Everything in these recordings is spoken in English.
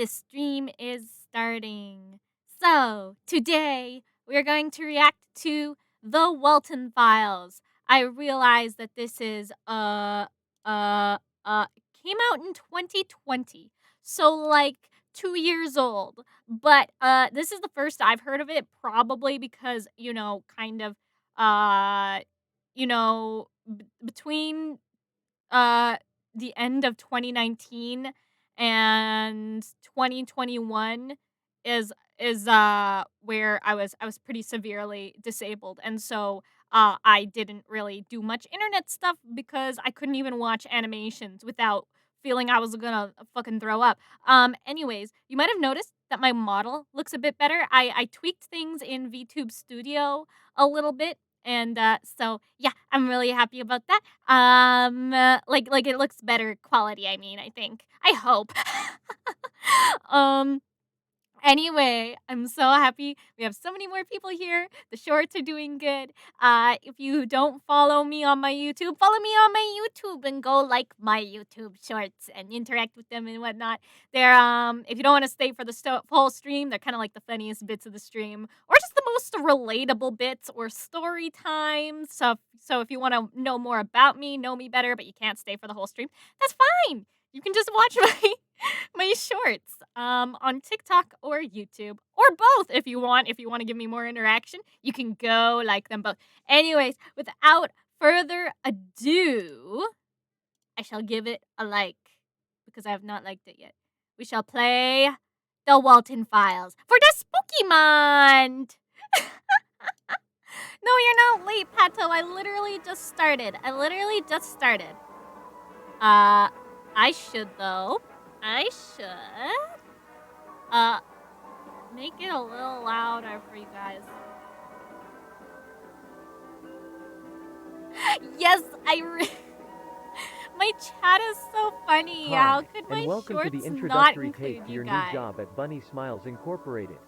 the stream is starting. So, today we're going to react to the Walten Files. I realize that this is came out in 2020. So like 2 years old. But this is the first I've heard of it, probably because, kind of uh between uh the end of 2019 and 2021 is where I was pretty severely disabled, and so I didn't really do much internet stuff because I couldn't even watch animations without feeling I was gonna fucking throw up. Anyways, you might have noticed that my model looks a bit better. I tweaked things in VTube Studio a little bit, and so yeah, I'm really happy about that. Like it looks better quality, I mean, I think. I hope. um Anyway, I'm so happy. We have so many more people here. The shorts are doing good. If you don't follow me on my YouTube, follow me on my YouTube and go like my YouTube shorts and interact with them and whatnot. They're if you don't want to stay for the whole stream, they're kind of like the funniest bits of the stream, or just the most relatable bits or story times. So if you want to know more about me, know me better, but you can't stay for the whole stream, that's fine. You can just watch my shorts on TikTok or YouTube or both if you want. If you want to give me more interaction, you can go like them both. Anyways, without further ado, I shall give it a like because I have not liked it yet. We shall play the Walten Files for the spooky month. No, you're not late, Pato. I literally just started. I should though. I should make it a little louder for you guys. Yes, my chat is so funny. Hi, How could my and welcome to the shorts not introductory include tape to you your guys? new job at Bunny Smiles Incorporated.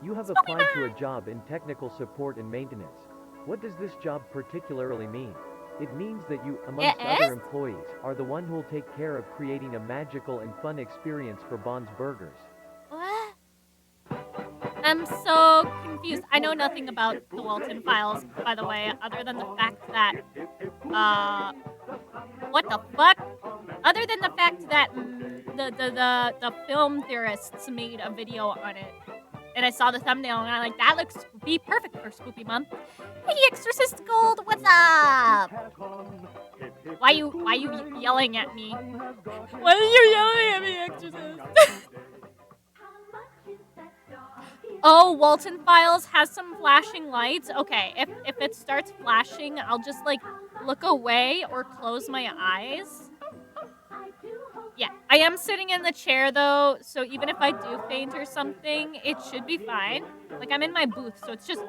You have Spooky applied to a man! job in technical support and maintenance. What does this job particularly mean? It means that you, amongst other employees, are the one who will take care of creating a magical and fun experience for Bond's Burgers. What? I'm so confused. I know nothing about the Walten Files, by the way, other than the fact that, what the fuck? Other than the fact that the film theorists made a video on it. And I saw the thumbnail and I'm like, that looks be perfect for Spoopy Month. Hey, Exorcist Gold, what's up? Why you yelling at me? Why are you yelling at me, Exorcist? Oh, Walten Files has some flashing lights. Okay, if it starts flashing, I'll just like look away or close my eyes. Yeah, I am sitting in the chair though, so even if I do faint or something, it should be fine. Like I'm in my booth, so it's just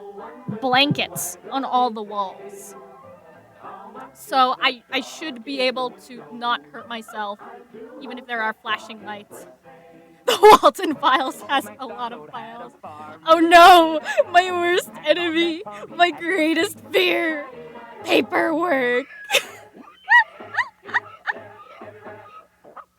blankets on all the walls. So I should be able to not hurt myself, even if there are flashing lights. The Walten Files has a lot of files. Oh no! My worst enemy! My greatest fear! Paperwork!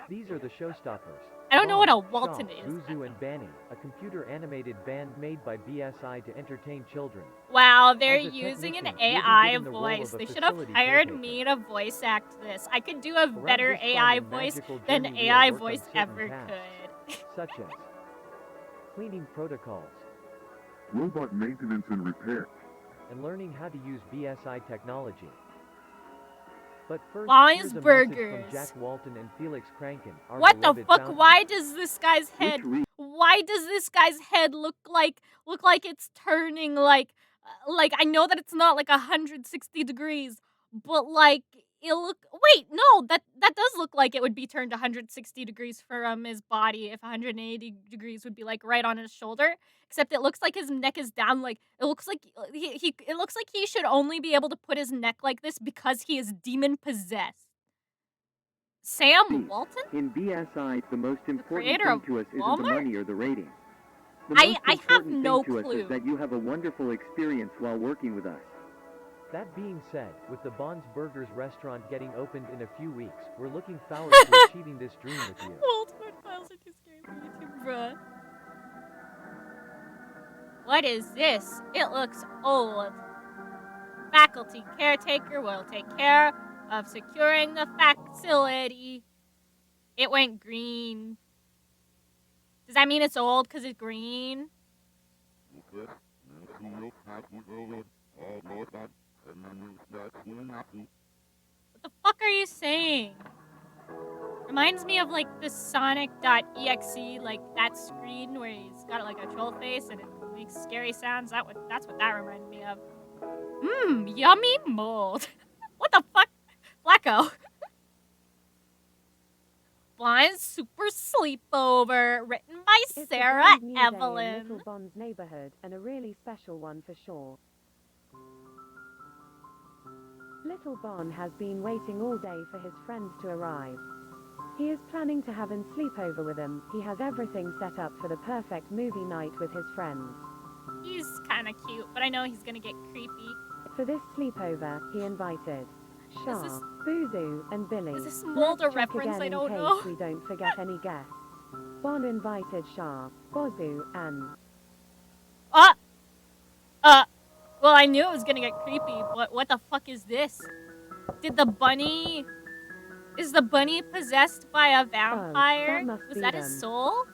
These are the showstoppers. I don't know what a Bond, Walten Shaw, is. Zuzu and Banning, a computer-animated band made by BSI to entertain children. Wow, they're As a using an technician, you'll be AI given the role voice. of a They should have facility hired caretaker. me to voice act this. I could do a Around better this fun AI and voice magical than journey, AI we'll work on voice certain ever tasks, could. such as cleaning protocols, robot maintenance and repair, and learning how to use BSI technology. But first, Wise here's a burgers. message from Jack Walten and Felix Kranken, our What the beloved fuck? founders. Why does this guy's head? Which Why does this guy's head look like it's turning like I know that it's not like 160 degrees, but like it look. Wait, no, that does look like it would be turned 160 degrees from his body. If 180 degrees would be like right on his shoulder, except it looks like his neck is down. Like it looks like it looks like he should only be able to put his neck like this because he is demon possessed. Sam Walten? In BSI, the most important creator thing of to us isn't the Walmart? money or the rating. The I most have important no thing to us clue. is that you have a wonderful experience while working with us. That being said, with the Bond's Burgers restaurant getting opened in a few weeks, we're looking forward to achieving this dream with you. Walten files are too scary for YouTube, bruh. What is this? It looks old. Faculty caretaker will take care of securing the facility. It went green. Does that mean it's old because it's green? What the fuck are you saying? Reminds me of like the Sonic.exe, like that screen where he's got like a troll face and it makes scary sounds. That's what that reminded me of. Yummy mold. What the fuck? Flacco. Blind Super Sleepover, written by It's Sarah a brand new day in Evelyn. Little Bond's neighborhood, and a really special one for sure. Little Bond has been waiting all day for his friends to arrive. He is planning to have a sleepover with them. He has everything set up for the perfect movie night with his friends. He's kind of cute, but I know he's gonna get creepy. For this sleepover, he invited Shah, this- Boozoo, and Billy. Is this mold a Let's check reference? again I don't in know. case we don't forget any guests. Bond invited Shah, Boozoo, and Well, I knew it was gonna get creepy, but what the fuck is this? Is the bunny possessed by a vampire? that must Was be that them. his soul?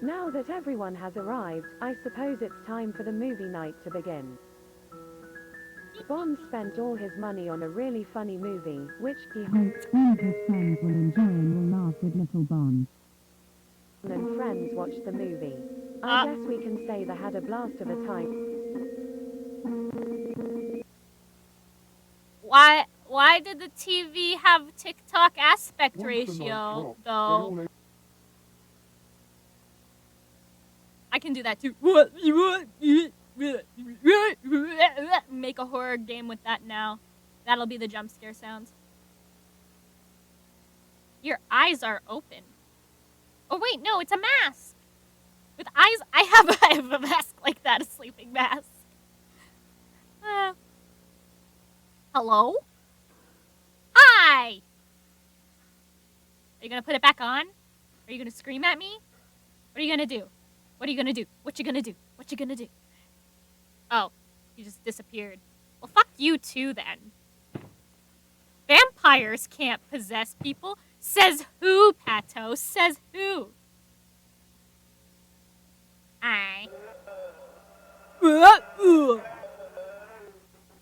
Now that everyone has arrived, I suppose it's time for the movie night to begin. Bond spent all his money on a really funny movie, which he hopes all of his friends will enjoy and will laugh with Little Bond. And friends watched the movie. I guess we can say they had a blast of a time. Why did the TV have TikTok aspect ratio, though? I can do that too. Make a horror game with that now. That'll be the jump scare sounds. Your eyes are open. Oh wait, no, it's a mask. With eyes, I have a mask like that, a sleeping mask. Hello? Hi! Are you gonna put it back on? Are you gonna scream at me? What are you gonna do? What are you gonna do? What you gonna do? What you gonna do? Oh, you just disappeared. Well, fuck you too, then. Vampires can't possess people. Says who, Pato? Says who?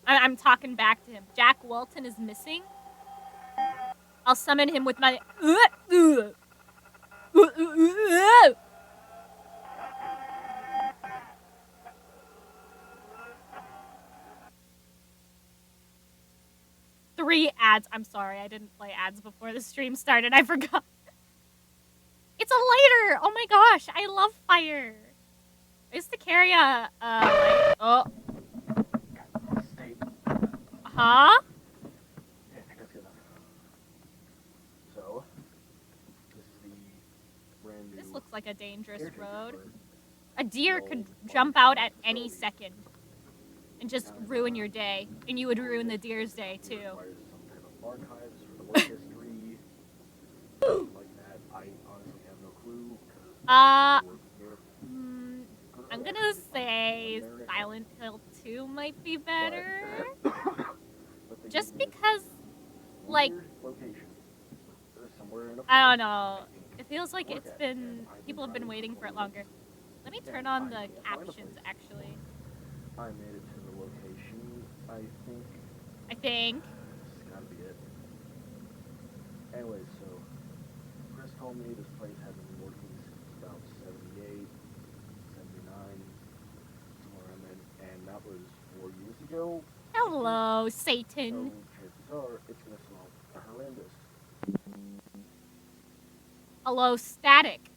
I'm talking back to him. Jack Walten is missing. I'll summon him with my... Three ads. I'm sorry, I didn't play ads before the stream started. I forgot. It's a lighter! Oh my gosh, I love fire. I used to carry a light. Oh. Huh? Yeah, I think that's good enough. So, this is the brand new... This looks like a dangerous air tank road. for A deer could jump out at any second and just ruin your day. And you would ruin the deer's day, too. Requires some type of archives for the work history. Something like that. I honestly have no clue. I'm gonna say Silent Hill 2 might be better. Just because, like, I don't know. It feels like people have been waiting for it longer. Let me turn on the captions, actually. I made it to the location, I think. This has gotta be it. Anyways, so, Chris told me this place hasn't been working since about 78, 79, somewhere around then, and that was 4 years ago. Hello, So, Satan. chances are, it's gonna smell horrendous. Hello, Static.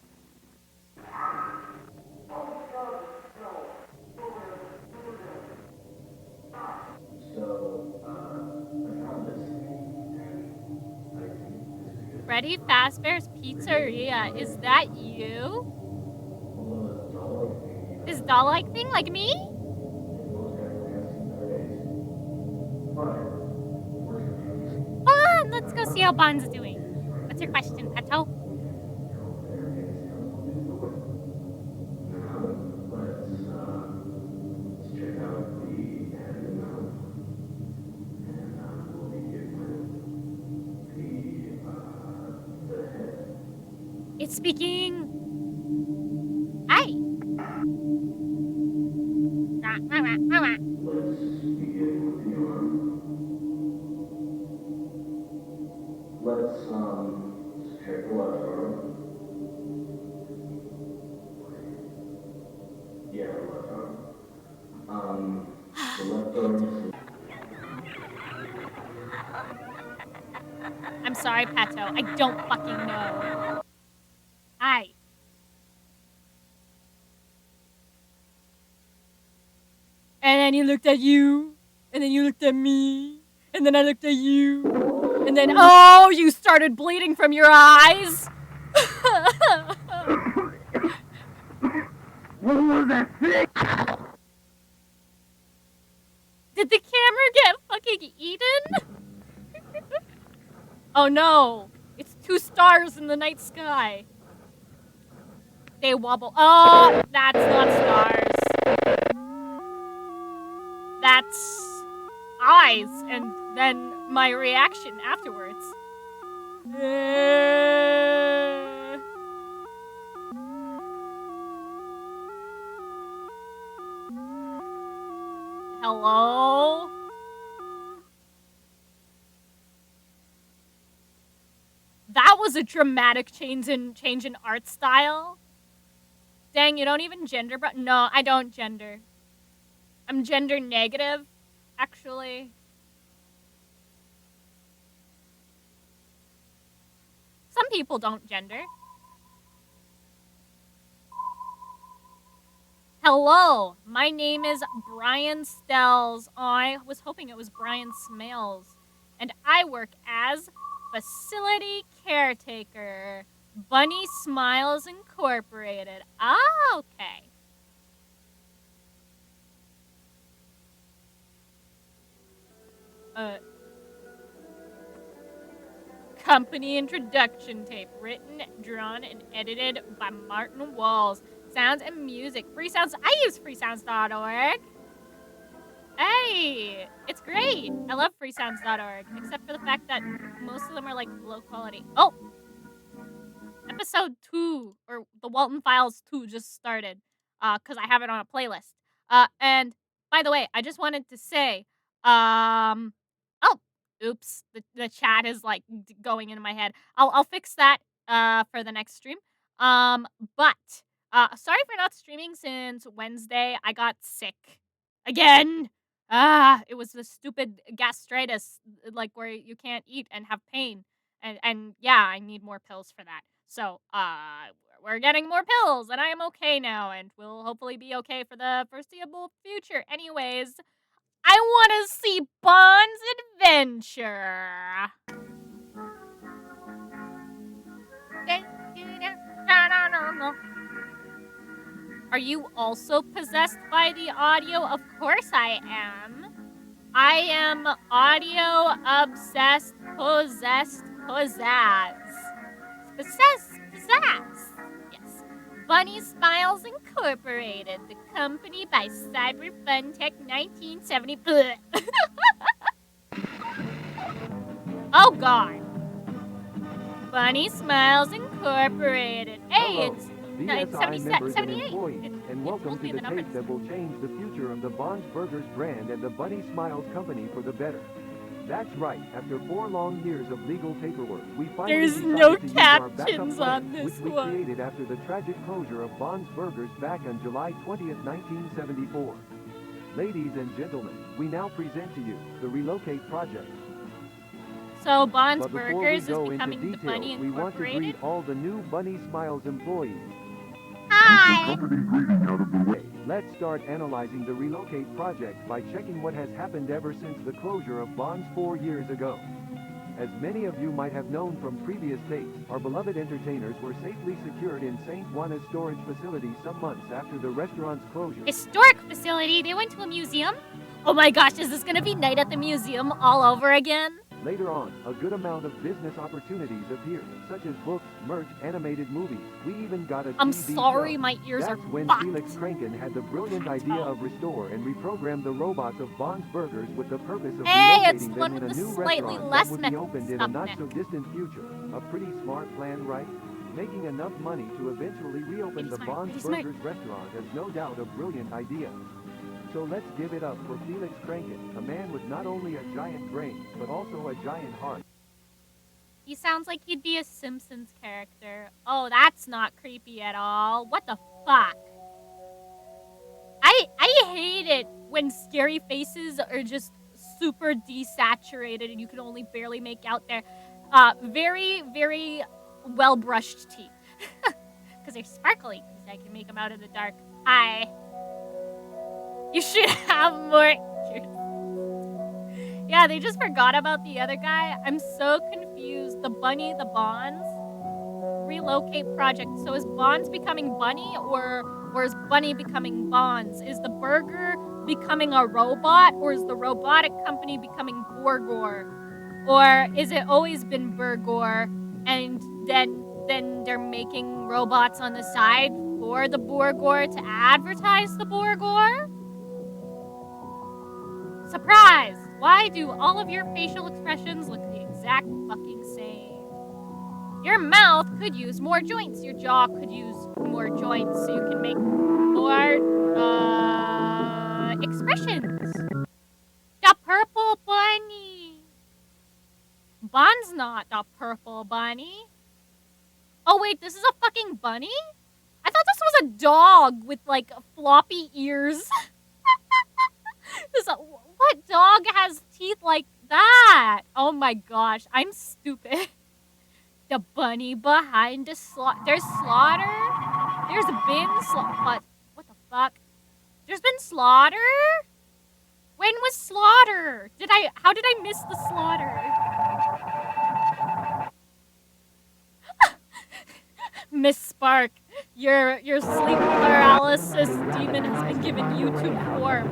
Freddy Fazbear's Pizzeria. Is that you? This doll-like thing, like me? Fun! Let's go see how Bond's doing. What's your question, Pato? It's speaking. Hi. Let's check the left arm. Yeah, the left arm. The left arm. I'm sorry, Pato. I don't fucking know. Hi. And then he looked at you. And then you looked at me. And then I looked at you. And then, oh, you started bleeding from your eyes. What was that thing? Did the camera get fucking eaten? Oh no. It's 2 stars in the night sky. They wobble. Oh, that's not stars. That's eyes, and then my reaction afterwards. Hello? That was a dramatic change in art style. Dang, you don't even gender no, I don't gender. I'm gender negative, actually. Some people don't gender. Hello, my name is Brian Stells. I was hoping it was Brian Smales. And I work as facility caretaker. Bunny Smiles Incorporated. Ah, okay. Company introduction tape. Written, drawn, and edited by Martin Walls. Sounds and music. Free Sounds. I use freesounds.org. Hey, it's great. I love freesounds.org, except for the fact that most of them are like low quality. Oh, episode 2 or the Walten Files 2 just started, because I have it on a playlist. And by the way, I just wanted to say, oh, oops, the chat is like going into my head. I'll fix that for the next stream. But sorry for not streaming since Wednesday. I got sick again. It was the stupid gastritis, like where you can't eat and have pain. And yeah, I need more pills for that. So, we're getting more pills and I am okay now and will hopefully be okay for the foreseeable future. Anyways, I want to see Bond's adventure. Are you also possessed by the audio? Of course I am. I am audio obsessed, possessed, pizzazz. Pizzazz. Yes. Bunny Smiles Incorporated, the company by Cyber Fun Tech 1970. Oh God. Bunny Smiles Incorporated. Hey, it's BSI members and 78. employees, and welcome to the tape that will change the future of the Bonds Burgers brand and the Bunny Smiles company for the better. That's right, after 4 long years of legal paperwork, we finally There's decided no to use our backup captions plan, on this which we one. created after the tragic closure of Bonds Burgers back on July 20th, 1974. Ladies and gentlemen, we now present to you the Relocate Project. So Bond's But before Burgers we go is becoming into the detail, Bunny we want to Incorporated. greet all the new Bunny Smiles employees. Hi. Company greeting out of the way. Let's start analyzing the Relocate project by checking what has happened ever since the closure of Bonds 4 years ago. As many of you might have known from previous tapes, our beloved entertainers were safely secured in St. Juana's storage facility some months after the restaurant's closure. Historic facility. They went to a museum. Oh my gosh, is this gonna be night at the museum all over again? Later on, a good amount of business opportunities appeared, such as books, merch, animated movies. We even got a I'm TV sorry, show. my ears That's are when fucked. Felix Kranken had the brilliant idea of restore and reprogram the robots of Bonds Burgers with the purpose of Hey, it's relocating the one them in with a the new slightly restaurant less that would mech be opened in a stuff not neck. so distant future. A pretty smart plan, right? Making enough money to eventually reopen He's the smart, Bonds he's smart. Burgers restaurant is no doubt a brilliant idea. So let's give it up for Felix Kranken, a man with not only a giant brain, but also a giant heart. He sounds like he'd be a Simpsons character. Oh, that's not creepy at all. What the fuck? I hate it when scary faces are just super desaturated and you can only barely make out their very, very well-brushed teeth. Because they're sparkly, because I can make them out in the dark. Hi. You should have more ears. Yeah, they just forgot about the other guy. I'm so confused. The Bunny, the Bonds relocate project. So is Bonds becoming Bunny or is Bunny becoming Bonds? Is the burger becoming a robot or is the robotic company becoming Borgor? Or is it always been Burgor and then they're making robots on the side for the Borgor to advertise the Borgor? Surprise! Why do all of your facial expressions look the exact fucking same? Your mouth could use more joints. Your jaw could use more joints so you can make more expressions. The purple bunny. Bon's not the purple bunny. Oh wait, this is a fucking bunny? I thought this was a dog with like floppy ears. What dog has teeth like that? Oh my gosh, I'm stupid. The bunny behind the slaughter. There's slaughter? There's been slaughter. What the fuck? There's been slaughter? When was slaughter? How did I miss the slaughter? Miss Spark, your sleep paralysis demon has been given YouTube form.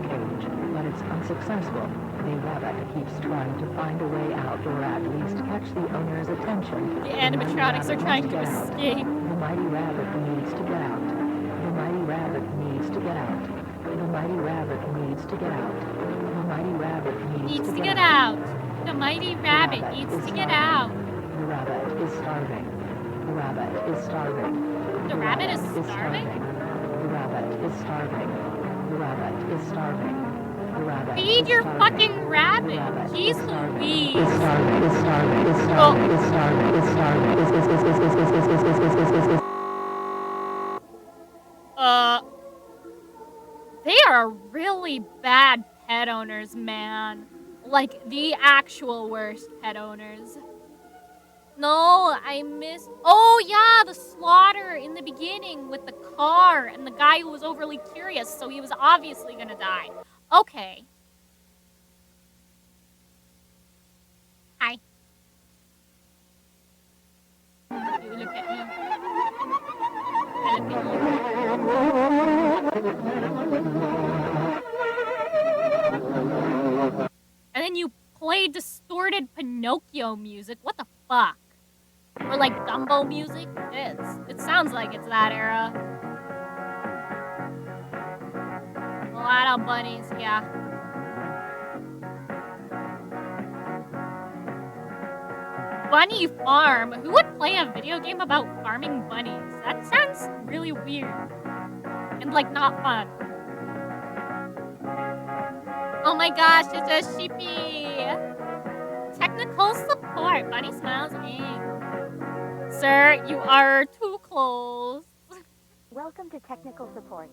But it's unsuccessful. The rabbit keeps trying to find a way out, or at least catch the owner's attention. The animatronics are trying to escape. The mighty rabbit needs to get out. The mighty rabbit needs to get out. The mighty rabbit needs to get out. The mighty rabbit Needs to get out. The mighty rabbit needs to get out. The rabbit is starving. The rabbit is starving. The rabbit is starving? The rabbit is starving. The rabbit is starving. The rabbit Feed your fucking rabbit. Jeez Louise. is starving. Is starving. Is starving. Is starving. Is starving. They are really bad pet owners, man. Like, the actual worst pet owners. No, I missed... Oh, yeah, the slaughter in the beginning with the car and the guy who was overly curious, so he was obviously gonna die. Okay. Hi. You look at me. I look at you. And then you play distorted Pinocchio music. What the fuck? Or like Dumbo music? It sounds like it's that era. A lot of bunnies, yeah. Bunny Farm? Who would play a video game about farming bunnies? That sounds really weird. And like not fun. Oh my gosh, it's a sheepy. Technical support. Bunny smiles. Sir, you are too close. Welcome to technical support.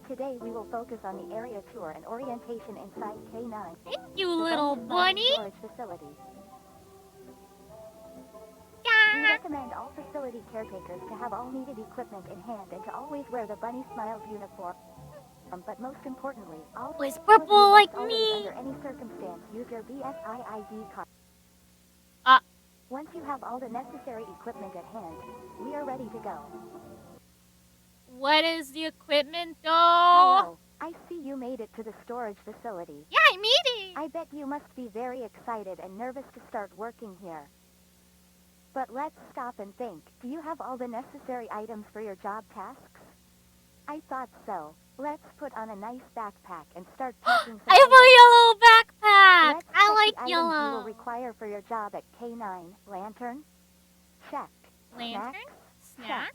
Today we will focus on the area tour and orientation inside K9. Thank you, little bunny. Storage facility. We recommend all facility caretakers to have all needed equipment in hand and to always wear the Bunny Smiles uniform. But most importantly, all Was purple like always, me? under any circumstance, use your BSIID card. Once you have all the necessary equipment at hand, we are ready to go. What is the equipment, though? Hello. I see you made it to the storage facility. Yeah, I made it. I bet you must be very excited and nervous to start working here. But let's stop and think. Do you have all the necessary items for your job tasks? I thought so. Let's put on a nice backpack and start packing some I have a yellow backpack. Let's I check like the items you will yellow. require for your job at K9. Lantern? Check. Lantern? Snacks? Snack.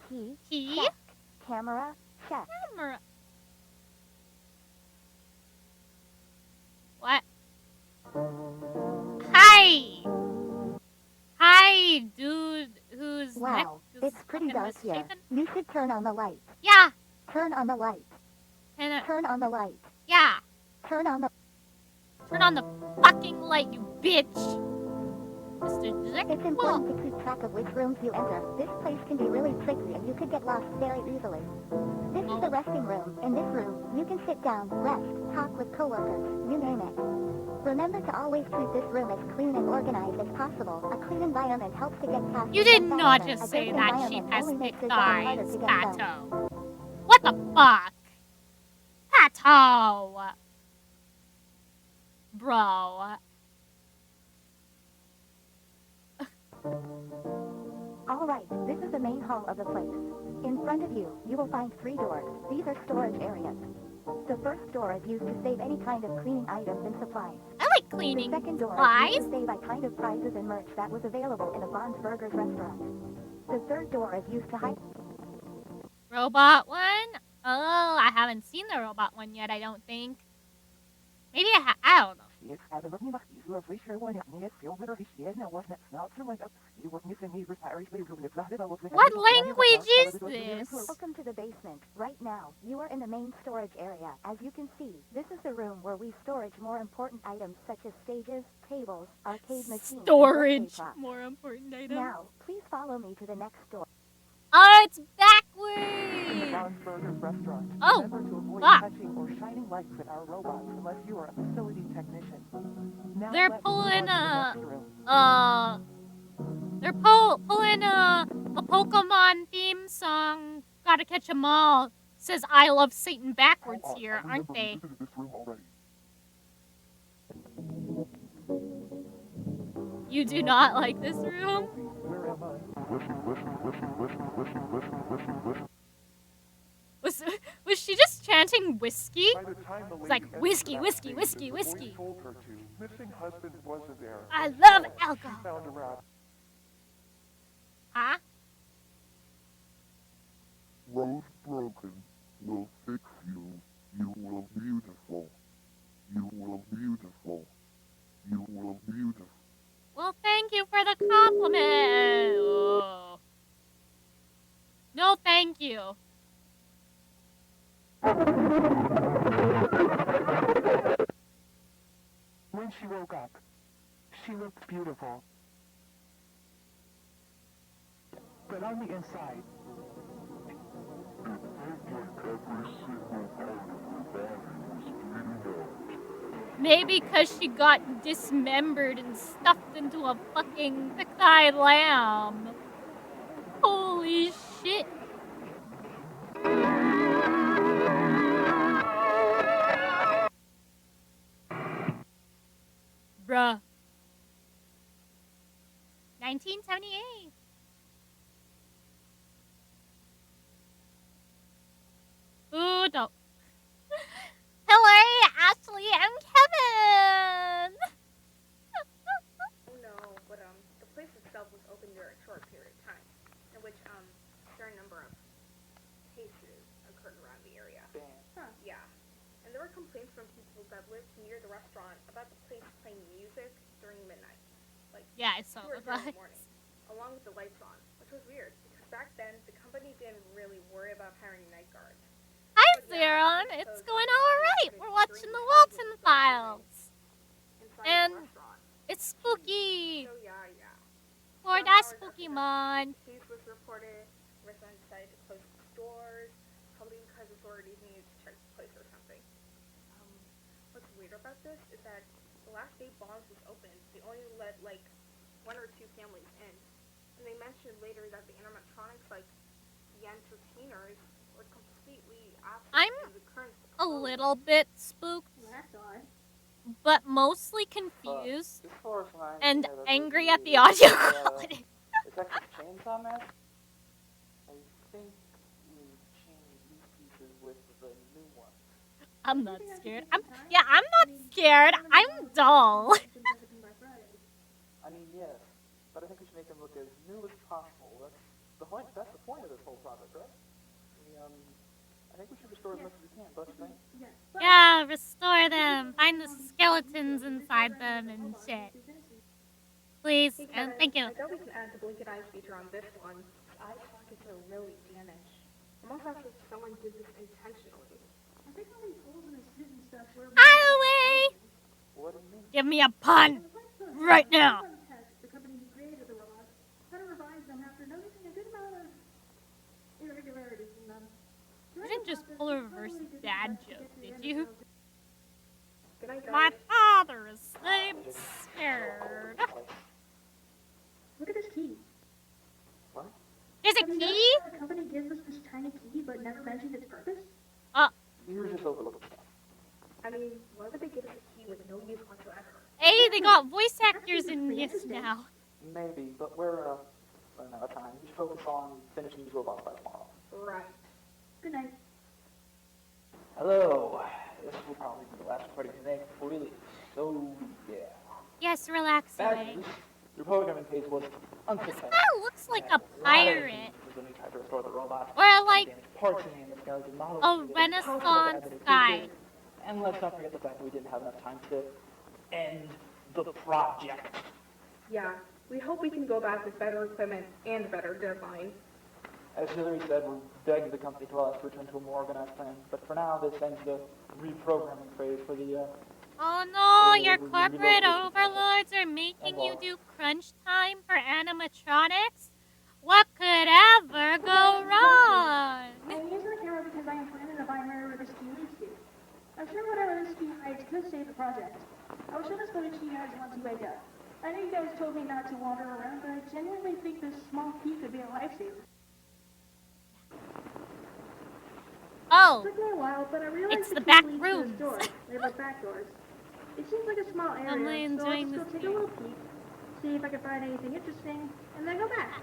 Key. Key. Check. Camera. Check. Camera. What? Hi! Hi, dude who's Wow, neck is it's pretty fucking dark here. misshapen. You should turn on the light. Yeah. Turn on the light. Turn on the light. Yeah. Turn on the... Turn on the fucking light, you bitch. Mr. Jack. It's important to keep track of which rooms you enter. This place can be really tricky and you could get lost very easily. This is the resting room. In this room, you can sit down, rest, talk with coworkers, you name it. Remember to always keep this room as clean and organized as possible. A clean environment helps to get past... You did not just say that sheep has thick thighs, Pato. What the fuck? Pato! Bro. Alright, this is the main hall of the place. In front of you, you will find 3 doors. These are storage areas. The first door is used to save any kind of cleaning items and supplies. I like cleaning The second door supplies. is used to save a kind of prizes and merch that was available in a Bond's Burgers restaurant. The third door is used to hide... Robot one? Oh, I haven't seen the robot one yet, I don't think. Maybe I don't know. What language is this? Welcome to the basement. Right now, you are in the main storage area. As you can see, this is the room where we storage more important items such as stages, tables, arcade machines, and Storage. birthday props. More important items. Now, please follow me to the next door. Oh, it's In the backwards. Bond's Burgers restaurant, Oh, remember to avoid fuck. touching or shining lights with our robots unless you are a facility technician. Now They're let's pulling move on to the next room. They're pulling a Pokemon theme song. Gotta catch 'em all. Says I love Satan backwards here, aren't they? Visited this room already. You do not like this room? Where am I? Was she just chanting whiskey? By the time the It's lady like entered whiskey, the whiskey, back whiskey, space, the voice whiskey. told her to. Missing husband wasn't there. I love She alcohol. found a rabbit. Huh? Rose broken will fix you. You will beautiful. You will beautiful. You will beautiful. Well, thank you for the compliment. Oh. No, thank you. When she woke up, she looked beautiful. But on the inside, Maybe because she got dismembered and stuffed into a fucking thick-thighed lamb. Holy shit. Bruh. 1978. Ooh, don't. Hello, Ashley and Kevin. Oh no, but the place itself was open during a short period of time, in which certain number of cases occurred around the area. Huh. Yeah, and there were complaints from people that lived near the restaurant about the place playing music during midnight, like Yeah, I saw 2 or the 3 in the vibes. morning, along with the lights on, which was weird because back then the company didn't really worry about hiring night guards. Hi, But yeah, Zeron. I It's suppose going that's all why right. they We're put watching the strange Walten houses Files. inside And the restaurant. it's spooky. So yeah. For Some that hours after Pokemon. the case was reported, residents decided to close the stores, probably because authorities needed to check the place or something. What's weird about this is that the last day Bonds was open, they only let like 1 or 2 families in. And they mentioned later that the animatronics, like the entertainers, were completely absent I'm in the current a little bit spooked, That's odd. but mostly confused This forest reminds and me of the angry movie at the audio with, quality. the Texas Chainsaw Massacre. I think we changed these pieces with the new one. I'm not scared. I'm not scared. I'm dull. I mean, yes, but I think we should make them look as new as possible. That's the point of this whole project, right? I think we should restore as much as we can, don't you think? Yeah, restore them. Find the skeletons inside them and shit. Please, Hey, and Kevin, thank you. I thought we can add the blink and eyes feature on this one. Eye sockets are really damaged. Almost as if someone did this intentionally. I think all these holes in his suit and stuff were... Highway! What do you mean? Give me a pun! Right now! The company who created the robots had to revise them after noticing a good amount of irregularities in them. You didn't just pull a reverse dad joke, did you? Good night, guys. My father is scared. Look at this key. What? There's a Have you key? noticed how the company gives us this tiny key but never mentioned its purpose? You were just overlooking stuff. I mean, why would they give us a key with no use whatsoever? Hey, they got voice actors in this now. Maybe, but we're running out of time. We should focus on finishing these robots by tomorrow. Right. Good night. Hello. This will probably be the last recording we make before we leave. So, yeah. Yes, relax Bad away. news. Your programming phase was This unsuccessful. guy looks like a pirate. When we tried to restore the robot. Or like Parts in the skeleton models. a Renaissance guy. And let's not forget the fact that we didn't have enough time to end the project. Yeah, we hope we can go back with better equipment and a better deadline. As Hillary said, we're begging the company to allow us to return to a more organized plan. But for now, this ends the reprogramming phase for the, Oh no, your corporate overlords are making you do crunch time for animatronics? What could ever go wrong? I'm using the camera because I am planning to find wherever this key leads to. I'm sure whatever this key hides could save the project. I will show this footage to you guys once you wake up. I know you guys told me not to wander around, but I genuinely think this small key could be a lifesaver. Oh, It took me a while, but I realized it's the key back leads to rooms. this door. They're like back doors. It seems like a small area, I'm really so I'll enjoying just go this take a game. little peek, see if I can find anything interesting, and then go back.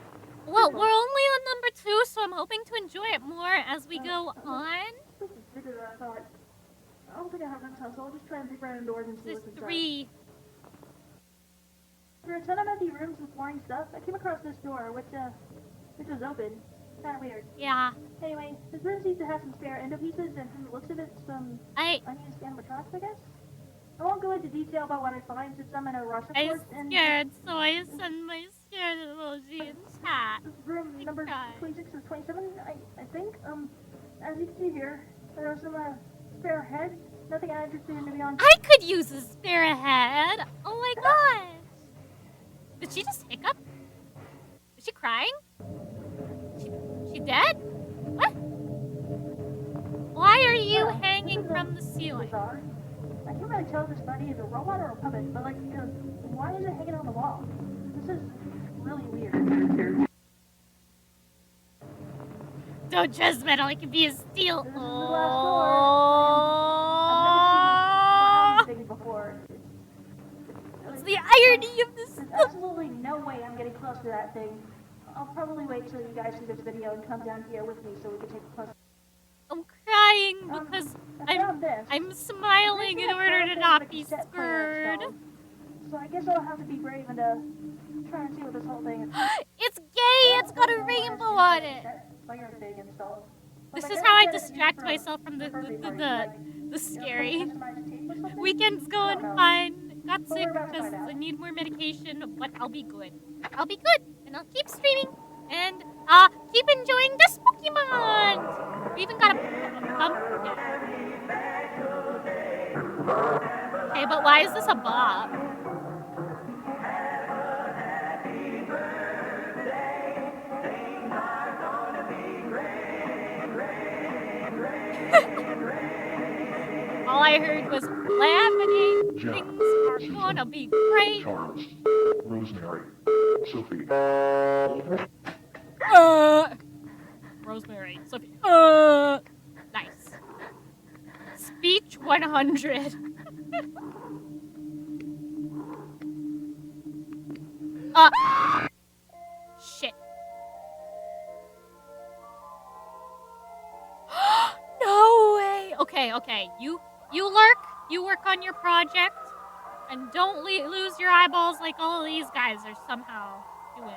Well, we're only on number 2, so I'm hoping to enjoy it more as we go on. This is bigger than I thought. I don't think I have enough time, so I'll just try and peek around doors and see There's what's inside. 3. There are a ton of empty rooms with boring stuff. I came across this door, which was open. Kinda weird. Yeah. Anyway, this room seems to have some spare endo pieces, and from the looks of it, some unused animatronics, I guess? I won't go into detail about what I find since I'm in a rush, of course, I'm scared, so I send my scared emoji in chat. This is room number 26 or 27, I think. As you can see here, there are some, spare heads. Nothing I'm interested in, to be honest. I could use a spare head. Oh my gosh. Did she just hiccup? Is she crying? She dead? What? Why are you hanging from the ceiling? Bizarre. I can't really tell if this body is a robot or a puppet, but like, why is it hanging on the wall? This is really weird. Don't trust metal, it can be a steel. This is the last door. I've never seen this before. What's the irony of this? There's absolutely no way I'm getting close to that thing. I'll probably wait till you guys see this video and come down here with me so we can take a close. I'm crying because I'm smiling in order to not be scared. So I guess I'll have to be brave and try and see what this whole thing is. It's gay! It's got a rainbow on it! This is how I distract myself from the scary. Weekend's going fine. Got sick because I need more medication, but I'll be good. I'll be good, and I'll keep streaming, and keep enjoying this Pokemon! We even got a pumpkin. Okay, but why is this a bop? All I heard was laminating. Things are gonna be great. Charles, Rosemary, Sophie. Rosemary, Sophie. Nice. Speech 100. Shit. No way. Okay. You lurk. You work on your project, and don't lose your eyeballs like all of these guys are somehow doing.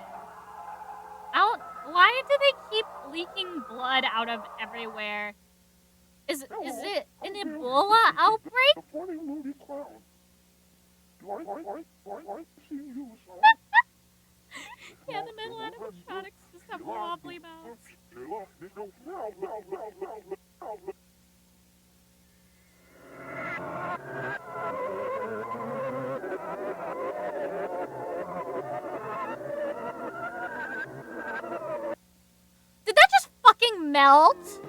Why do they keep leaking blood out of everywhere? Is it an Ebola outbreak? The funny movie clown. Do I see you, son? Yeah, the metal animatronics just have wobbly mouths. Did that just fucking melt?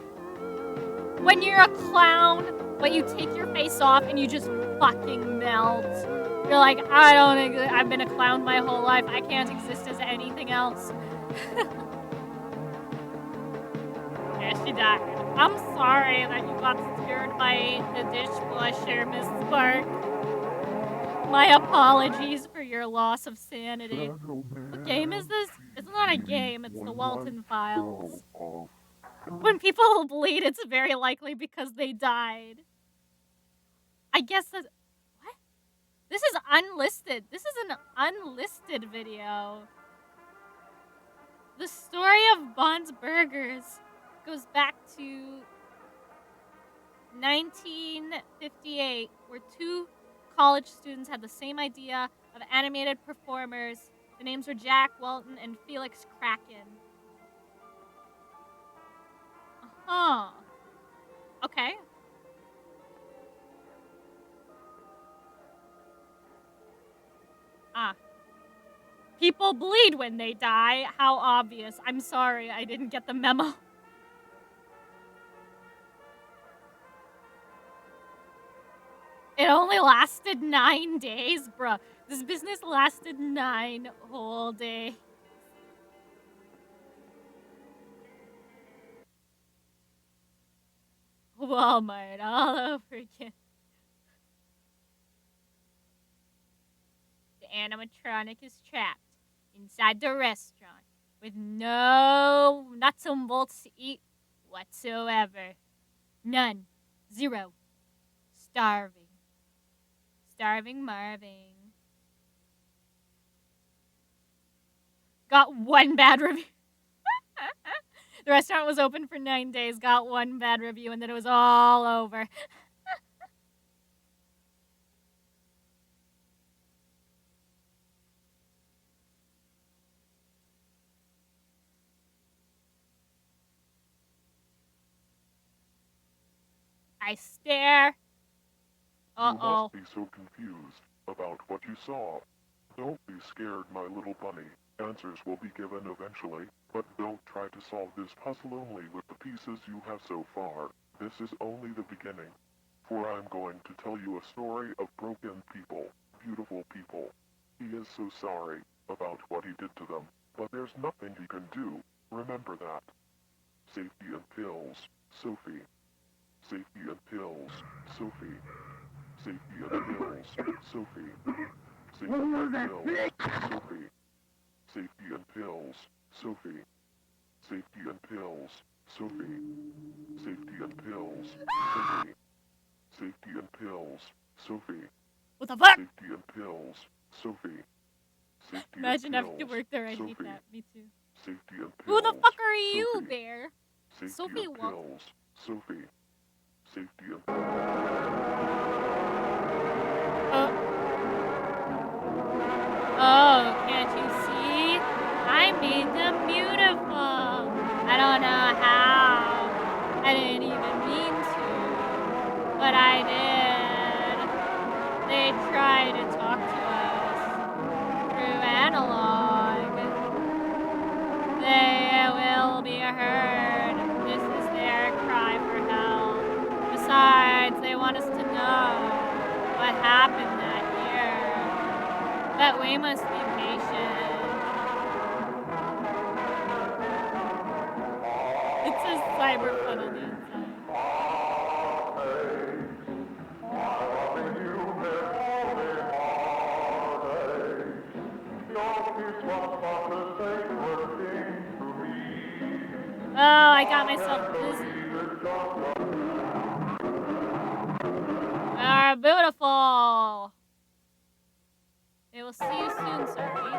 When you're a clown, but you take your face off and you just fucking melt. You're like, I've been a clown my whole life. I can't exist as anything else. Yeah, she died. I'm sorry that you got scared by the dishwasher, Miss Spark. My apologies for your loss of sanity. What game is this? It's not a game, it's the Walten files. When people bleed, it's very likely because they died. I guess that's... What? This is unlisted. This is an unlisted video. The story of Bond's Burgers goes back to 1958, where two college students had the same idea of animated performers. The names were Jack Walten and Felix Kraken. Uh-huh. Okay. Ah. People bleed when they die. How obvious. I'm sorry, I didn't get the memo. It only lasted 9 days, bruh. This business lasted 9 whole days. Walmart all over again. The animatronic is trapped inside the restaurant with no nuts and bolts to eat whatsoever. None. Zero. Starving. Starving Marvin. Got one bad review. The restaurant was open for 9 days, got one bad review, and then it was all over. I stare. You must be so confused about what you saw. Don't be scared, my little bunny. Answers will be given eventually, but don't try to solve this puzzle only with the pieces you have so far. This is only the beginning. For I'm going to tell you a story of broken people, beautiful people. He is so sorry about what he did to them, but there's nothing he can do. Remember that. Safety and pills, Sophie. Safety and pills, Sophie. Safety and pills, Sophie. Safety and pills, Sophie. Safety and pills, Sophie. Safety and pills, Sophie. Safety and pills, Sophie. Safety and pills, Sophie. What the fuck? Safety and pills, Sophie. Safety Imagine and having pills, to work there. I hate Sophie. that. Me too. Safety and pills, Who the fuck are you, Sophie. Bear? Safety Sophie and Walten. pills, Sophie. Safety and Oh, can't you see? I made them beautiful. I don't know how. I didn't even mean to, but I did. They try to talk to us through analog. They will be heard. This is their cry for help. Besides, they want us to know what happened that year. But we must be patient. It says cyberpunk on the inside. Oh, I got myself busy. Ah, beautiful. We will see you soon, Sophie.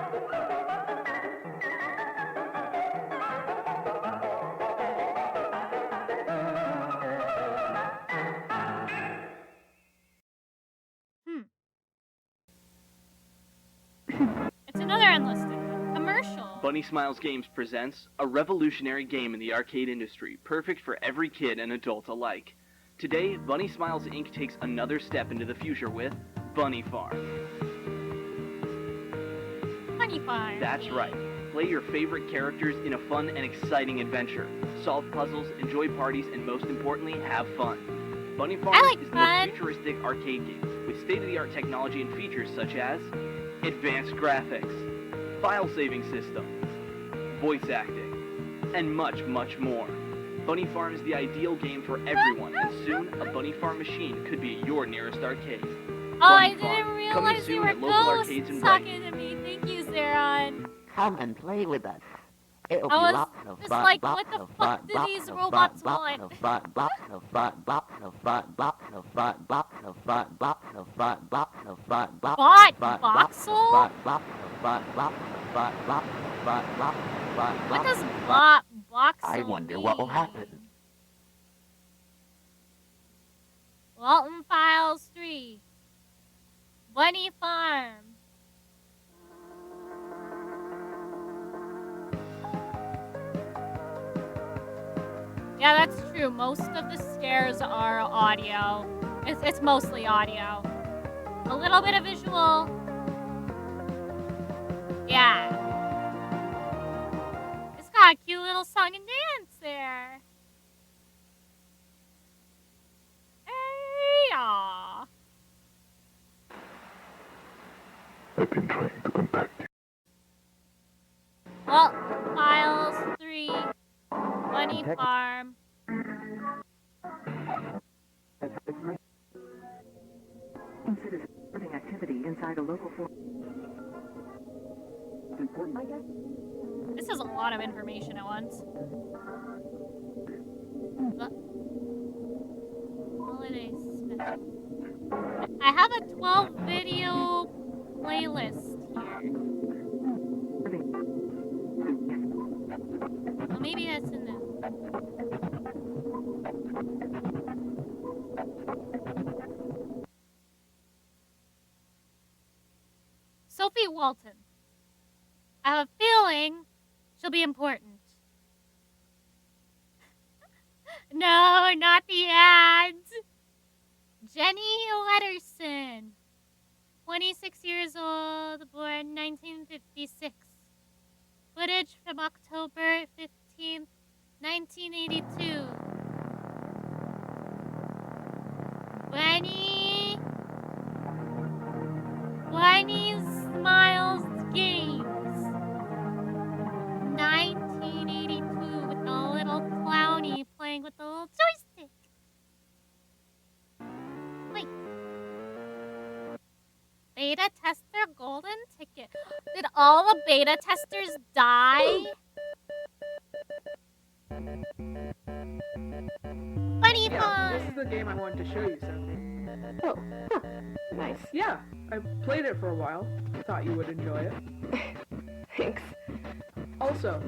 Bunny Smiles Games presents a revolutionary game in the arcade industry, perfect for every kid and adult alike. Today, Bunny Smiles Inc. takes another step into the future with Bunny Farm. Bunny Farm. That's right. Play your favorite characters in a fun and exciting adventure. Solve puzzles, enjoy parties, and most importantly, have fun. Bunny Farm is the most futuristic arcade game with state-of-the-art technology and features such as advanced graphics, file saving system, voice acting, and much, much more. Bunny Farm is the ideal game for everyone, and soon a Bunny Farm machine could be your nearest arcade. Oh, Bunny I Farm, didn't realize they soon were at local arcades ghosts in talking to me. Thank you, Zeron. Come and play with us. It'll be I was lots of just fun, like, lots what the of fuck fun, do lots these of robots fun, want? lots of fun, lots of fun, lots of fun, lots of fun, lots of fun, lots of fun, lots of fun, lots Bot of fun, voxel? lots of fun, lots of fun, lots of fun, lots of fun, What lots does of fun. bot voxel I wonder what will happen. Walten Files 3. Bunny Farm. Yeah, that's true. Most of the scares are audio. It's mostly audio. A little bit of visual. Yeah. It's got a cute little song and dance there. Hey, aw. I've been trying to contact you. Well, Files 3. Bunny Farm. Consider supporting activity inside a local form. Important, I guess. This is a lot of information at once. Holiday special. I have a 12 video playlist here. Well, maybe that's in the... Sophie Walten. I have a feeling she'll be important. No, not the ads. Jenny Letterson. 26 years old, born 1956. Footage from October 15th, 1982. Bunny Smiles Games. 1982 with the little clowny playing with the little joystick. Wait. Beta tester golden ticket. Did all the beta testers die? Bunny Farm! This is the game I wanted to show you, Sophie. Oh, huh. Nice. Yeah, I played it for a while. Thought you would enjoy it. Thanks. Also,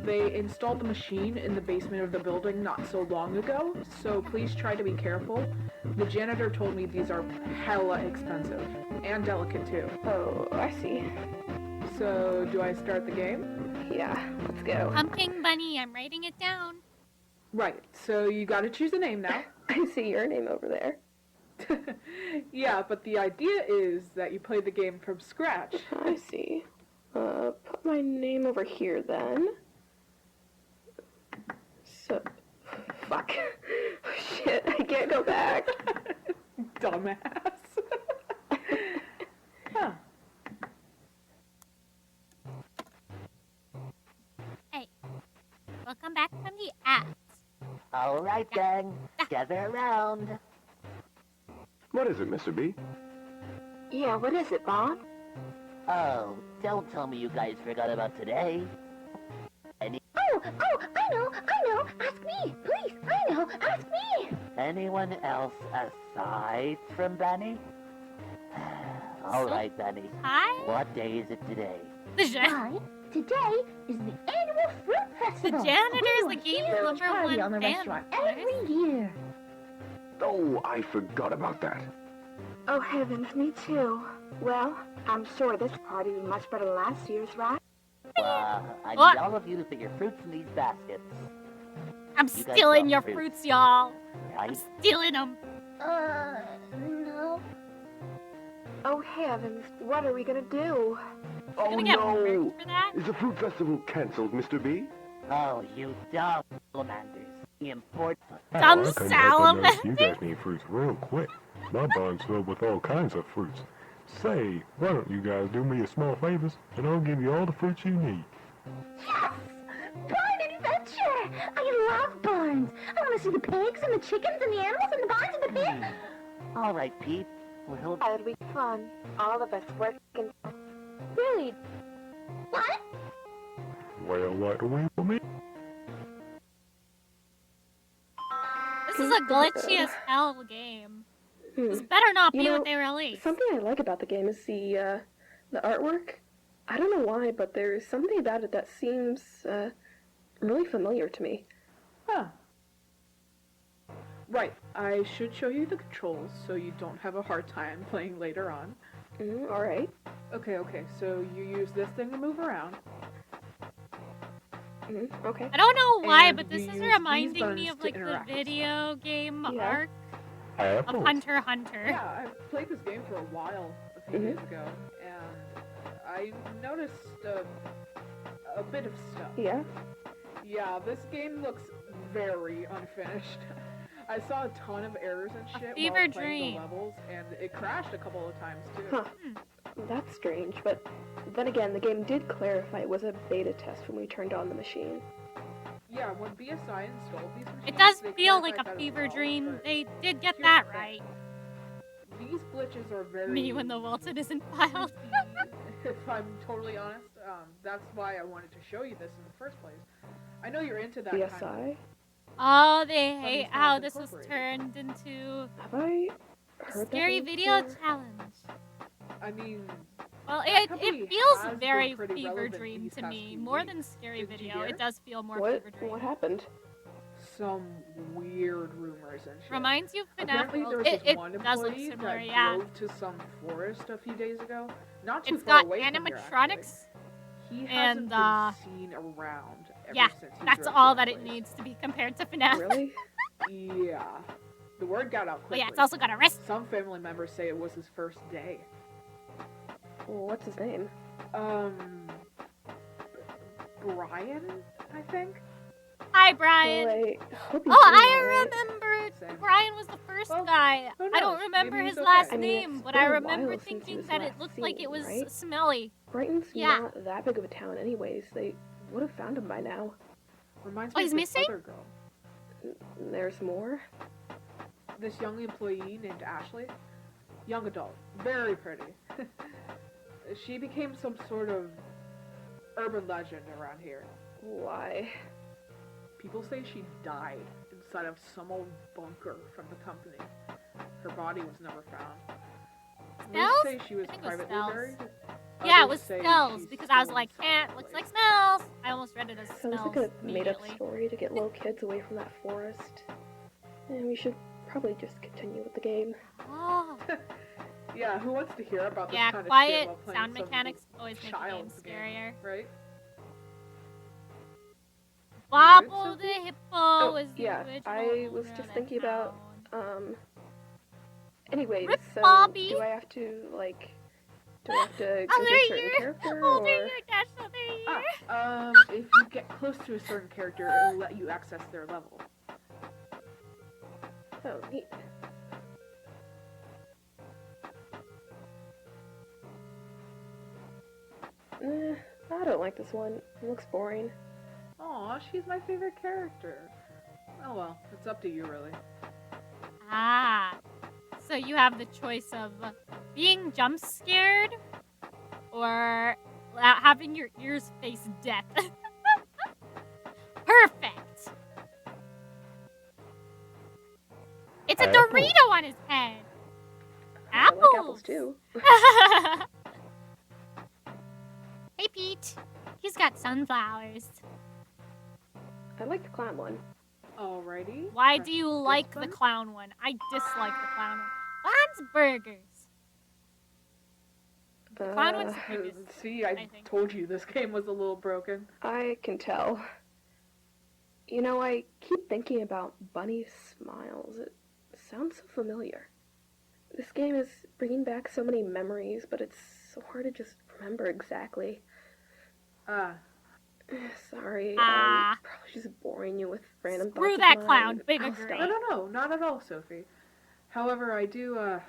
they installed the machine in the basement of the building not so long ago, so please try to be careful. The janitor told me these are hella expensive. And delicate, too. Oh, I see. So, do I start the game? Yeah, let's go. Pumpkin Bunny, I'm writing it down. Right, so you gotta choose a name now. I see your name over there. Yeah, but the idea is that you play the game from scratch. I see. Put my name over here then. So, fuck. Shit, I can't go back. Dumbass. Huh. Hey, welcome back from the ads. All right, gang. Gather around. What is it, Mr. B? Yeah, what is it, Bob? Oh, don't tell me you guys forgot about today. Oh, I know. Ask me, please. I know, ask me. Anyone else aside from Benny? All right, Benny. Hi? What day is it today? Why, today is the annual fruit festival. The janitor is We the do a game's huge number party one on the fan. restaurant every year. Oh, I forgot about that. Oh, heavens, me too. Well, I'm sure this party is much better than last year's, right? I What? need all of you to put your fruits in these baskets. I'm You guys stealing love your fruits, fruits, y'all. I'm right? stealing them. No. Oh heavens, what are we gonna do? Oh Gonna get no! murked for that? Is the fruit festival cancelled, Mr. B? Oh, you dumb salamanders. The important... Dumb I couldn't help but notice you salamander. guys need fruits real quick. My barn's filled with all kinds of fruits. Say, why don't you guys do me a small favors, and I'll give you all the fruits you need. Yes! Barn adventure! I love barns! I want to see the pigs and the chickens and the animals and the barns and the pigs! All right, Pete. Well, That'll be fun. All of us working. Really? What? Well, like a wing for me? This is a glitchy as hell game. This better not be what they released. Something I like about the game is the artwork. I don't know why, but there's something about it that seems really familiar to me. Huh. Right, I should show you the controls so you don't have a hard time playing later on. Alright. Okay, so you use this thing to move around. Okay. I don't know why, And but this we is use reminding me these of buttons like to the interact. video game Yeah. arc of Hunter x Hunter. Yeah, I've played this game for a while, a few days ago, and I noticed a bit of stuff. Yeah? Yeah, this game looks very unfinished. I saw a ton of errors and shit fever while playing dream. the levels, and it crashed a couple of times too. Huh. That's strange, but then again, the game did clarify it was a beta test when we turned on the machine. Yeah, when BSI installed these machines, It does they feel like clarified a that as fever well, dream. but They did get here's that the thing. right. These glitches are very... Me when the Walten isn't filed. If I'm totally honest, that's why I wanted to show you this in the first place. I know you're into that kind of... BSI? Oh, they hate it's not how this was incorporated. turned into Have I a heard scary that name video before? challenge. I mean... Well, that it company feels has been very pretty fever relevant dream these to past me. few More weeks. than scary Did you video. hear? It does feel more What? fever dream. What happened? Some weird rumors and shit. Reminds you of FNAF Apparently there World. was this It one does look employee similar, that yeah. drove to some forest a few days ago. Not too It's far got away from here, actually. animatronics. He And, hasn't been seen around ever Yeah, since he that's drove all to that it place. needs to be compared to FNAF. Really? Yeah. The word got out But quickly. yeah, it's also got a wrist. Some family members say it was his first day. Well, what's his name? Brian, I think? Hi, Brian. Well, I hope he's Oh, doing I alright. remember Same. Brian was the first guy. who I don't knows? remember Maybe his he's last okay. I mean, name, it's but been I a remember while since he thinking was that it last looked like seen, it was right? smelly. Brighton's Yeah. not that big of a town anyways. They would have found him by now. Reminds Oh, me he's of this missing? other girl. There's more? This young employee named Ashley. Young adult. Very pretty. She became some sort of urban legend around here. Why? People say she died inside of some old bunker from the company. Her body was never found. Smells? Most say she was I think it was privately smells. buried. Yeah, it Others was say smells she's because I was still like, inside the looks place. like smells. I almost read it as Sounds smells like a made-up immediately. story to get little kids away from that forest. And we should probably just continue with the game. Oh. Yeah, who wants to hear about this Yeah, kind quiet of shit while playing sound some mechanics always make the game child's scarier. right? Bobble the hippo Oh, is the yeah, original I was owner just of thinking that about, town. anyways, Rip so Bobby. do I have to, like, do I have to go to Other a certain year, character, older or? year, dash other year. If you get close to a certain character, it'll let you access their level. Oh, neat. I don't like this one. It looks boring. Aw, she's my favorite character. Oh well, it's up to you really. Ah, so you have the choice of being jump scared or having your ears face death. Perfect. It's a Apple. Dorito on his head. I Apples. like apples too. Hey, Pete. He's got sunflowers. I like the clown one. Alrighty. Why press do you this like the button. clown one? I dislike the clown one. Bon's Burgers. The clown one's the creepiest. See, I told you this game was a little broken. I can tell. You know, I keep thinking about Bunny's smiles. It sounds so familiar. This game is bringing back so many memories, but it's so hard to just remember exactly. Sorry, I'm probably just boring you with random thoughts. Screw that clown, big agree. No, not at all, Sophie. However, I do, I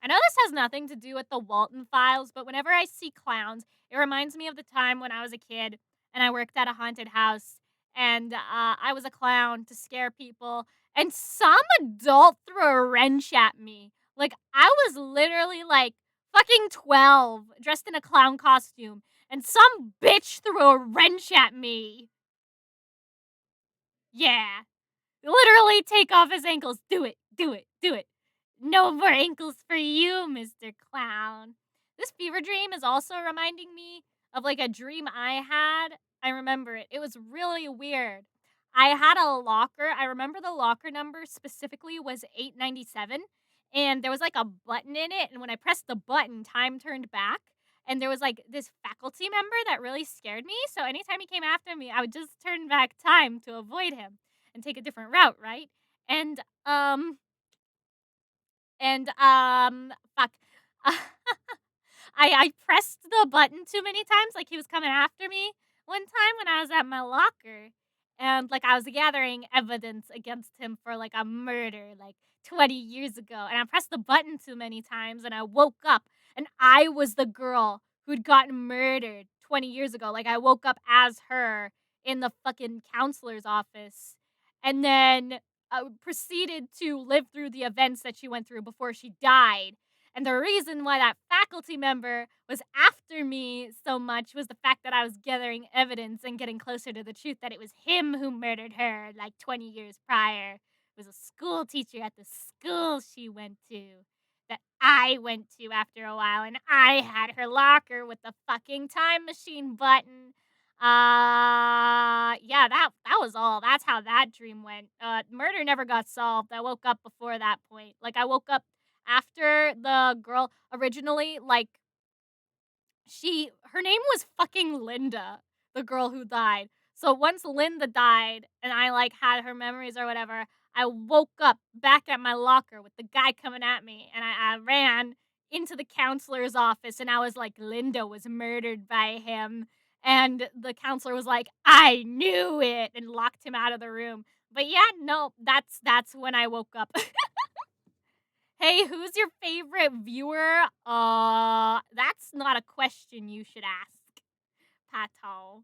know this has nothing to do with the Walten files, but whenever I see clowns, it reminds me of the time when I was a kid and I worked at a haunted house and I was a clown to scare people and some adult threw a wrench at me. Like, I was literally like fucking 12 dressed in a clown costume and some bitch threw a wrench at me. Yeah. Literally take off his ankles. Do it, do it, do it. No more ankles for you, Mr. Clown. This fever dream is also reminding me of like a dream I had. I remember it. It was really weird. I had a locker. I remember the locker number specifically was 897. And there was like a button in it. And when I pressed the button, time turned back. And there was like this faculty member that really scared me. So anytime he came after me, I would just turn back time to avoid him and take a different route, right? And fuck. I pressed the button too many times, like he was coming after me one time when I was at my locker. And like I was gathering evidence against him for like a murder like 20 years ago. And I pressed the button too many times and I woke up and I was the girl who'd gotten murdered 20 years ago. Like I woke up as her in the fucking counselor's office. And then proceeded to live through the events that she went through before she died. And the reason why that faculty member was after me so much was the fact that I was gathering evidence and getting closer to the truth that it was him who murdered her like 20 years prior. It was a school teacher at the school she went to that I went to after a while, and I had her locker with the fucking time machine button. Yeah, that was all. That's how that dream went. Murder never got solved. I woke up before that point. Like I woke up after the girl originally, like her name was fucking Linda, the girl who died. So once Linda died and I like had her memories or whatever, I woke up back at my locker with the guy coming at me and I ran into the counselor's office and I was like, Linda was murdered by him. And the counselor was like, I knew it, and locked him out of the room. But yeah, no, that's when I woke up. Hey, who's your favorite viewer? That's not a question you should ask, Pato.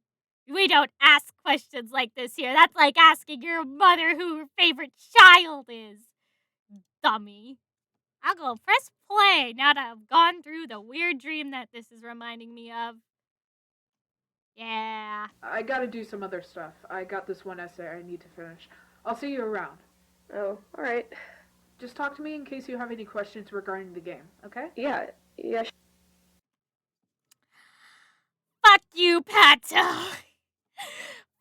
We don't ask questions like this here. That's like asking your mother who her favorite child is. Dummy. I'll go press play now that I've gone through the weird dream that this is reminding me of. Yeah. I gotta do some other stuff. I got this one essay I need to finish. I'll see you around. Oh, alright. Just talk to me in case you have any questions regarding the game, okay? Yeah. Fuck you, Pato.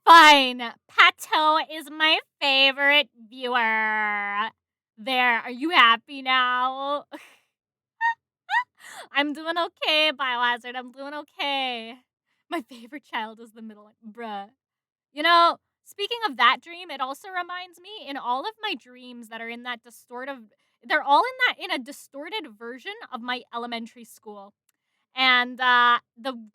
Fine. Pato is my favorite viewer. There, are you happy now? I'm doing okay, Biohazard. I'm doing okay. My favorite child is the middle one. Bruh. You know, speaking of that dream, it also reminds me in all of my dreams that are in that they're all in a distorted version of my elementary school. And the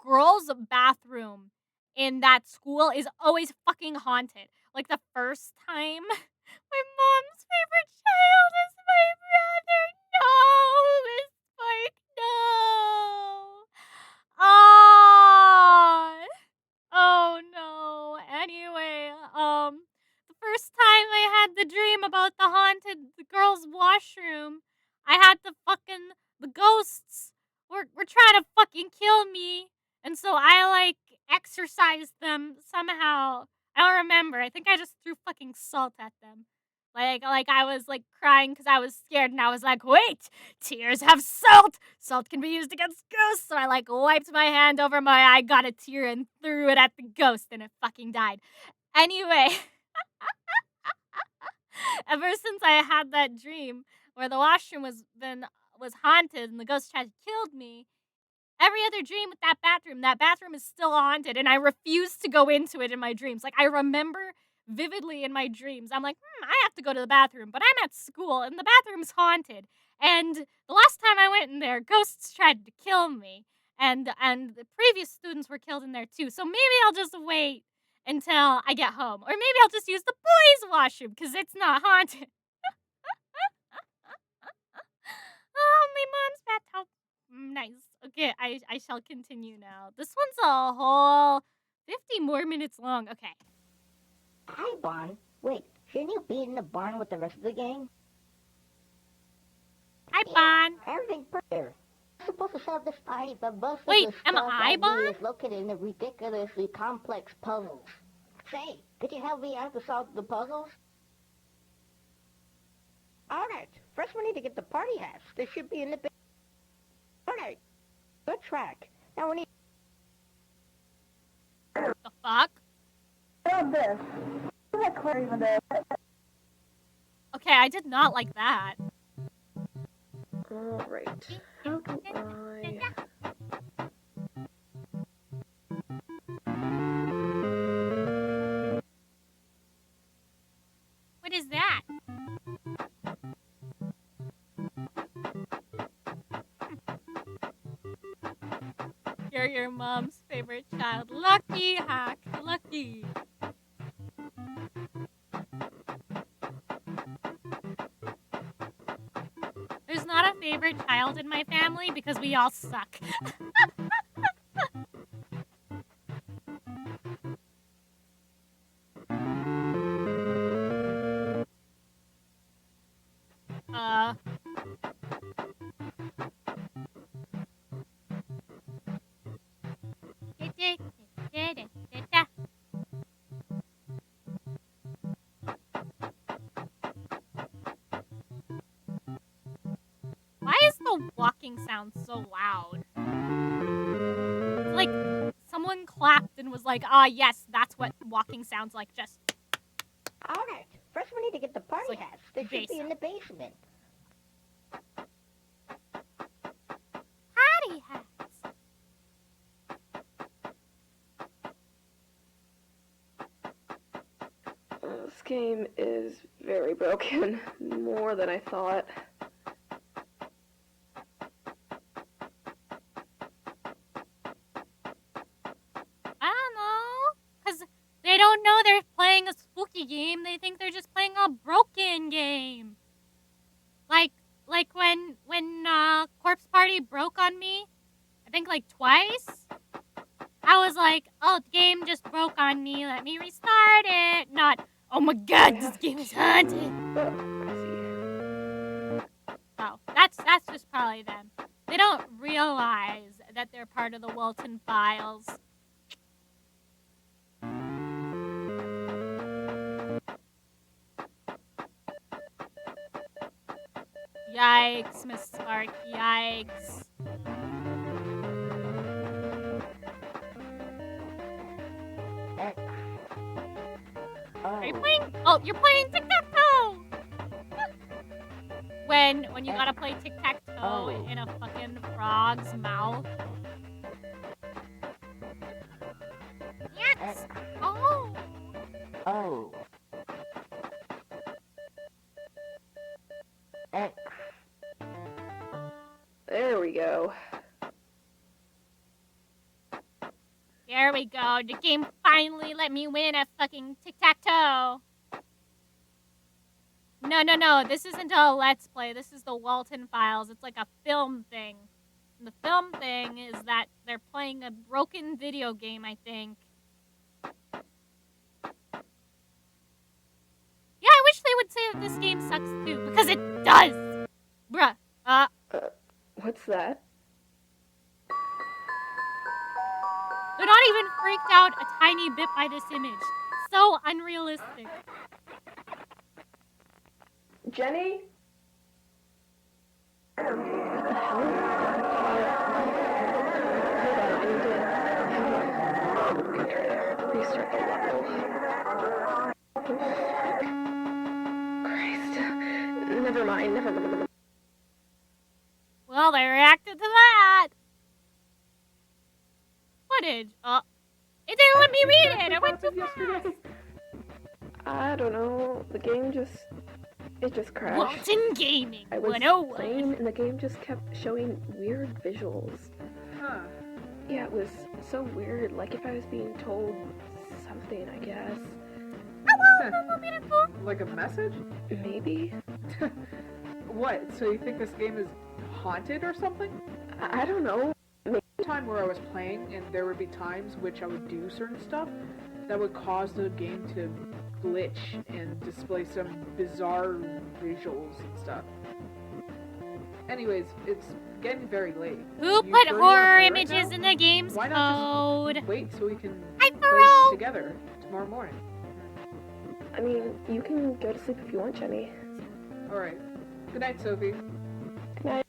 girls' bathroom in that school is always fucking haunted. Like the first time, my mom's favorite child is my brother. No, Miss Spark, no. Oh no. Anyway, the first time I had the dream about the girls' washroom, I had the ghosts were trying to fucking kill me. And so I like exorcised them somehow. I don't remember. I think I just threw fucking salt at them. Like I was like crying because I was scared and I was like, wait, tears have salt. Salt can be used against ghosts. So I like wiped my hand over my eye, got a tear and threw it at the ghost and it fucking died. Anyway, ever since I had that dream where the washroom was haunted and the ghost tried to kill me, every other dream with that bathroom is still haunted, and I refuse to go into it in my dreams. Like, I remember vividly in my dreams, I'm like, I have to go to the bathroom, but I'm at school, and the bathroom's haunted. And the last time I went in there, ghosts tried to kill me, and the previous students were killed in there too. So maybe I'll just wait until I get home, or maybe I'll just use the boys' washroom because it's not haunted. Oh, my mom's bathtub. Nice. Okay, I shall continue now. This one's a whole 50 more minutes long. Okay. Hi, Bon. Wait, shouldn't you be in the barn with the rest of the gang? Hi, Bon. Everything's perfect. I'm supposed to solve this party, but most Wait, of the am stuff I Bon? need is located in the ridiculously complex puzzles. Say, could you help me out to solve the puzzles? Alright, first we need to get the party hats. They should be in the... Alright, good track. Now we need... The fuck? this. Okay, I did not like that. Alright. How do I... What is that? You're your mom's favorite child. Lucky hack. Lucky. There's not a favorite child in my family because we all suck. Why is the walking sound so loud? It's like someone clapped and was like, yes, that's what walking sounds like. Just. Alright, first we need to get the party hats. They should be in the basement. Party hats. This game is very broken. More than I thought. I don't know. Because they don't know they're playing a spooky game. They think they're just playing a broken game. Like when Corpse Party broke on me, I think like twice. I was like, oh, the game just broke on me. Let me restart it. Not, oh my god, this game is haunted. Oh, that's just probably them. They don't realize that they're part of the Walten files. Yikes, Miss Spark, yikes. Are you playing? Oh, you're playing tic-tac-toe! when you gotta play tic-tac-toe in a fucking frog's mouth. Yes! Oh! Oh. X. There we go. There we go. The game finally let me win at fucking tic-tac-toe. No. This isn't a Let's Play. This is the Walten Files. It's like a film thing. And the film thing is that they're playing a broken video game, I think. Yeah, I wish they would say that this game sucks too, because it does! Bruh. What's that? They're not even freaked out a tiny bit by this image. So unrealistic. Jenny? Restart the level. Christ. Never mind. Well, they reacted to that. I don't know. The game it just crashed. Walten Gaming I was 101. playing and the game just kept showing weird visuals. Huh. Yeah, it was so weird, like if I was being told something, I guess. Like a message? Maybe? What? So you think this game is haunted or something? I don't know. Time where I was playing and there would be times which I would do certain stuff that would cause the game to glitch and display some bizarre visuals and stuff. Anyways, it's getting very late. Who put horror images in the game's Why not code? just wait so we can Hi, play Furrow! together tomorrow morning? I mean, you can go to sleep if you want, Jenny. Alright. Good night, Sophie. Good night.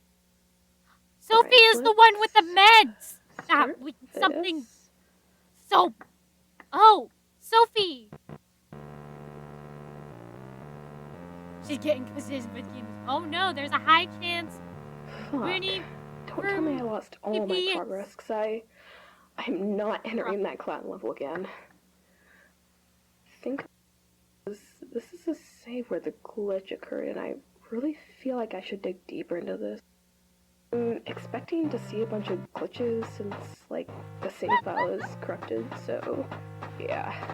Sophie is the one with the meds. That with something. Oh, Sophie. She's getting possessed with games. Oh no, there's a high chance. Rooney. Don't tell me I lost all my progress, because I'm not entering that clown level again. Think this is a save where the glitch occurred, and I really feel like I should dig deeper into this. I'm expecting to see a bunch of glitches since, like, the save file is corrupted, so, yeah.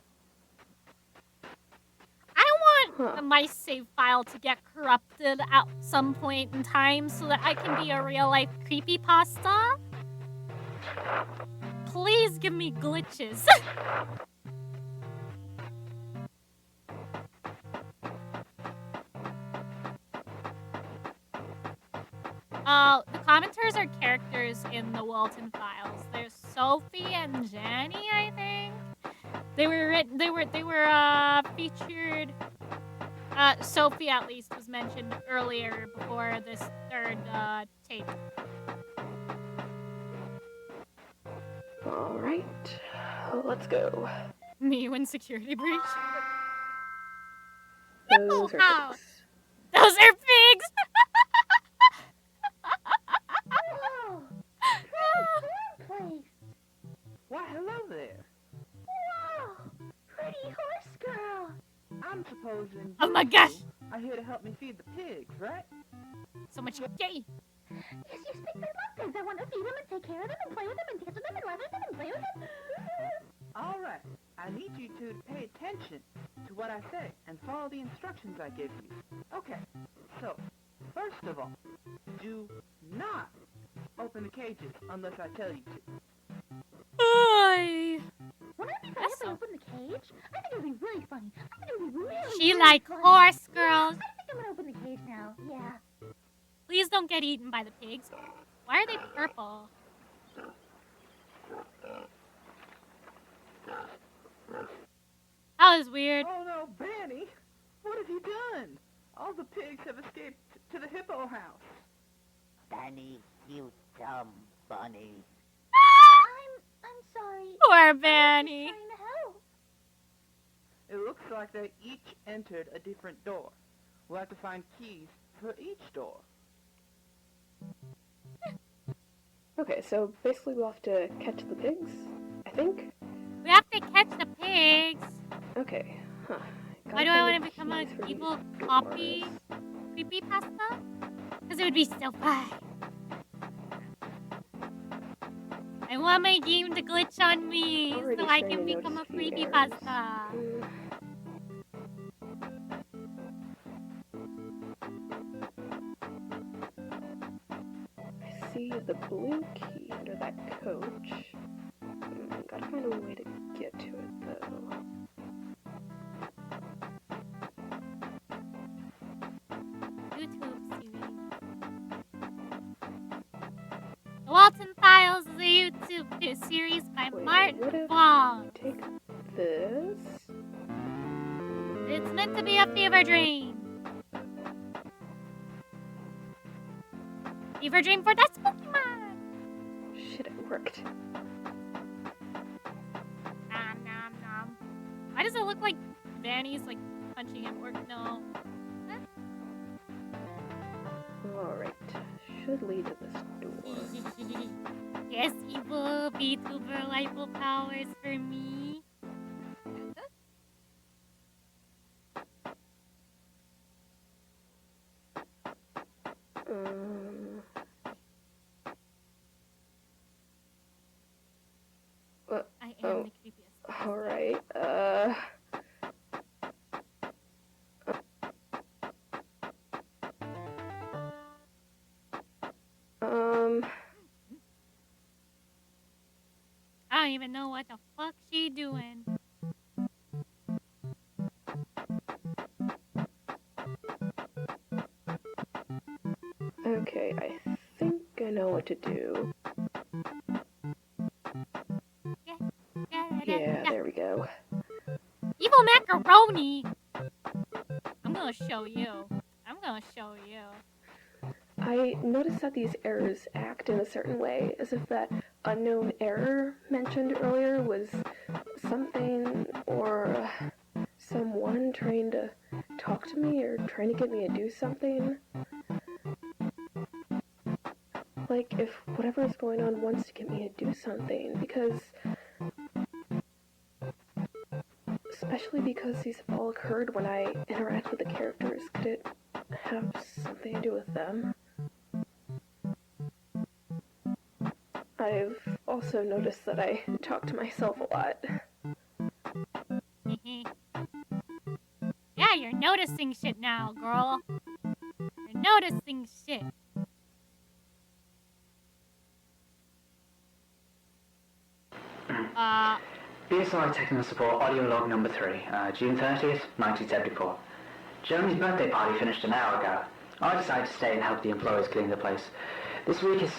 I want my save file to get corrupted at some point in time so that I can be a real-life creepypasta. Please give me glitches. The commenters are characters in the Walten files. There's Sophie and Jenny, I think. They were featured. Sophie, at least, was mentioned earlier before this third tape. All right, let's go. Me when security breach. Those are pigs. Those are pigs. Place. Why, hello there. Wow, pretty horse girl. I'm supposing Oh my gosh. are here to help me feed the pigs, right? So much gay. Yes, you speak my love. I want to feed them and take care of them and play with them and dance with them and laugh with them and play with them. All right. I need you two to pay attention to what I say and follow the instructions I give you. Okay. So, first of all, do not open the cages unless I tell you to. Wouldn't it be funny if I opened the cage? I think it would be really funny. I think it would be really, She really like funny. horse girls. I think I'm gonna open the cage now. Yeah. Please don't get eaten by the pigs. Why are they purple? That was weird. Oh no, Benny! What have you done? All the pigs have escaped to the hippo house. Benny, you dumb bunny. I'm sorry. Poor Benny. I'm just trying to help. It looks like they each entered a different door. We'll have to find keys for each door. Okay, so basically we'll have to catch the pigs, I think? We have to catch the pigs. Okay, huh. Why do I want to become an evil copy creepypasta? Because it would be so fun. I want my game to glitch on me so I can become a creepypasta. I see the blue key under that coach. Gotta find a way to get to it, though. YouTube series. The Walten Files is a YouTube series by Martin Wong. Take this. It's meant to be a fever dream. Fever dream for that Pokemon. Shit, it worked. Nom nom nom. Why does it look like Vanny's like punching him? Or no? Alright, should lead to this door. Yes, evil VTuber life powers for me. I am the creepiest. Alright, I don't even know what the fuck she doing. Okay, I think I know what to do. Yeah, there we go. Evil macaroni! I'm gonna show you. I noticed that these errors act in a certain way, as if that unknown error mentioned earlier was something or someone trying to talk to me or trying to get me to do something. Like if whatever is going on wants to get me to do something, especially because these have all occurred when I interact with the characters. Could it have something to do with them? I've also noticed that I talk to myself a lot. Yeah, you're noticing shit now, girl. You're noticing shit. BSI Technical Support Audio Log Number 3, June 30th, 1974. Jeremy's birthday party finished an hour ago. I decided to stay and help the employees clean the place. This week has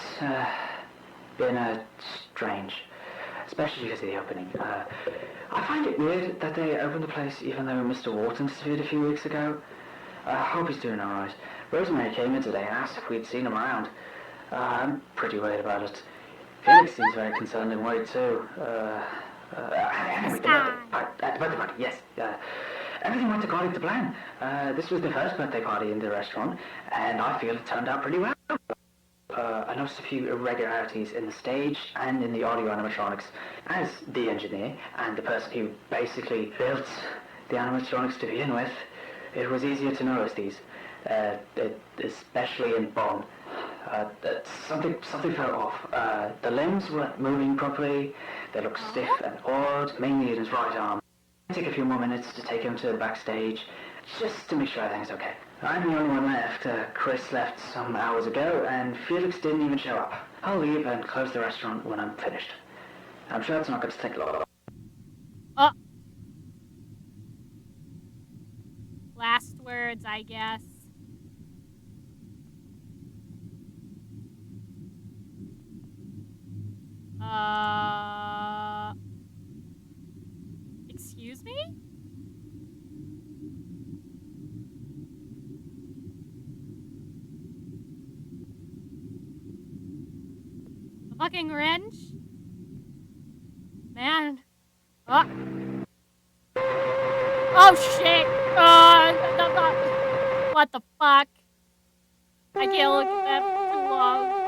been strange, especially because of the opening. I find it weird that they opened the place even though Mr. Walten disappeared a few weeks ago. I hope he's doing alright. Rosemary came in today and asked if we'd seen him around. I'm pretty worried about it. Felix seems very concerned and worried too. Anyway, the birthday party, yes. Everything went according to plan. This was the first birthday party in the restaurant, and I feel it turned out pretty well. I noticed a few irregularities in the stage and in the audio animatronics. As the engineer and the person who basically built the animatronics to begin with, it was easier to notice these, especially in Bonn. Something fell off. The limbs weren't moving properly. They looked stiff and odd, mainly in his right arm. It'll take a few more minutes to take him to the backstage, just to make sure everything's okay. I'm the only one left. Chris left some hours ago, and Felix didn't even show up. I'll leave and close the restaurant when I'm finished. I'm sure it's not going to take long. Last words, I guess. Excuse me? A fucking wrench? Man. Oh shit! What the fuck? I can't look at that for too long.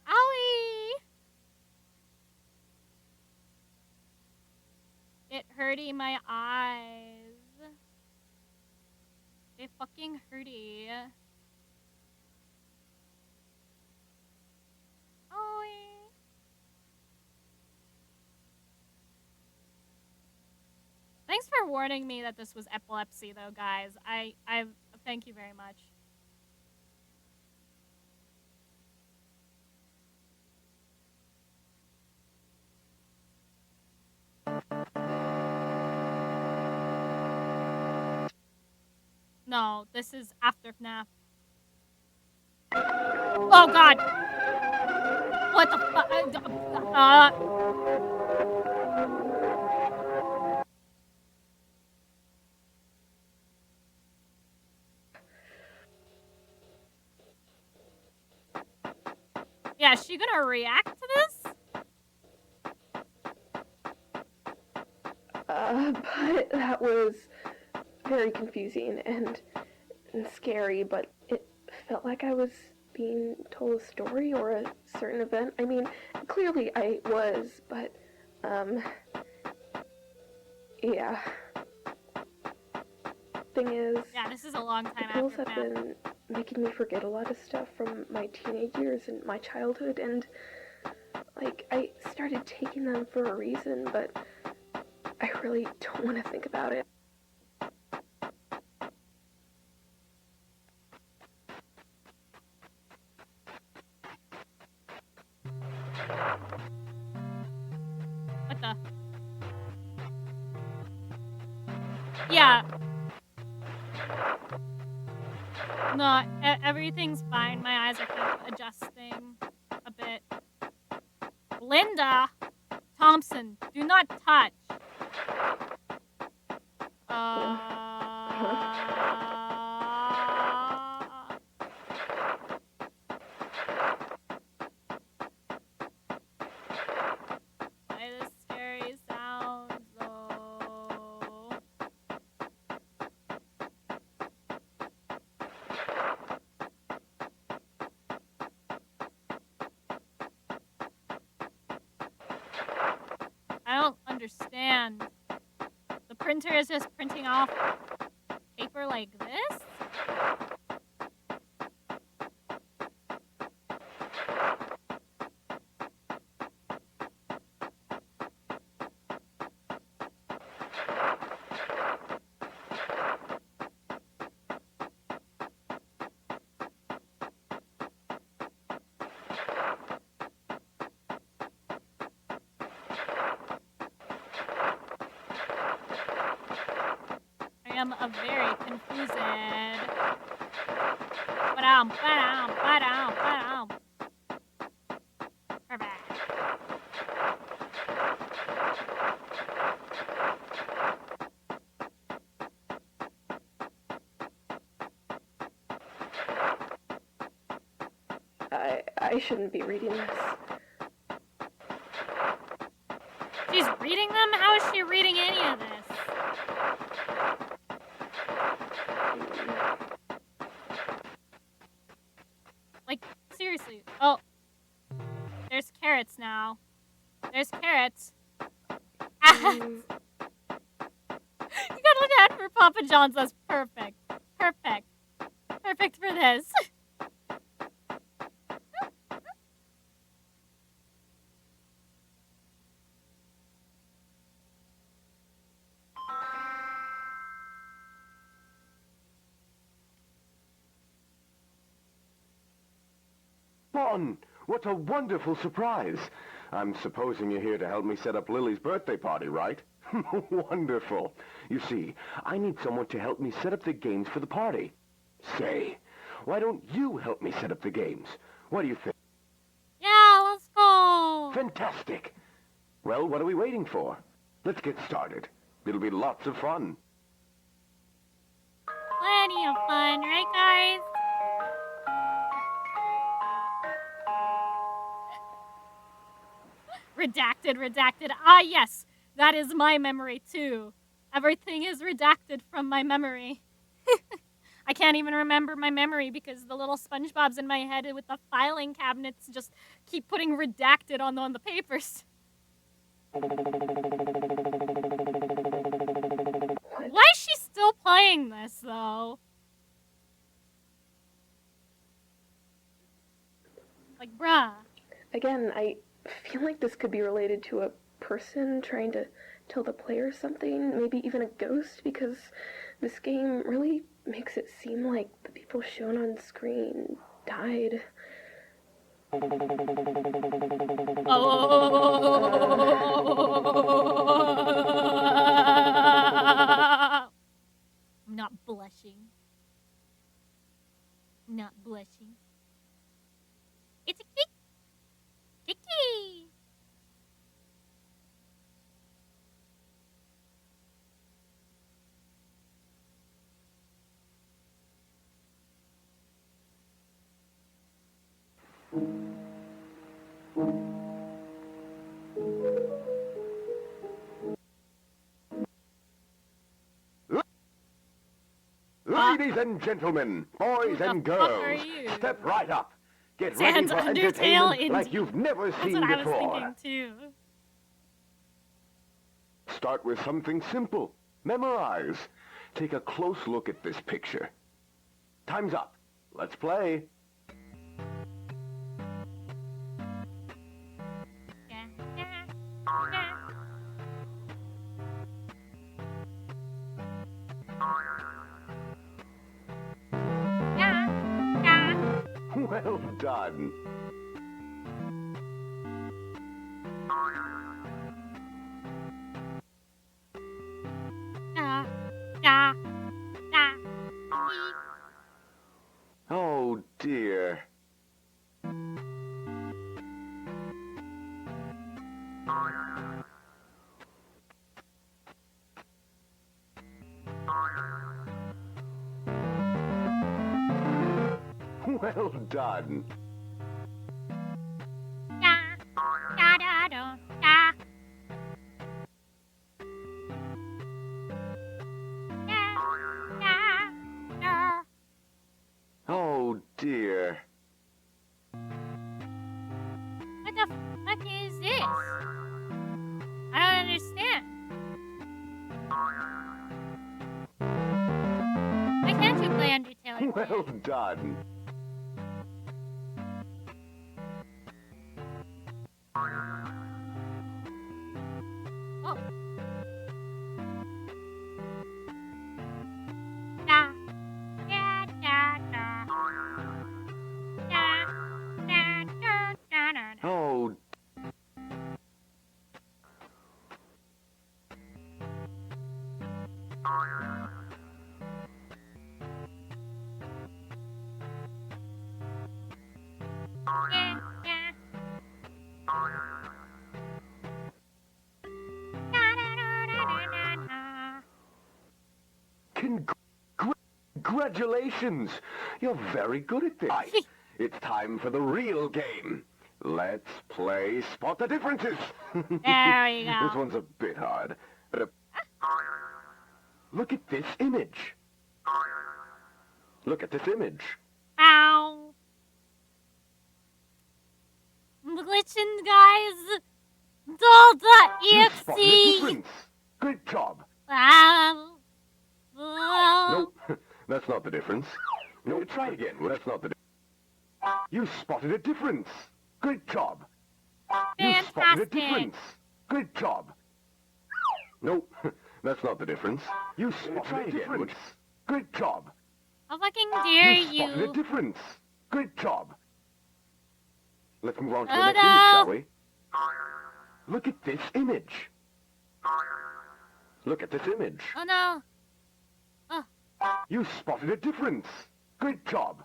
Owie! It hurty my eyes. They fucking hurty. Owie. Thanks for warning me that this was epilepsy, though, guys. I thank you very much. No, this is after FNAF. Oh god! What the fuck? Yeah, is she gonna react to this? But that was very confusing and and scary, but it felt like I was being told a story or a certain event. I mean, clearly I was, but, yeah. Thing is, Yeah, this is a long the time pills after have been making me forget a lot of stuff from my teenage years and my childhood, and, like, I started taking them for a reason, but I really don't want to think about it. What the? Yeah. No, everything's fine. My eyes are kind of adjusting a bit. Linda Thompson, do not touch. Why the scary sounds, though? I don't understand. The printer is just printing off paper like this? I am a very confused. Ba-dum, ba-dum, ba-dum, ba-dum. Perfect. I shouldn't be reading this. She's reading them? How is she reading any of this? Like, seriously. Oh. There's carrots now. There's carrots. You got an ad for Papa John's. That's perfect. Perfect. Perfect for this. Bon, what a wonderful surprise. I'm supposing you're here to help me set up Lily's birthday party, right? Wonderful. You see, I need someone to help me set up the games for the party. Say, why don't you help me set up the games? What do you think? Yeah, let's go. Fantastic. Well, what are we waiting for? Let's get started. It'll be lots of fun. Plenty of fun, right, guys? Redacted, redacted. Ah, yes. That is my memory, too. Everything is redacted from my memory. I can't even remember my memory because the little SpongeBob's in my head with the filing cabinets just keep putting redacted on the papers. Why is she still playing this, though? Like, bruh. Again, I feel like this could be related to a person trying to tell the player something, maybe even a ghost, because this game really makes it seem like the people shown on screen died. I'm not blushing. I'm not blushing. It's a Kiki! Ladies and gentlemen, boys and girls, step right up. Get Sans ready for Undertale entertainment in like you've never That's seen what I was before. thinking too. Start with something simple. Memorize. Take a close look at this picture. Time's up. Let's play. Well done. Oh dear. Well done. Oh dear. What the fuck is this? I don't understand. Why can't you play Undertale? Well done. Oh. Da. Da, da, da. Da. Da, da, da, da. Oh. Yeah, yeah. Congratulations! You're very good at this. It's time for the real game. Let's play Spot the Differences. There we go. This one's a bit hard. But look at this image. Look at this image. Ow. I'm glitching, guys. You spotted the Doll.exe. difference. Good job. Nope. Nope, that's not the difference. No, try again. That's not the difference. You spotted a difference. Good job. You spotted a difference. Good job. Nope, that's not the difference. You spotted a difference. Good job. How fucking dare You spotted a you? difference. Good job. Let's move on to Oh, the next no. image, shall we? Look at this image. Look at this image. Oh no. You spotted a difference. Good job.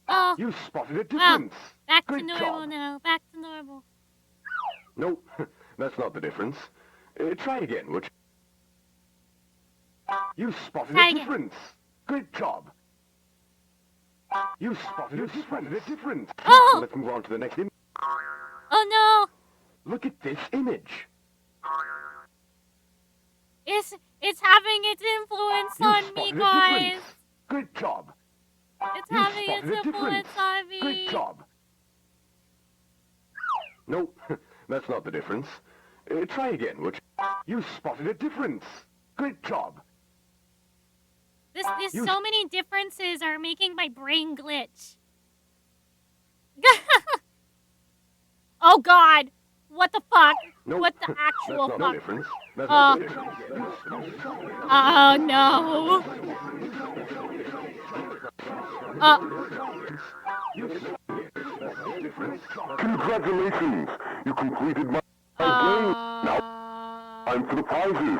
Oh. You spotted a Oh. difference. Back to Good normal job. now. Back to normal. Nope, that's not the difference. Try again, would you? You spotted Try a again. difference. Good job. You spotted a difference. Oh. Let's move on to the next image. Oh no. Look at this image. It's having its influence You on me, spotted a guys. difference. Good job. It's You having spotted its a difference. influence on me. Good job. Nope, that's not the difference. Try again, would you? You spotted a difference. Good job. This You- so many differences are making my brain glitch. Oh God! What the fuck? Nope, What the that's actual not the fuck? difference. That's Oh. not the difference. Oh no! Congratulations! You completed my game. Now, time for the prizes.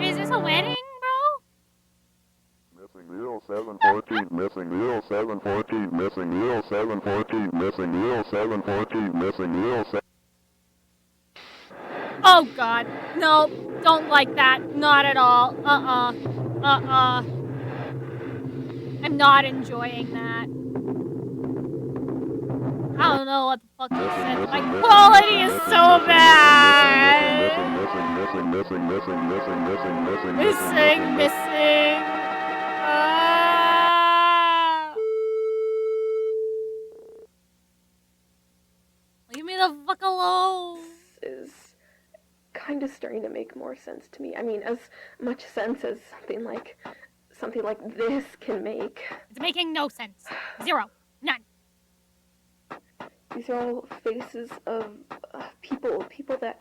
Is this a wedding, bro? Missing 0714, missing 0714, missing 0714, missing 0714, missing 07. Oh god. No, don't like that. Not at all. I'm not enjoying that. I don't know what the fuck you said. My quality is so bad. Missing. Leave me the fuck alone. This is kind of starting to make more sense to me. I mean, as much sense as something like this can make. It's making no sense. Zero. None. These are all faces of people that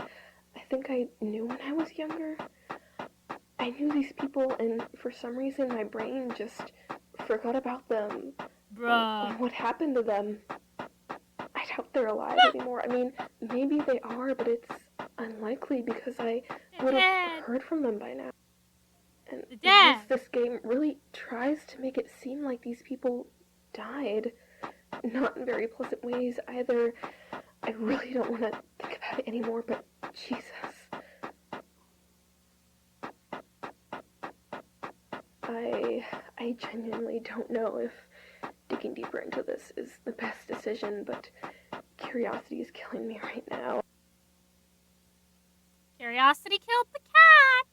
I think I knew when I was younger. I knew these people, and for some reason my brain just forgot about them. Bruh. What happened to them? I doubt they're alive anymore. I mean, maybe they are, but it's unlikely because I would have heard from them by now. And this game really tries to make it seem like these people died. Not in very pleasant ways either. I really don't want to think about it anymore, but Jesus. I genuinely don't know if digging deeper into this is the best decision, but curiosity is killing me right now. Curiosity killed the cat.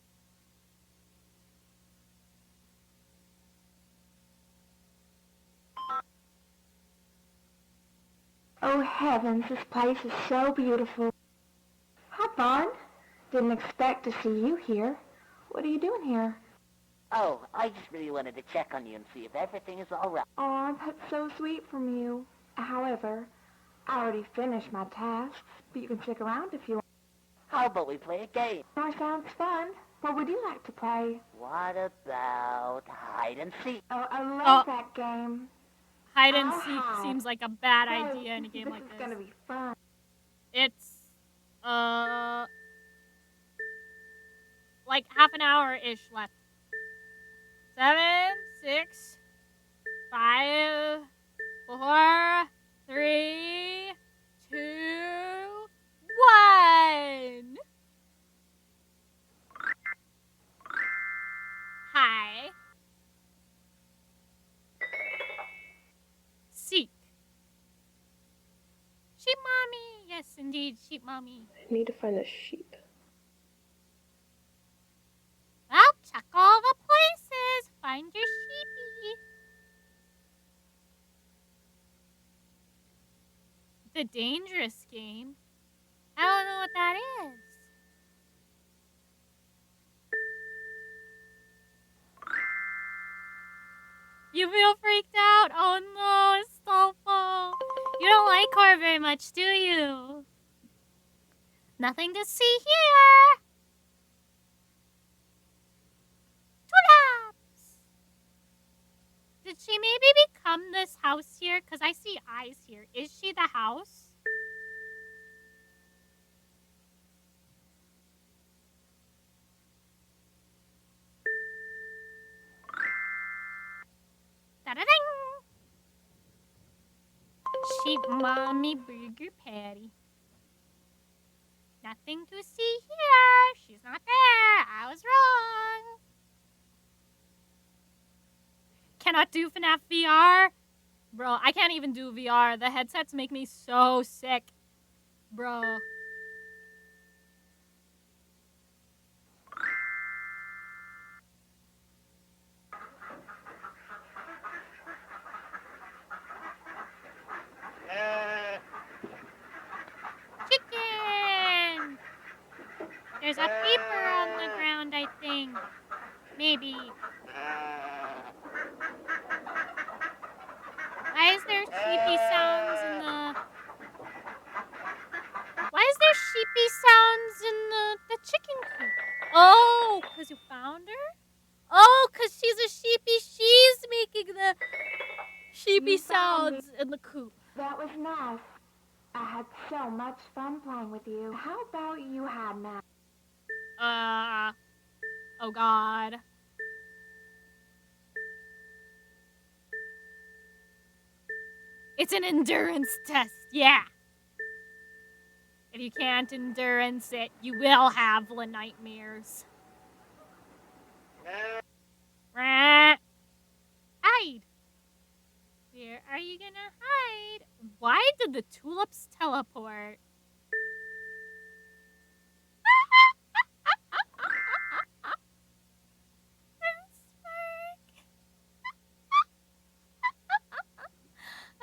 Oh heavens, this place is so beautiful. Hi, Bond. Didn't expect to see you here. What are you doing here? Oh, I just really wanted to check on you and see if everything is all right. Oh, that's so sweet from you. However, I already finished my tasks, but you can stick around if you want. How about we play a game? That sounds fun. What would you like to play? What about hide and seek? Oh, I love that game. Hide and seek seems like a bad idea in a game like this. This is gonna be fun. It's like half an hour-ish left. 7, 6, 5, 4, 3, 2, 1. Hi. Seek. Sheep mommy. Yes, indeed, sheep mommy. I need to find the sheep. Well, check all the places. Find your sheepy. The dangerous game? I don't know what that is. You feel freaked out? Oh no, Stolfo. You don't like horror very much, do you? Nothing to see here. Tulips. Did she maybe become this house here? Because I see eyes here. Is she the house? Da-da-ding! Sheep mommy burger patty. Nothing to see here. She's not there. I was wrong. Cannot do FNAF VR. Bro, I can't even do VR. The headsets make me so sick. Bro. Chicken! There's a peeper on the ground, I think. Maybe. Why is there sheepy sounds in the... Why is there sheepy sounds in the chicken coop? Oh, because you found her? Oh, because she's a sheepy. She's making the sheepy sounds in the coop. That was nice. I had so much fun playing with you. How about you had now? Oh God. It's an endurance test, yeah. If you can't endurance it, you will have the nightmares. Hide. Where are you gonna hide? Why did the tulips teleport?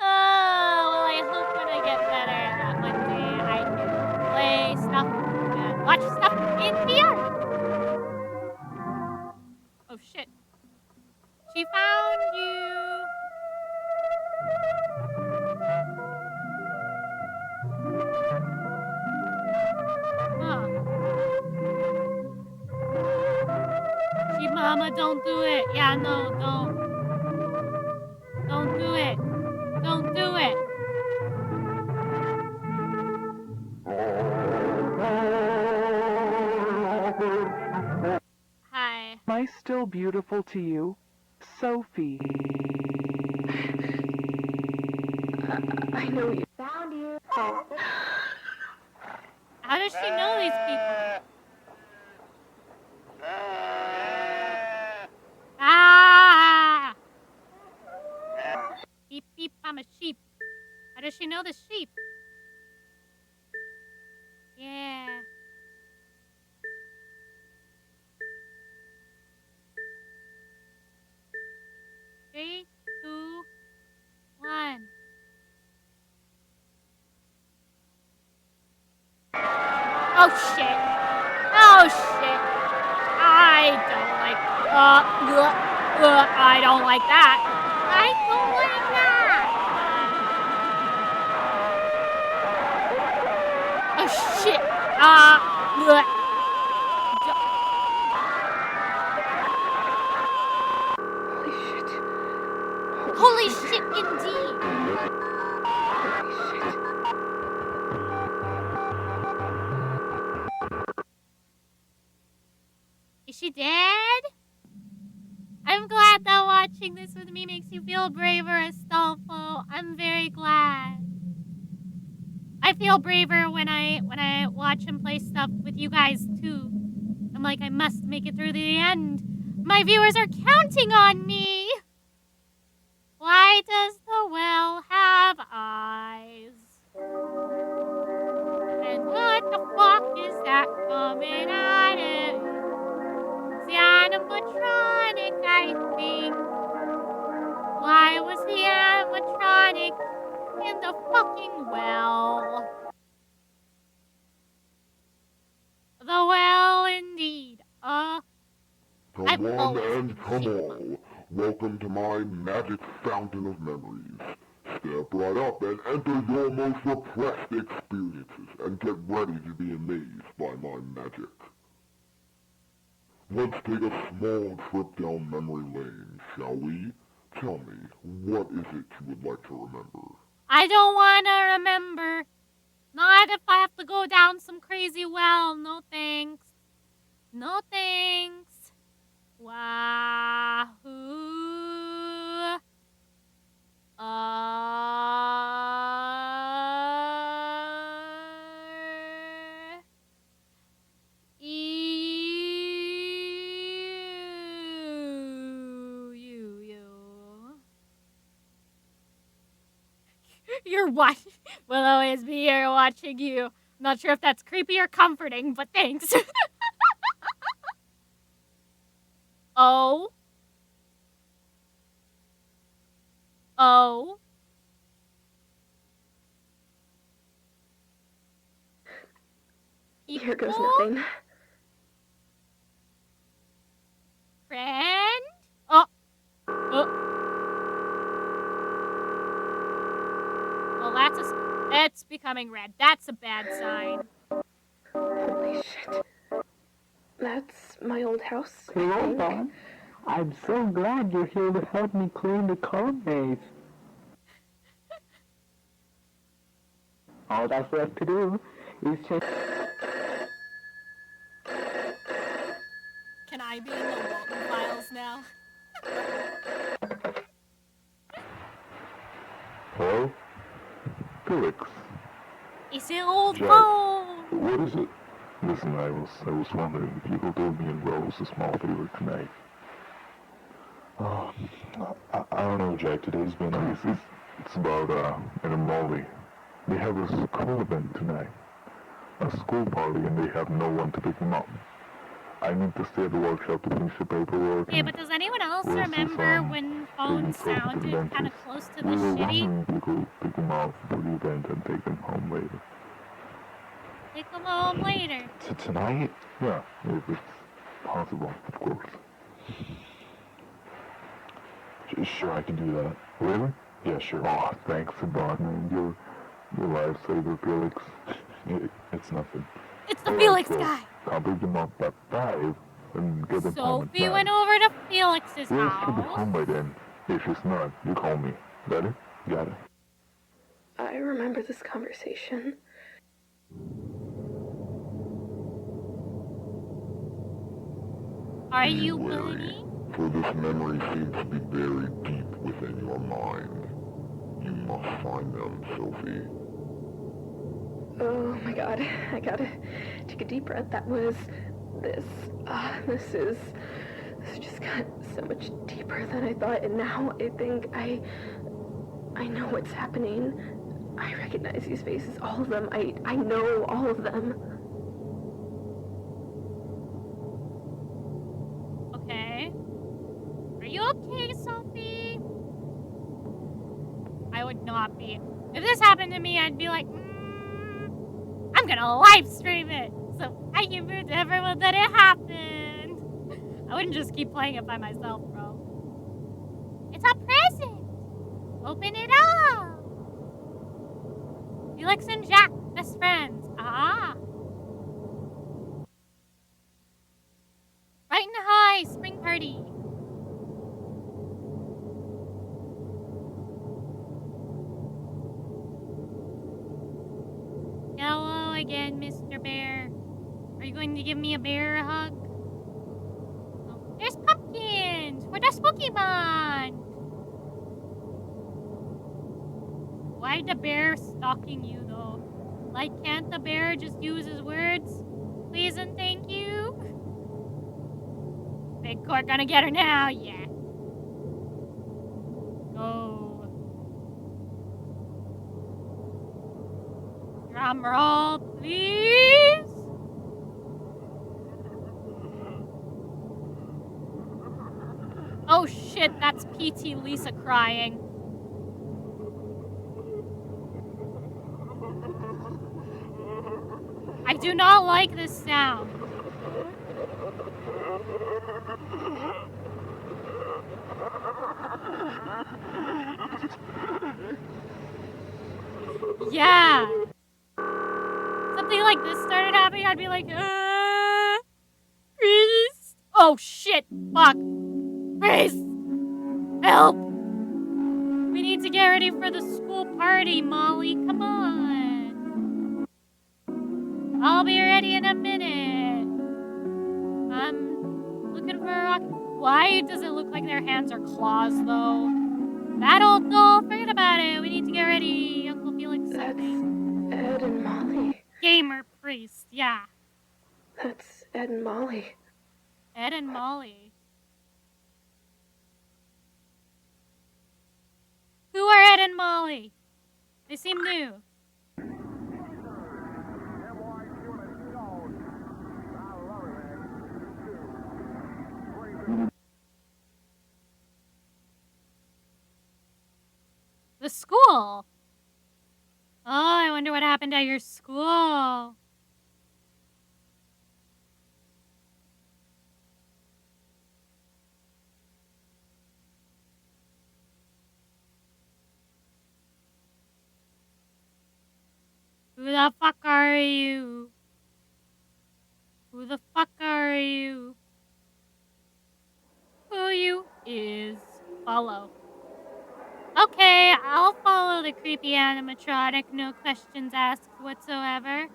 Oh, well, I hope when I get better that one day I can play stuff and watch stuff in VR. Oh, shit. She found you. Huh. She, mama, don't do it. Yeah, no, don't. Don't do it. Don't do it. Hi. Am I still beautiful to you? Sophie. I know you. Found you. How does she know these people? Ah! Beep, beep, I'm a sheep. How does she know the sheep? Yeah. 3, 2, 1. Oh, shit. Oh, shit. I don't like... I don't like that. I don't like that. Oh, shit. Holy shit, indeed. Is she dead? I'm glad that watching this with me makes you feel braver, Astolfo. I'm very glad. I feel braver when I watch and play stuff with you guys too. I'm like, I must make it through the end. My viewers are counting on me. Why does the well have eyes? And what the fuck is that coming out of it? It's the animatronic, I think. Why was the animatronic in the fucking well? The well, indeed. Come on and come all. Welcome to my magic fountain of memories. Step right up and enter your most repressed experiences and get ready to be amazed by my magic. Let's take a small trip down memory lane, shall we? Tell me, what is it you would like to remember? I don't want to remember. Not if I have to go down some crazy well. No thanks. No thanks. Wahoo. You're what? We'll always be here watching you. Not sure if that's creepy or comforting, but thanks. Oh. Oh. Here goes nothing. Friend? Oh. Oh. Well, it's becoming red. That's a bad sign. Holy shit. That's my old house. Hello, Bon. I'm so glad you're here to help me clean the code base. All that's left to do is just... Can I be in the Walten files now? Hello? Felix. It's an old Jack. phone. What is it? Listen, I was wondering if you could do me and Rose a small favor tonight. Oh, I don't know, Jack. Today's been it's about Ed and Molly. They have a school event tonight, a school party, and they have no one to pick them up. I need to stay at the workshop to finish the paperwork. Okay, but does anyone else Russ is, remember when phones sounded kind of close to the we were shitty? wondering if you could pick them up for the event and take them home later. Take them home later. Tonight? Yeah, if it's possible, of course. Sure, I can do that. Really? Yeah, sure. Oh, thanks a lot, man. Your lifesaver, Felix. It's nothing. It's the Felix guy. I'll pick them up at 5 and get them home at 9. Sophie went over to Felix's Rose should be house. home by then. If she's not, you call me. Got it? Got it. I remember this conversation. Are you wary, Bunny? for this memory seems to be buried deep within your mind. You must find them, Sophie. Oh my god, I gotta take a deep breath. That was this. This just got so much deeper than I thought, and now I think I know what's happening. I recognize these faces, all of them. I know all of them. Okay. Are you okay, Sophie? I would not be. If this happened to me, I'd be like, I'm gonna live stream it so I can prove to everyone that it happened. I wouldn't just keep playing it by myself, bro. It's a present. Open it up. Felix and Jack, best friends. Ah. Brighton High spring party. Hello again, Mr. Bear. Are you going to give me a bear hug? Oh, there's pumpkins for the spooky month. Why the bear stalking you though? Like, can't the bear just use his words? Please and thank you. Big court gonna get her now, yeah. Go. Drum roll, please. Oh shit, that's PT Lisa crying. I do not like this sound. Yeah. Something like this started happening, I'd be like, please. Oh shit, fuck. Please. Help. We need to get ready for the school party, Molly. Come on. I'll be ready in a minute. I'm looking for a rock. Why does it look like their hands are claws, though? That old doll, forget about it. We need to get ready. Uncle Felix something. That's Ed and Molly. Gamer priest, yeah. That's Ed and Molly. Ed and Molly. Who are Ed and Molly? They seem new. The school? Oh, I wonder what happened at your school. Who the fuck are you? Who the fuck are you? Who you is follow. Okay, I'll follow the creepy animatronic, no questions asked whatsoever.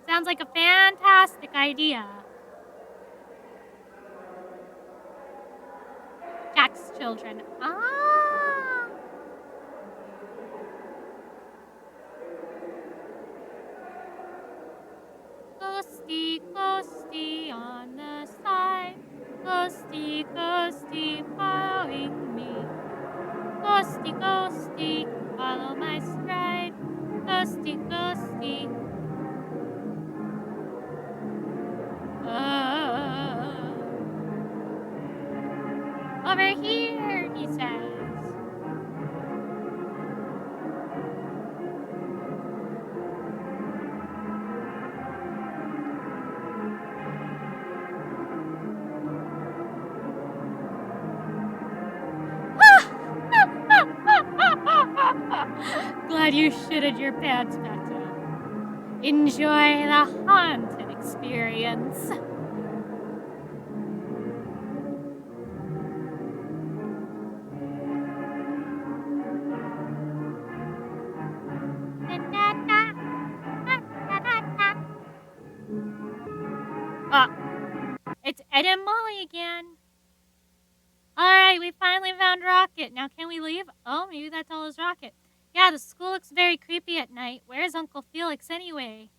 Sounds like a fantastic idea. Jack's children. Ah! Ghosty, ghosty on the side. Ghosty, ghosty following me. Ghosty, ghosty, follow my stride. Ghosty, ghosty. Over here, he says. Glad you shitted your pants, Becca. Enjoy the haunted experience. It's Ed and Molly again. Alright, we finally found Rocket. Now can we leave? Oh, maybe that's all his Rocket. Yeah, the school looks very creepy at night. Where's Uncle Felix anyway?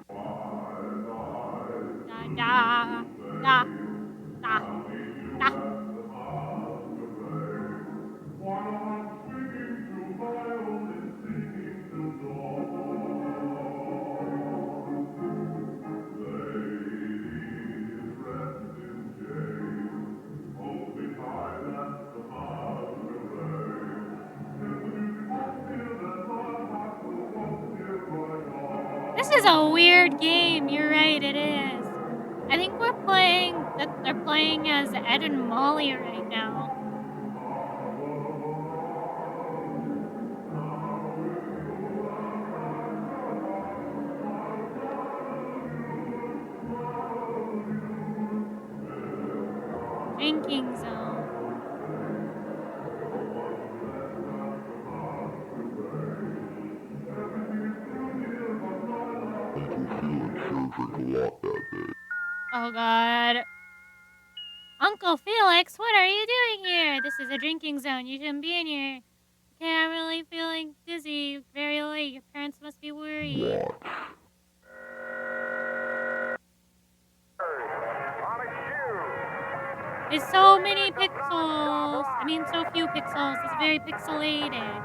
Da da da da da. This is a weird game. You're right, it is. I think they're playing as Ed and Molly right now. Drinking zone. Oh god. Uncle Felix, what are you doing here? This is a drinking zone. You shouldn't be in here. Okay, I'm really feeling dizzy. Very late. Your parents must be worried. There's so many pixels. I mean, so few pixels. It's very pixelated.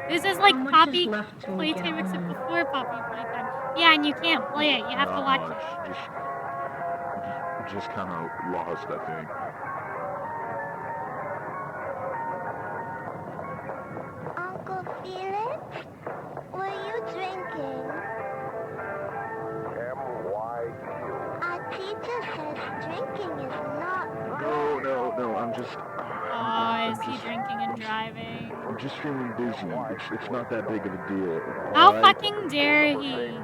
This is like Poppy Playtime except before Poppy Playtime. Yeah, and you can't play it. You have to watch it. Just kind of lost, I think. Uncle Felix, were you drinking? M-Y-Q. Our teacher says drinking is not right. No, I'm just... Oh, is he drinking and driving? I'm just feeling dizzy. It's not that big of a deal. How fucking dare he?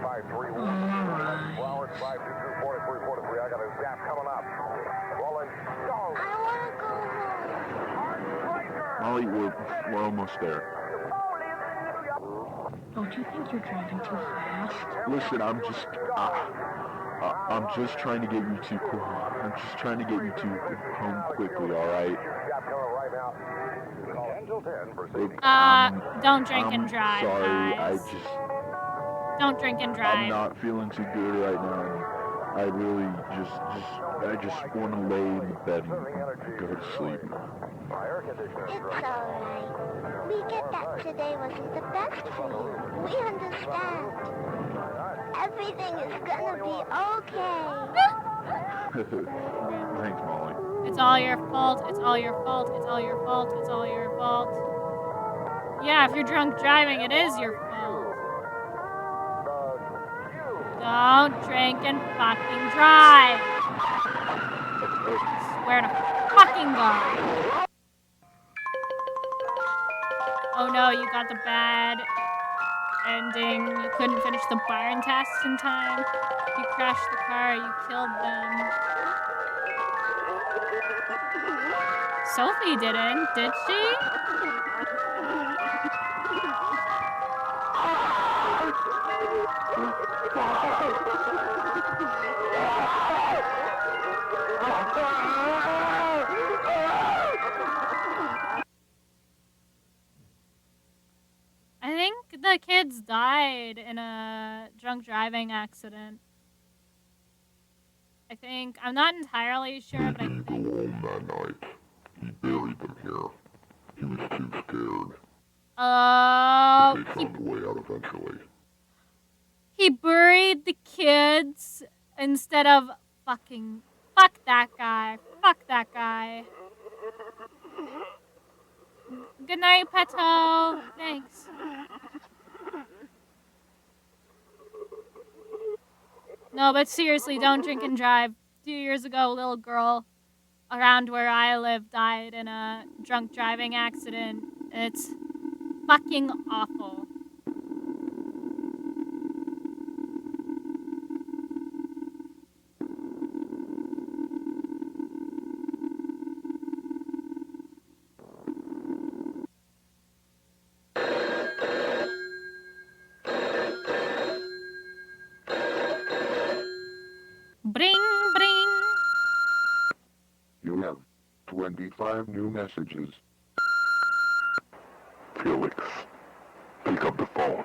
Molly, we're almost there. Don't you think you're driving too fast? Listen, I'm just trying to get you to home quickly, all right? Don't drink and drive, sorry, guys. Don't drink and drive. I'm not feeling too good right now. I really I just want to lay in the bed and go to sleep. It's alright. We get that today wasn't the best for you. We understand. Everything is gonna be okay. Thanks, Molly. It's all your fault. It's all your fault. It's all your fault. It's all your fault. Yeah, if you're drunk driving, it is your fault. Don't drink and fucking drive. I swear to fucking God. Oh no, you got the bad ending. You couldn't finish the barn tasks in time. You crashed the car. You killed them. Sophie didn't, did she? the kids died in a drunk driving accident. I think. I'm not entirely sure, but I think. He didn't go home that night. He buried them here. He was too scared. Oh. They found a way out eventually. He buried the kids instead of fucking. Fuck that guy. Fuck that guy. Good night, Peto. Thanks. No, but seriously, don't drink and drive. 2 years ago, a little girl around where I live died in a drunk driving accident. It's fucking awful. Bring, bring. You have 25 new messages. Felix, pick up the phone.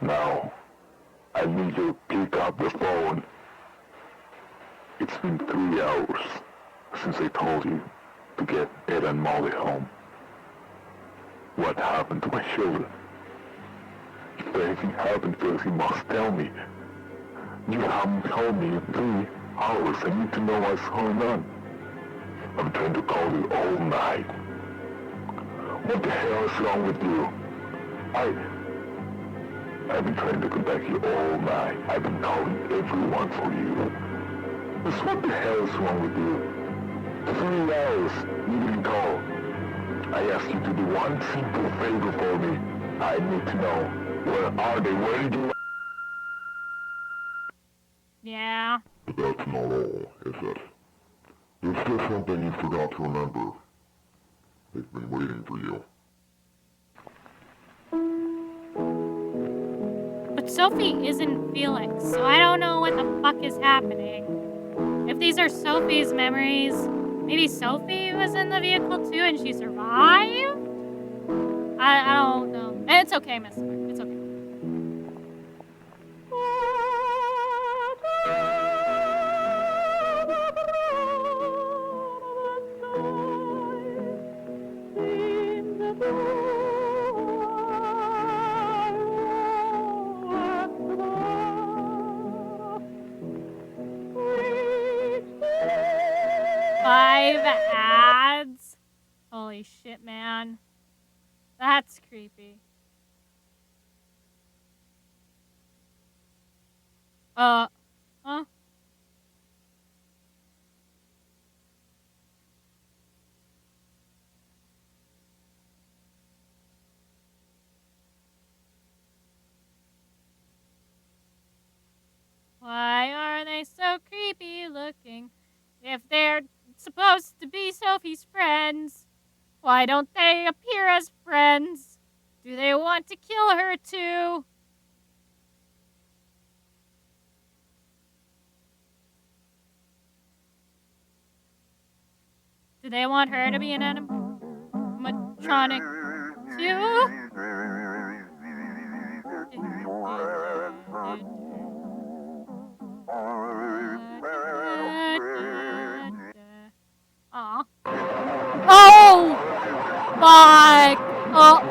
Now, I need you to pick up the phone. It's been 3 hours since I told you to get Ed and Molly home. What happened to my children? If anything happened, Felix, you must tell me. You haven't called me in 3 hours. I need to know what's going on. I'm trying to call you all night. What the hell is wrong with you? I've been trying to contact you all night. I've been calling everyone for you. Just what the hell is wrong with you? 3 hours, you didn't call. I asked you to do one simple favor for me. I need to know, where are they? Where did you... Yeah. But that's not all, is it? There's still something you forgot to remember. They've been waiting for you. But Sophie isn't Felix, so I don't know what the fuck is happening. If these are Sophie's memories, maybe Sophie was in the vehicle too and she survived? I don't know. And it's okay, Miss Smith. It's okay. Five ads? Holy shit, man. That's creepy. Huh? Why are they so creepy looking? If they're supposed to be Sophie's friends, why don't they appear as friends? Do they want to kill her too? Do they want her to be an animatronic too? Aw. Oh! Fuck! Oh!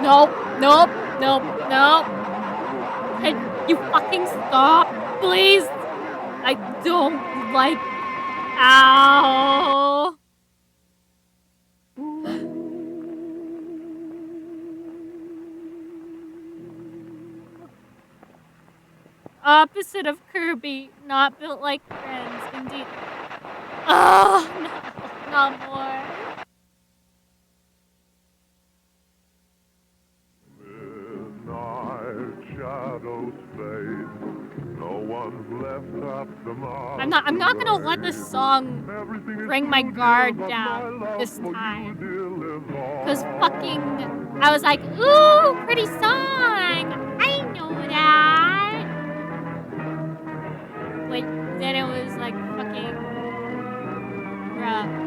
Nope, nope, nope, nope. Can you fucking stop, please? I don't like... Ow! Opposite of Kirby, not built like friends, indeed. Oh, no, not more. Midnight shadows fade. No one's left at the mark. I'm not gonna let this song bring my guard down this time. Cause fucking, I was like, ooh, pretty song. I know that. But then it was like fucking, bruh.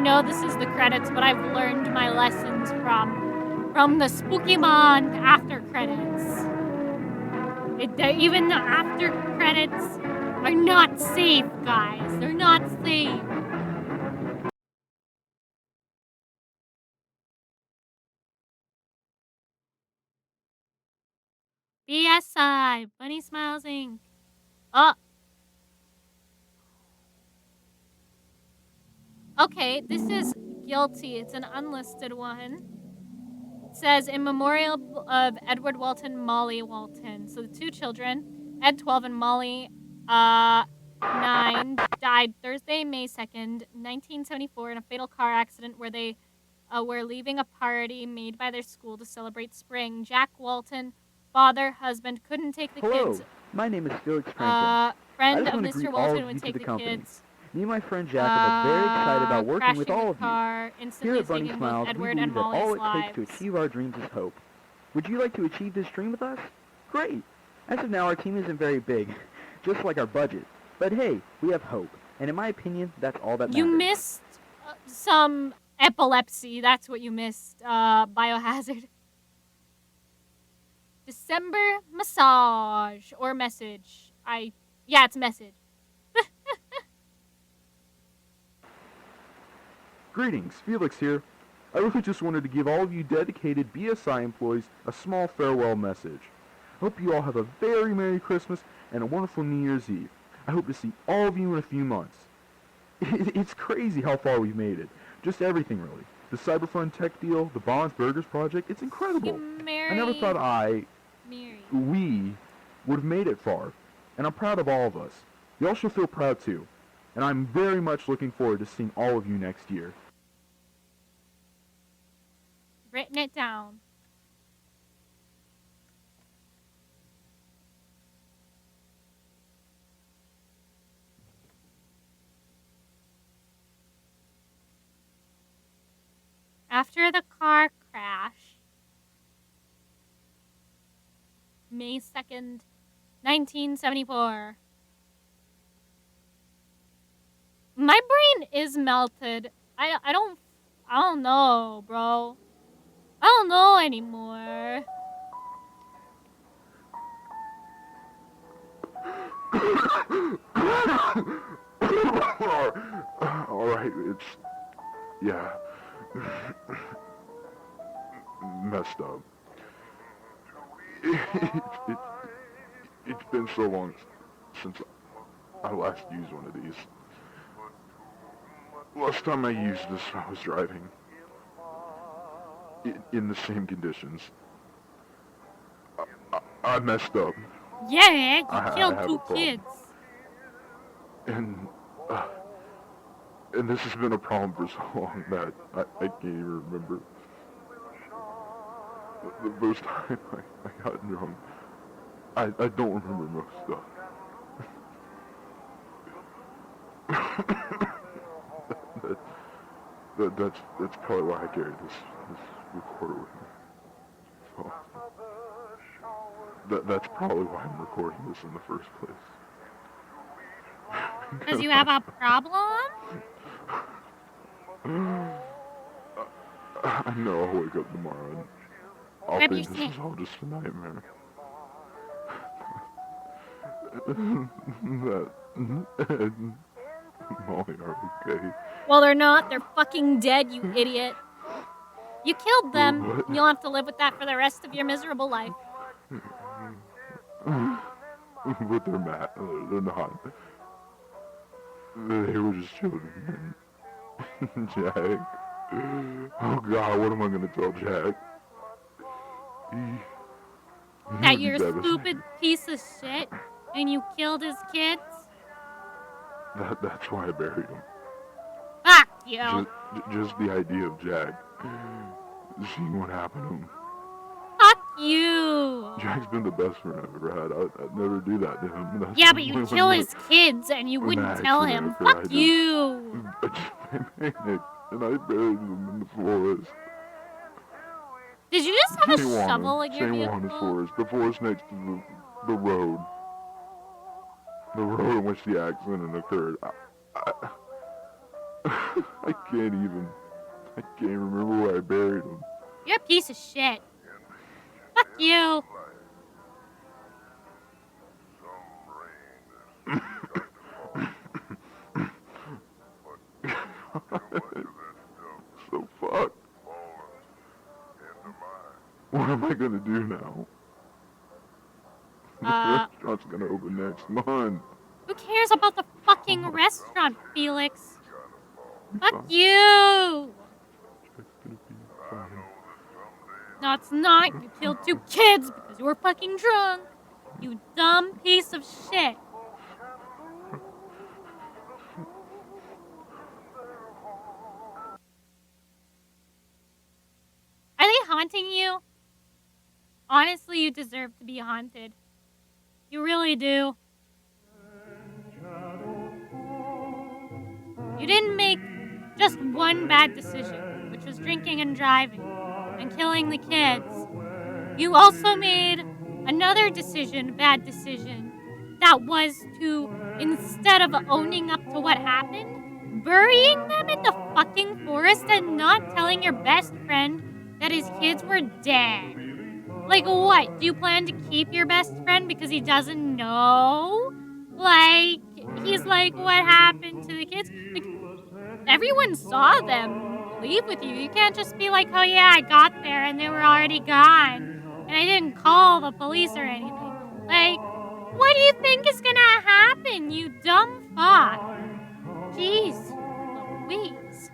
know this is the credits, but I've learned my lessons from the Spooky Month after credits. Even the after credits are not safe, guys. They're not safe. BSI, Bunny Smiles Inc. Oh. Okay, this is guilty. It's an unlisted one. It says, in memorial of Edward Walton, Molly Walton. So the two children, Ed 12 and Molly 9, died Thursday, May 2nd, 1974 in a fatal car accident where they were leaving a party made by their school to celebrate spring. Jack Walton, father, husband, couldn't take the Hello, kids. my name is Felix Franklin. Friend I just of want to Mr. greet all Walton of would you to take the the company. kids. Me and my friend Jack are very excited about working with crashing all the of you. car, Here instantly at Bunny taking both Smiles, we Edward believe and that all Molly's it lives. takes to achieve our dreams is hope. Would you like to achieve this dream with us? Great! As of now, our team isn't very big, just like our budget. But hey, we have hope, and in my opinion, that's all that matters. You missed some epilepsy. That's what you missed. Biohazard. December massage or message. Yeah, it's message. Greetings, Felix here. I really just wanted to give all of you dedicated BSI employees a small farewell message. I hope you all have a very Merry Christmas and a wonderful New Year's Eve. I hope to see all of you in a few months. It's crazy how far we've made it. Just everything, really. The Cyberfun tech deal, the Bonds Burgers project, it's incredible. I never thought we would have made it far. And I'm proud of all of us. Y'all should feel proud too. And I'm very much looking forward to seeing all of you next year. Written it down. After the car crash, May 2nd, 1974. My brain is melted. I don't know, bro. I don't know anymore. Alright, yeah. Messed up. It's been so long since I last used one of these. Last time I used this, I was driving. In the same conditions. I messed up. Yeah, you killed two kids. And this has been a problem for so long that I can't even remember. The first time I got drunk, I don't remember most stuff. That's probably why I carry this recorder with me. So that's probably why I'm recording this in the first place. Because you have a problem? I know I'll wake up tomorrow and I'll think this is all just a nightmare. That Ed and Molly are okay. Well, they're not. They're fucking dead, you idiot. You killed them. And you'll have to live with that for the rest of your miserable life. But they're mad. They're not. They were just children. Jack. Oh God, what am I gonna tell Jack? That you're a stupid piece of shit and you killed his kids? That's why I buried him. Fuck you. Just the idea of Jack seeing what happened to him. Fuck you. Jack's been the best friend I've ever had. I'd never do that to him. Yeah, but you kill his kids and you wouldn't tell him. Fuck you. I panicked and I buried him in the forest. Did you just have a shovel in your vehicle? Same forest. The forest next to the road. The road in which the accident occurred. I can't even. I can't remember where I buried him. You're a piece of shit. Fuck you. So fuck. What am I gonna do now? The restaurant's gonna open next month. Who cares about the fucking restaurant, Felix? Fuck you. No, it's not. You killed 2 kids because you were fucking drunk. You dumb piece of shit. Are they haunting you? Honestly, you deserve to be haunted. You really do. You didn't make just one bad decision, which was drinking and driving and killing the kids. You also made another decision, bad decision, that was to, instead of owning up to what happened, burying them in the fucking forest and not telling your best friend that his kids were dead. Like, what? Do you plan to keep your best friend because he doesn't know? Like, he's like, what happened to the kids? Like, everyone saw them leave with you. You can't just be like, oh yeah, I got there and they were already gone. And I didn't call the police or anything. Like, what do you think is gonna happen, you dumb fuck? Jeez Louise.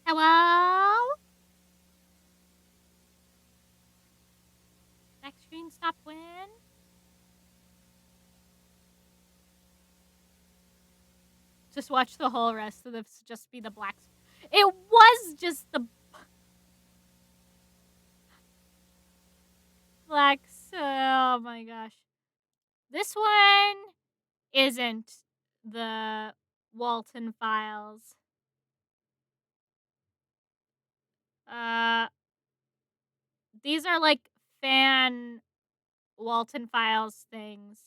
Hello? Next screen stop when? Just watch the whole rest of this just be the blacks. It was just the blacks. Oh my gosh. This one isn't the Walten files. These are like fan Walten files things.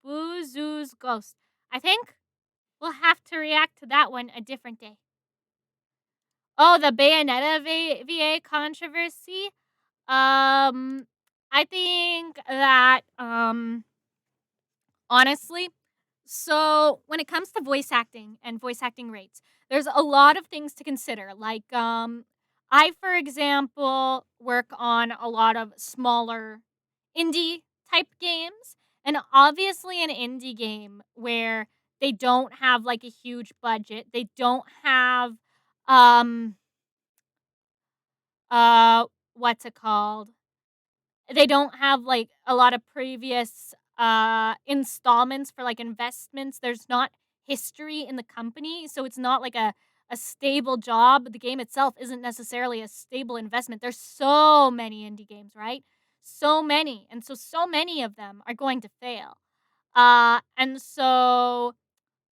Boo Zoo's Ghost. I think we'll have to react to that one a different day. Oh, the Bayonetta VA controversy. I think that honestly, so when it comes to voice acting and voice acting rates, there's a lot of things to consider. Like I, for example, work on a lot of smaller indie type games, and obviously an indie game where they don't have like a huge budget, they don't have um what's it called? They don't have like a lot of previous installments for like investments. There's not history in the company, so it's not like a stable job. The game itself isn't necessarily a stable investment. There's so many indie games, right? So many. And so many of them are going to fail. And so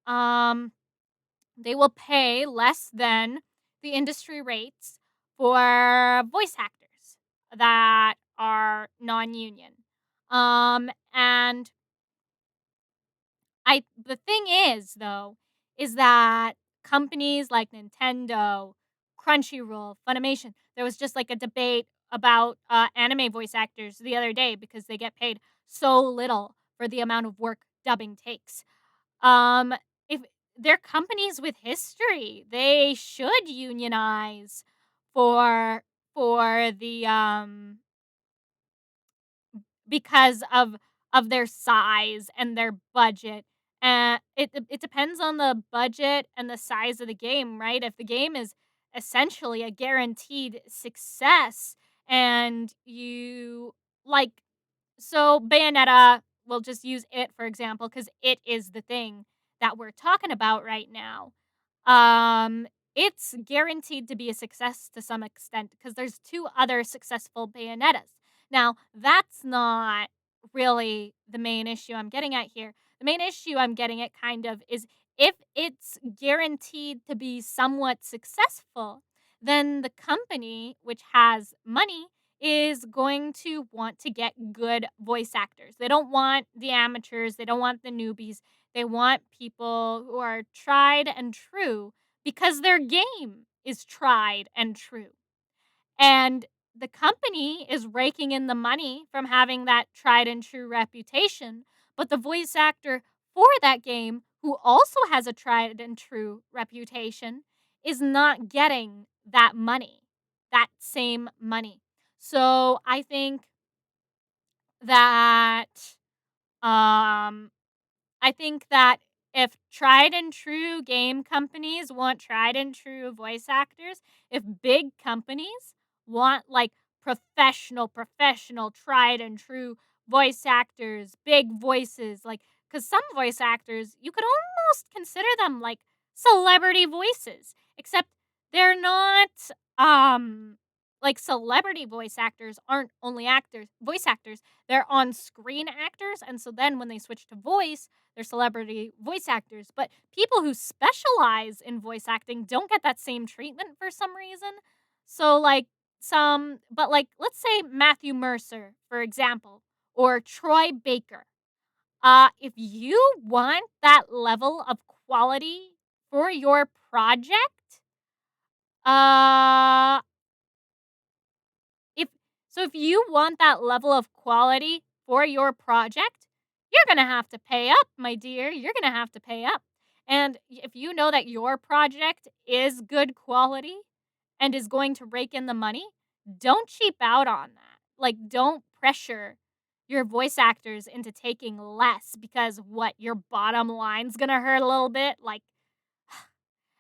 they will pay less than the industry rates for voice actors that are non-union. And the thing is though, is that companies like Nintendo, Crunchyroll, Funimation, there was just like a debate about anime voice actors the other day because they get paid so little for the amount of work dubbing takes. If they're companies with history, they should unionize for the because of their size and their budget. And it depends on the budget and the size of the game, right? If the game is essentially a guaranteed success and you like so Bayonetta we'll just use it for example because it is the thing that we're talking about right now. It's guaranteed to be a success to some extent because there's 2 other successful Bayonettas. Now, that's not really the main issue I'm getting at here. The main issue I'm getting at kind of is if it's guaranteed to be somewhat successful, then the company, which has money, is going to want to get good voice actors. They don't want the amateurs, they don't want the newbies. They want people who are tried and true because their game is tried and true. And the company is raking in the money from having that tried and true reputation, but the voice actor for that game, who also has a tried and true reputation, is not getting that money, that same money. So I think that um, I think that if tried and true game companies want tried and true voice actors, if big companies want like professional, tried and true voice actors, big voices, like, because some voice actors, you could almost consider them like celebrity voices, except they're not, like celebrity voice actors aren't only voice actors, they're on screen actors. And so then when they switch to voice, they're celebrity voice actors. But people who specialize in voice acting don't get that same treatment for some reason. So, like, let's say Matthew Mercer, for example, or Troy Baker. If you want that level of quality for your project, uh, if you want that level of quality for your project, you're going to have to pay up, my dear. You're going to have to pay up. And if you know that your project is good quality and is going to rake in the money, don't cheap out on that. Like, don't pressure your voice actors into taking less because your bottom line's going to hurt a little bit. Like,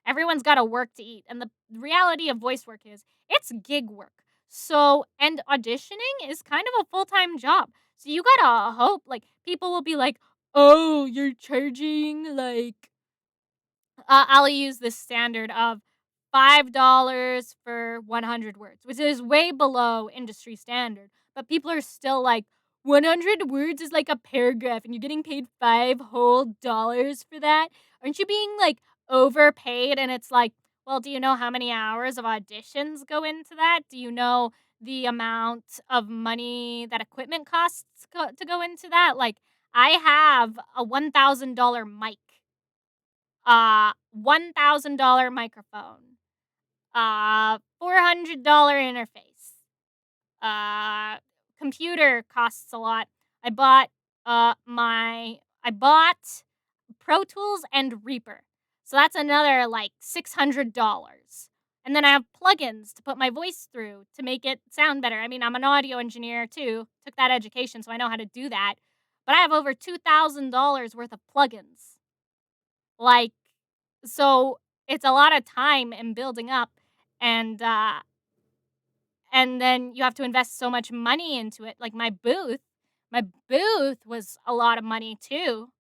everyone's got to work to eat. And the reality of voice work is it's gig work. So, and auditioning is kind of a full-time job. So you gotta hope, like, people will be like, oh, you're charging, like, I'll use this standard of $5 for 100 words, which is way below industry standard. But people are still like, 100 words is like a paragraph and you're getting paid $5 whole for that? Aren't you being like overpaid? And it's like, well, do you know how many hours of auditions go into that? Do you know the amount of money that equipment costs to go into that? Like, I have a $1,000 mic, $1,000 microphone, $400 interface. Computer costs a lot. I bought Pro Tools and Reaper. So that's another like $600. And then I have plugins to put my voice through to make it sound better. I mean, I'm an audio engineer too. Took that education, so I know how to do that. But I have over $2,000 worth of plugins. Like, so it's a lot of time and building up, and then you have to invest so much money into it. Like my booth was a lot of money too.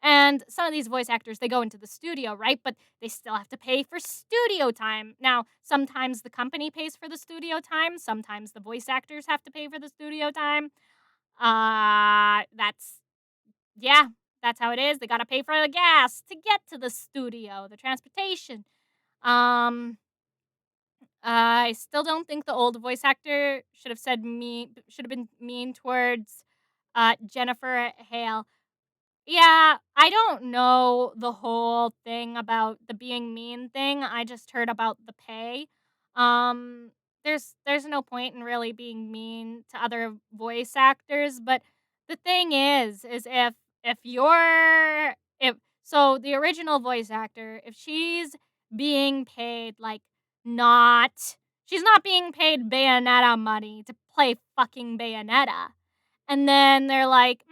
And some of these voice actors, they go into the studio, right? But they still have to pay for studio time. Now, sometimes the company pays for the studio time. Sometimes the voice actors have to pay for the studio time. That's how it is. They got to pay for the gas to get to the studio, the transportation. I still don't think the old voice actor should have been mean towards Jennifer Hale. Yeah, I don't know the whole thing about the being mean thing. I just heard about the pay. Um, there's no point in really being mean to other voice actors, but the thing is if so the original voice actor, if she's being paid like not she's not being paid Bayonetta money to play fucking Bayonetta. And then they're like,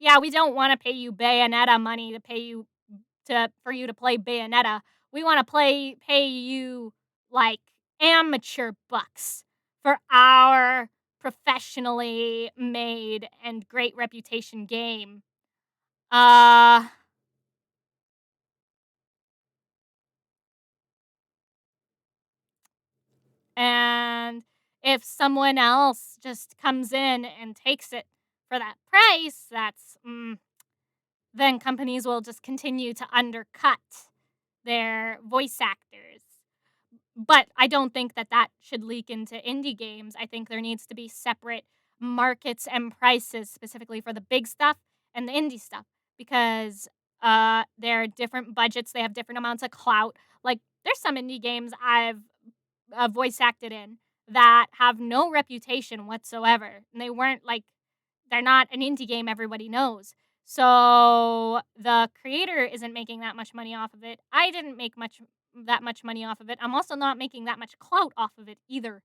yeah, we don't want to pay you Bayonetta money for you to play Bayonetta. We want to pay you like amateur bucks for our professionally made and great reputation game. And if someone else just comes in and takes it for that price, then companies will just continue to undercut their voice actors. But I don't think that should leak into indie games. I think there needs to be separate markets and prices specifically for the big stuff and the indie stuff, because there are different budgets, they have different amounts of clout. Like, there's some indie games I've voice acted in that have no reputation whatsoever. And they're not an indie game everybody knows. So the creator isn't making that much money off of it. I didn't make that much money off of it. I'm also not making that much clout off of it either.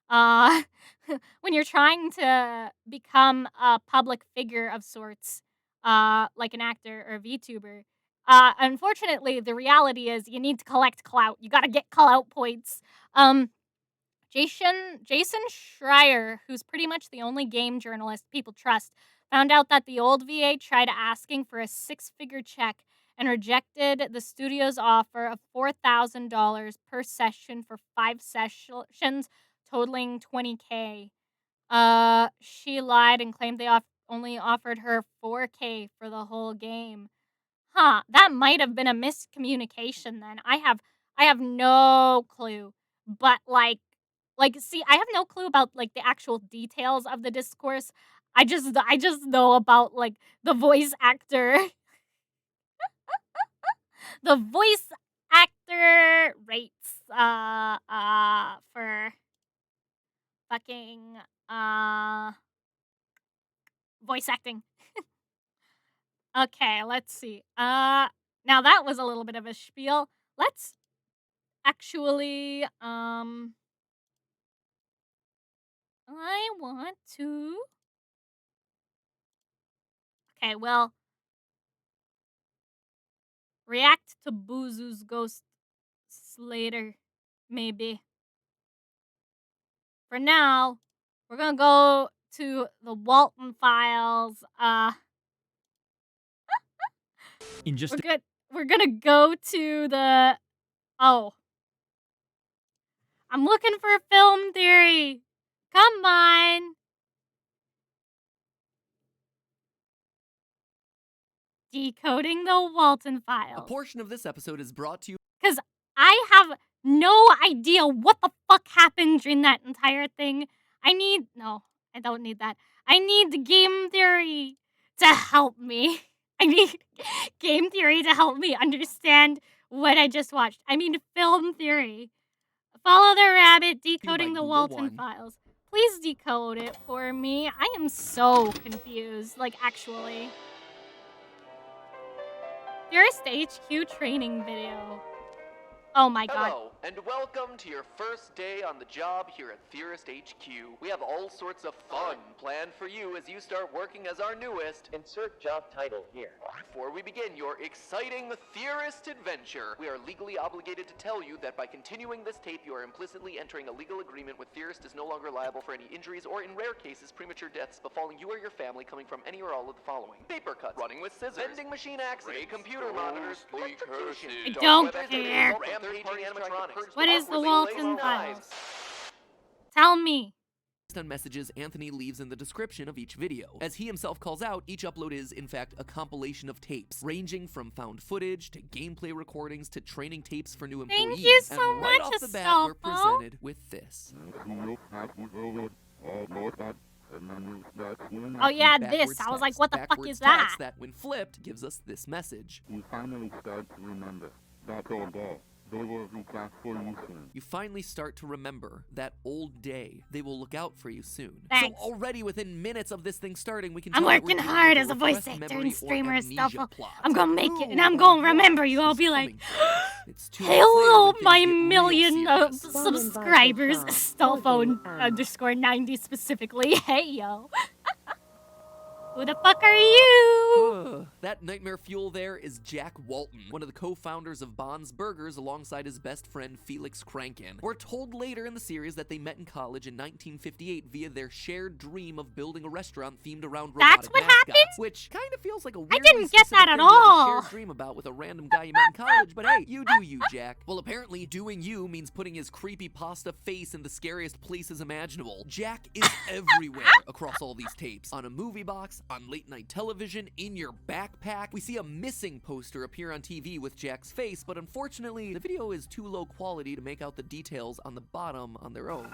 When you're trying to become a public figure of sorts, like an actor or a VTuber, unfortunately, the reality is you need to collect clout. You gotta get clout points. Jason Schreier, who's pretty much the only game journalist people trust, found out that the old VA tried asking for a 6-figure check and rejected the studio's offer of $4,000 per session for 5 sessions, totaling $20K. She lied and claimed they only offered her $4K for the whole game. That might have been a miscommunication then. I have no clue. But see, I have no clue about like the actual details of the discourse. I just know about like the voice actor the voice actor rates for fucking voice acting. Okay, let's see. Now that was a little bit of a spiel. Let's actually I want to Okay, well, react to Buzu's Ghost later, maybe. For now, we're gonna go to the Walten files. In just We're gonna go to the I'm looking for film theory. Come on. Decoding the Walten files. A portion of this episode is brought to you because I have no idea what the fuck happened during that entire thing. No, I don't need that. I need the game theory to help me. I need game theory to help me understand what I just watched. I mean, film theory. Follow the rabbit, decoding the Walten files. Please decode it for me. I am so confused, like, actually. Theorist HQ training video. Oh my god. Hello, and welcome to your first day on the job here at Theorist HQ. We have all sorts of fun planned for you as you start working as our newest. Insert job title here. Before we begin your exciting Theorist adventure, we are legally obligated to tell you that by continuing this tape, you are implicitly entering a legal agreement with Theorist is no longer liable for any injuries or, in rare cases, premature deaths befalling you or your family coming from any or all of the following: paper cuts, running with scissors, vending machine accidents, computer monitors, electrocution, I don't care. What is the Walten files? Tell me. Based on messages Anthony leaves in the description of each video. As he himself calls out, each upload is, in fact, a compilation of tapes, ranging from found footage to gameplay recordings to training tapes for new employees. Thank you so and right much, off the bat, we're Astolfo. presented with this. Oh yeah, this. I was like, what the fuck is that? That, when flipped, gives us this message. You finally start to remember. That old day. They will look out for you soon. You finally start to remember that old day. They will look out for you soon. Thanks. So already within minutes of this thing starting, we can I'm tell that working we're hard dealing as a with voice repressed actor memory and or streamer and amnesia stuff. plot. I'm gonna make it, and I'm gonna remember you. I'll be like, It's too hello, clear when my things get real million serious. subscribers. Astolfo _90 specifically. Hey yo. Who the fuck are you? That nightmare fuel there is Jack Walten, one of the co-founders of Bond's Burgers alongside his best friend Felix Kranken. We're told later in the series that they met in college in 1958 via their shared dream of building a restaurant themed around robotic That's what mascots, happened? which kind of feels like a I weirdly didn't get specific that at thing to have a all. shared dream about with a random guy you met in college, but hey, you do you, Jack. Well, apparently, doing you means putting his creepy pasta face in the scariest places imaginable. Jack is everywhere across all these tapes. On a movie box, on late night television, in your backpack. We see a missing poster appear on TV with Jack's face, but unfortunately, the video is too low quality to make out the details on the bottom on their own.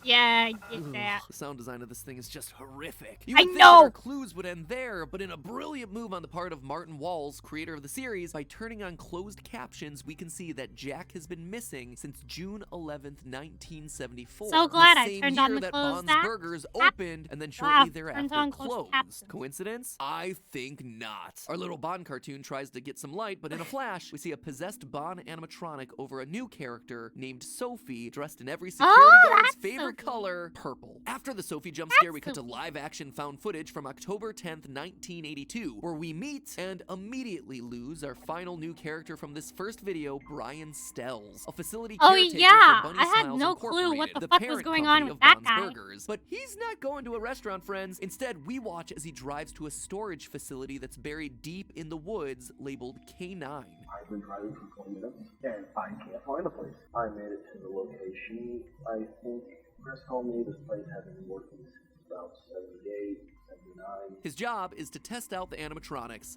Yeah, I get that. The sound design of this thing is just horrific. I Think that know. our clues would end there, but in a brilliant move on the part of Martin Walls, creator of the series, by turning on closed captions, we can see that Jack has been missing since June 11th, 1974. So glad the I same turned year on the that closed Bond's Burgers opened and then Wow, shortly turned thereafter on closed closed. captions. Coincidence? I think not. Our little Bond cartoon tries to get some light, but in a flash, we see a possessed Bond animatronic over a new character named Sophie, dressed in every security guard's favorite color, purple. After the Sophie jump scare, we cut to live-action found footage from October 10th, 1982, where we meet and immediately lose our final new character from this first video, Brian Stells, a facility caretaker yeah, for Bunny I had Smiles no clue what Incorporated, the the fuck was parent going company on with of that Bond's guy. Burgers. But he's not going to a restaurant, friends. Instead, we watch as he drives to a storage facility that's buried deep in the woods, labeled K9. I've been driving for 20 minutes, and I can't find the place. I made it to the location. I think Chris told me this place hasn't been working since about 78, 79. His job is to test out the animatronics.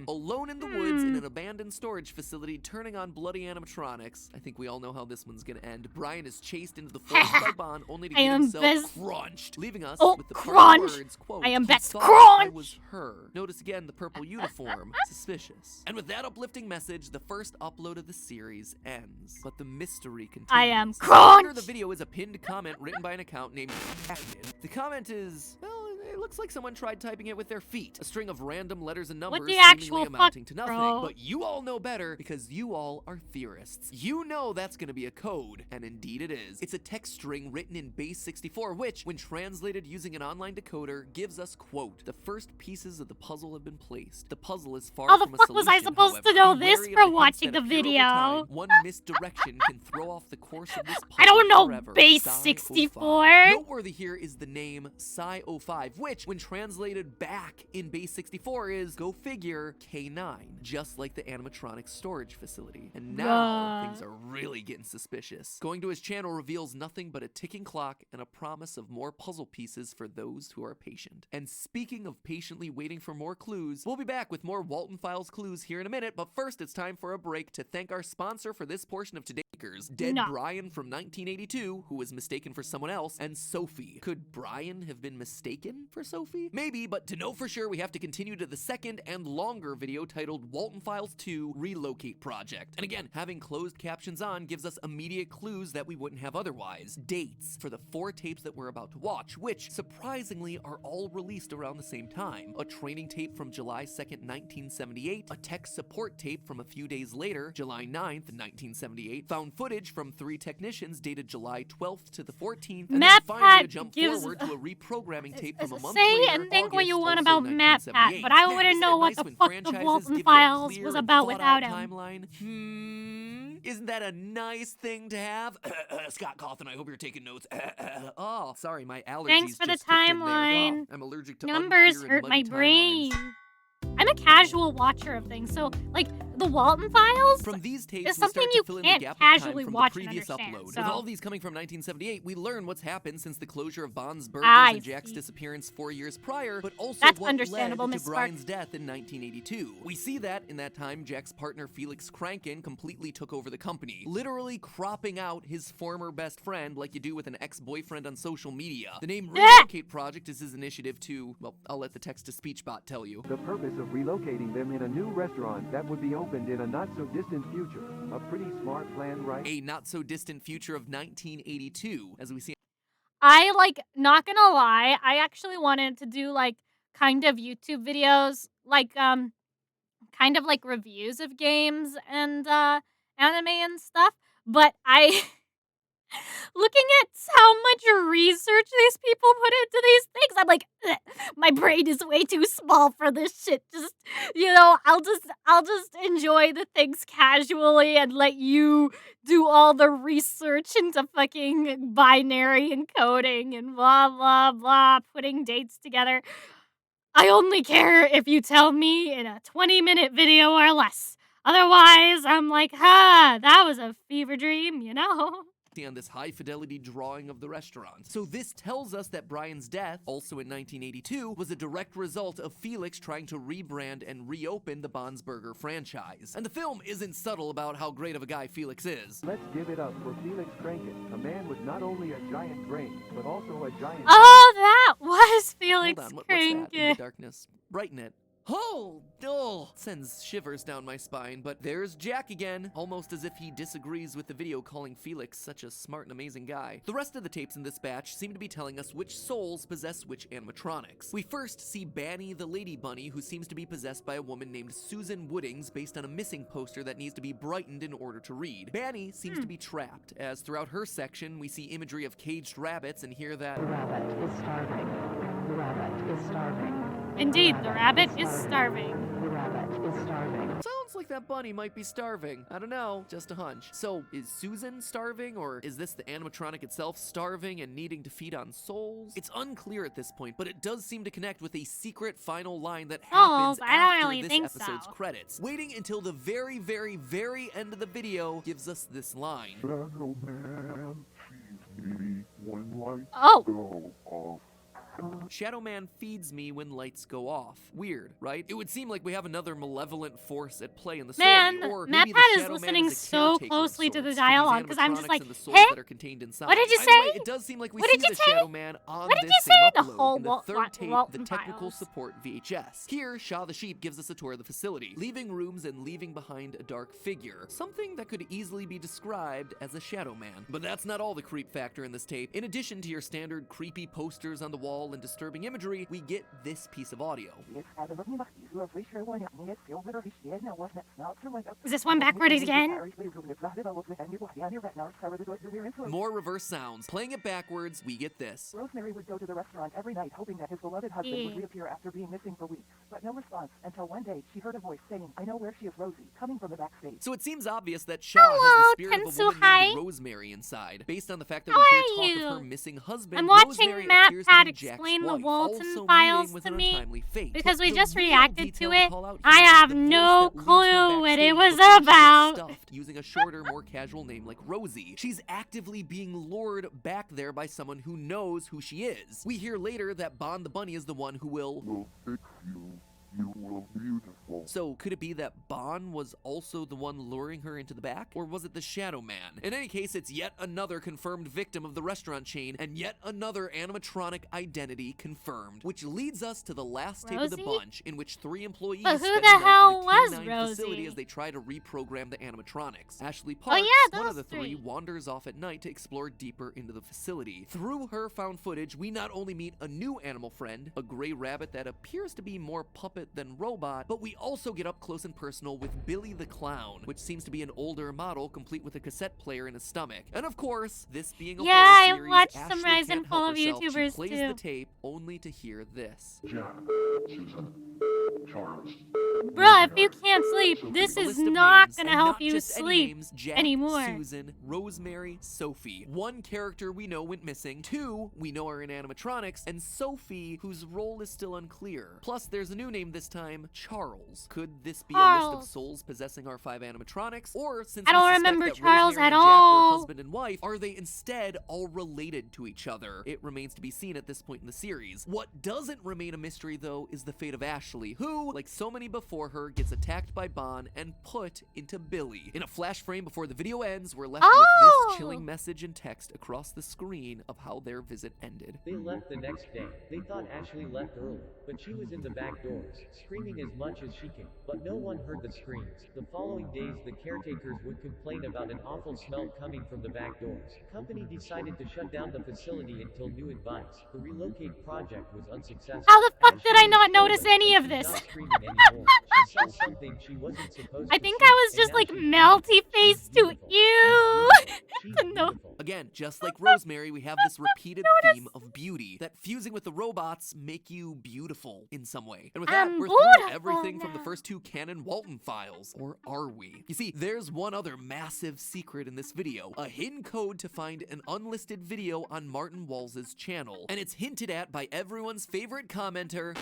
Alone in the woods in an abandoned storage facility turning on bloody animatronics. I think we all know how this one's gonna end. Brian is chased into the forest by Bond only to I get am himself best- crunched, leaving us Oh, with the crunch! words, quote, I am "He best thought I crunch!" was her. Notice again the purple uniform. Suspicious. And with that uplifting message, the first upload of the series ends. But the mystery continues. I am Under crunch! the video is a pinned comment written by an account named Admin. The comment is, well, it looks like someone tried typing it with their feet. A string of random letters and numbers the actual seemingly amounting fuck, to nothing. bro? But you all know better because you all are theorists. You know that's gonna be a code, and indeed it is. It's a text string written in base 64, which, when translated using an online decoder, gives us, quote, the first pieces of the puzzle have been placed. The puzzle is far How the from a fuck solution, was I supposed to however. know Be this wary of from the hints watching that the appear over video? time. One misdirection can throw off the course of this puzzle I don't know forever. base Psi 64. 05. Noteworthy here is the name Psi 05, which, when translated back in base 64, is, go figure, K9, just like the animatronic storage facility. And now things are really getting suspicious. Going to his channel reveals nothing but a ticking clock and a promise of more puzzle pieces for those who are patient. And speaking of patiently waiting for more clues, we'll be back with more Walten Files clues here in a minute, but first it's time for a break to thank our sponsor for this portion of today's Dead Brian from 1982, who was mistaken for someone else, and Sophie. Could Brian have been mistaken for Sophie? Maybe, but to know for sure, we have to continue to the second and longer video titled Walten Files 2 Relocate Project. And again, having closed captions on gives us immediate clues that we wouldn't have otherwise. Dates for the 4 tapes that we're about to watch, which, surprisingly, are all released around the same time. A training tape from July 2nd, 1978, a tech support tape from a few days later, July 9th, 1978, found footage from 3 technicians dated July 12th to the 14th, and then finally a jump forward to a reprogramming tape from a month Say later, and think what August, you want also about MatPat, but I Man, wouldn't isn't know it what nice the when fuck the franchises Walten give you a Files clear was and about thought-out without him. Timeline? Isn't that a nice thing to have? Scott Cawthon, I hope you're taking notes. Oh, sorry, my allergies Thanks for the just kicked in there. timeline. Oh, I'm allergic to Numbers unclear and hurt my muddy brain. timelines. I'm a casual watcher of things, so like the Walten Files From these tapes, is we something start to you fill in the can't gap of time casually from watch the and previous understand. upload. So. With all these coming from 1978, we learn what's happened since the closure of Bond's Burgers I and Jack's see. disappearance 4 years prior, but also That's what understandable, led Miss to Spark. Brian's death in 1982. We see that in that time, Jack's partner Felix Kranken completely took over the company, literally cropping out his former best friend like you do with an ex-boyfriend on social media. The name Relocate Project is his initiative to, well, I'll let the text-to-speech bot tell you. The purpose of relocating them in a new restaurant that would be opened in a not-so-distant future. A pretty smart plan, right? A not-so-distant future of 1982, as we see. I not gonna lie, I actually wanted to do kind of YouTube videos, kind of like reviews of games and anime and stuff, but I Looking at how much research these people put into these things, I'm like, "Ugh, my brain is way too small for this shit. Just, I'll just enjoy the things casually and let you do all the research into fucking binary encoding and blah blah blah, putting dates together. I only care if you tell me in a 20-minute video or less. Otherwise, I'm like, that was a fever dream, you know? On this high-fidelity drawing of the restaurant. So this tells us that Brian's death, also in 1982, was a direct result of Felix trying to rebrand and reopen the Bob's Burger franchise. And the film isn't subtle about how great of a guy Felix is. Let's give it up for Felix Kranken, a man with not only a giant brain, but also a giant... Oh, that was Felix Hold on, what's that in the Kranken. darkness? Brighten it. Oh, dull! Sends shivers down my spine, but there's Jack again, almost as if he disagrees with the video calling Felix such a smart and amazing guy. The rest of the tapes in this batch seem to be telling us which souls possess which animatronics. We first see Banny the Lady Bunny, who seems to be possessed by a woman named Susan Woodings based on a missing poster that needs to be brightened in order to read. Banny seems to be trapped, as throughout her section we see imagery of caged rabbits and hear that... The rabbit is starving. The rabbit is starving. Indeed, the rabbit is starving. The rabbit is starving. Sounds like that bunny might be starving. I don't know, just a hunch. So, is Susan starving, or is this the animatronic itself starving and needing to feed on souls? It's unclear at this point, but it does seem to connect with a secret final line that happens I don't after really this think episode's so. credits. Waiting until the very, very, very end of the video gives us this line. Shadow Man, feed me when lights go off. Shadow Man feeds me when lights go off. Weird, right? It would seem like we have another malevolent force at play in the story. Man, or maybe MatPat the is Shadow listening Man is a so caretaker of closely to the sorts dialogue for because these I'm just animatronics like, and the souls hey? that are contained inside. What did you Either say? way, it does seem like we What see did you the say? Shadow Man on What did this you same say? The upload whole in the third tape, Walten the technical files. support VHS. Here, Shaw the Sheep gives us a tour of the facility, leaving rooms and leaving behind a dark figure, something that could easily be described as a Shadow Man. But that's not all the creep factor in this tape. In addition to your standard creepy posters on the wall and disturbing imagery, we get this piece of audio. Is this one backwards again? More reverse sounds. Playing it backwards, we get this. Rosemary would go to the restaurant every night hoping that his beloved husband would reappear after being missing for weeks, but no response until one day she heard a voice saying, "I know where she is, Rosie," coming from the backstage. So it seems obvious that Shaw has the spirit of a woman named Rosemary inside, based on the fact that we hear talk of her missing husband. I'm watching Rosemary Matt appears to Pat be Jack's explain the wife, Walten also files meeting with to an me untimely fate. because But we the just real reacted detail to it. call out I here is have the voice no that leads her clue what it backstage was before she gets about. stuffed, using a shorter, more casual name like Rosie. She's actively being lured back there by someone who knows who she is. We hear later that Bon the Bunny is the one who will fix you. You will be beautiful. So could it be that Bon was also the one luring her into the back? Or was it the Shadow Man? In any case, it's yet another confirmed victim of the restaurant chain and yet another animatronic identity confirmed. Which leads us to the last tape of the Rosie? bunch in which 3 employees But who spend the night in hell the was K9 facility Rosie? as they try to reprogram the animatronics. Ashley Parks, yeah, one of those the three, three. wanders off at night to explore deeper into the facility. Through her found footage, we not only meet a new animal friend, a gray rabbit that appears to be more puppet than robot, but we also get up close and personal with Billy the Clown, which seems to be an older model complete with a cassette player in his stomach. And of course, this being a Yeah, horror I series, watched Ashley some Rise can't and Fall help of herself. YouTubers, She plays too. the tape only to hear this. Jack, Susan, Charles. Bruh, if you can't sleep, this A is list of not names, gonna and help not you just any sleep names, Jack, anymore. Susan, Rosemary, Sophie. One character we know went missing, 2 we know are in animatronics, and Sophie, whose role is still unclear. Plus, there's a new name this time, Charles. Could this be a list of Charles. souls possessing our 5 animatronics? Or, since I don't we suspect remember that Charles Rosemary at and Jack all. were husband and wife, are they instead all related to each other? It remains to be seen at this point in the series. What doesn't remain a mystery, though, is the fate of Ashley, who, like so many before her, gets attacked by Bon and put into Billy. In a flash frame before the video ends, we're left with this chilling message and text across the screen of how their visit ended. They left the next day. They thought Ashley left early, but she was in the back doors, screaming as much as she could, but no one heard the screams. The following days the caretakers would complain about an awful smell coming from the back doors. Company decided to shut down the facility until new advice. The relocate project was unsuccessful. How the fuck did I Ashley not was notice stolen, any but of she's this? not screaming anymore. She saw something she wasn't supposed I to think see, I was and just now like she's melty faced to beautiful. you. She's To know beautiful. Again, just like Rosemary, we have this repeated theme of beauty, that fusing with the robots make you beautiful in some way. And with that, we're through everything from the first 2 canon Walten files. Or are we? You see, there's one other massive secret in this video, a hidden code to find an unlisted video on Martin Walls' channel. And it's hinted at by everyone's favorite commenter.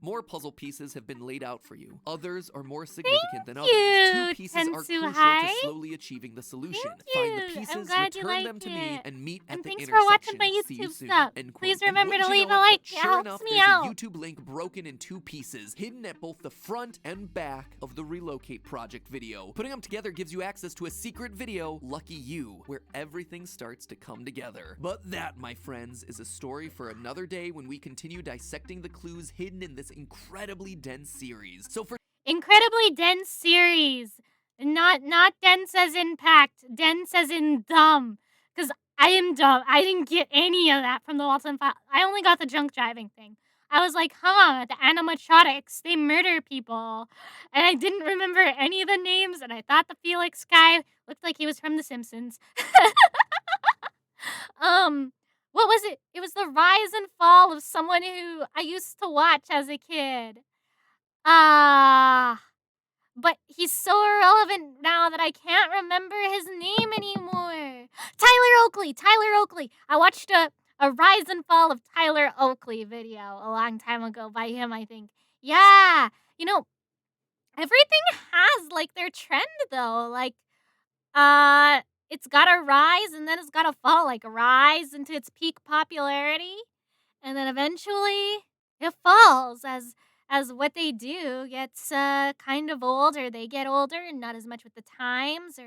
More puzzle pieces have been laid out for you. Others are more significant than others. 2 pieces are crucial to slowly achieving the solution. Find the pieces, return them to me, and meet at the thanks intersection. for watching my See YouTube you soon. stuff. End quote. Please And remember to wouldn't you leave know a it, like. but It sure helps enough, me there's out. a YouTube link broken in 2 pieces, hidden at both the front and back of the Relocate Project video. Putting them together gives you access to a secret video, Lucky You, where everything starts to come together. But that, my friends, is a story for another day when we continue dissecting the clues hidden in this incredibly dense series. So for Incredibly dense series. Not dense as in packed, dense as in dumb. Because I am dumb. I didn't get any of that from the Walten file. I only got the junk driving thing. I was like, the animatronics, they murder people. And I didn't remember any of the names, and I thought the Felix guy looked like he was from The Simpsons. What was it? It was the rise and fall of someone who I used to watch as a kid. But he's so irrelevant now that I can't remember his name anymore. Tyler Oakley. I watched a rise and fall of Tyler Oakley video a long time ago by him, I think. Yeah, everything has like their trend though. Like, it's gotta rise and then it's gotta fall. Like, rise into its peak popularity, and then eventually it falls as what they do gets kind of old, or they get older and not as much with the times,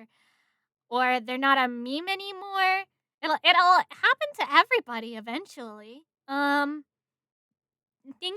or they're not a meme anymore. It'll happen to everybody eventually. Thank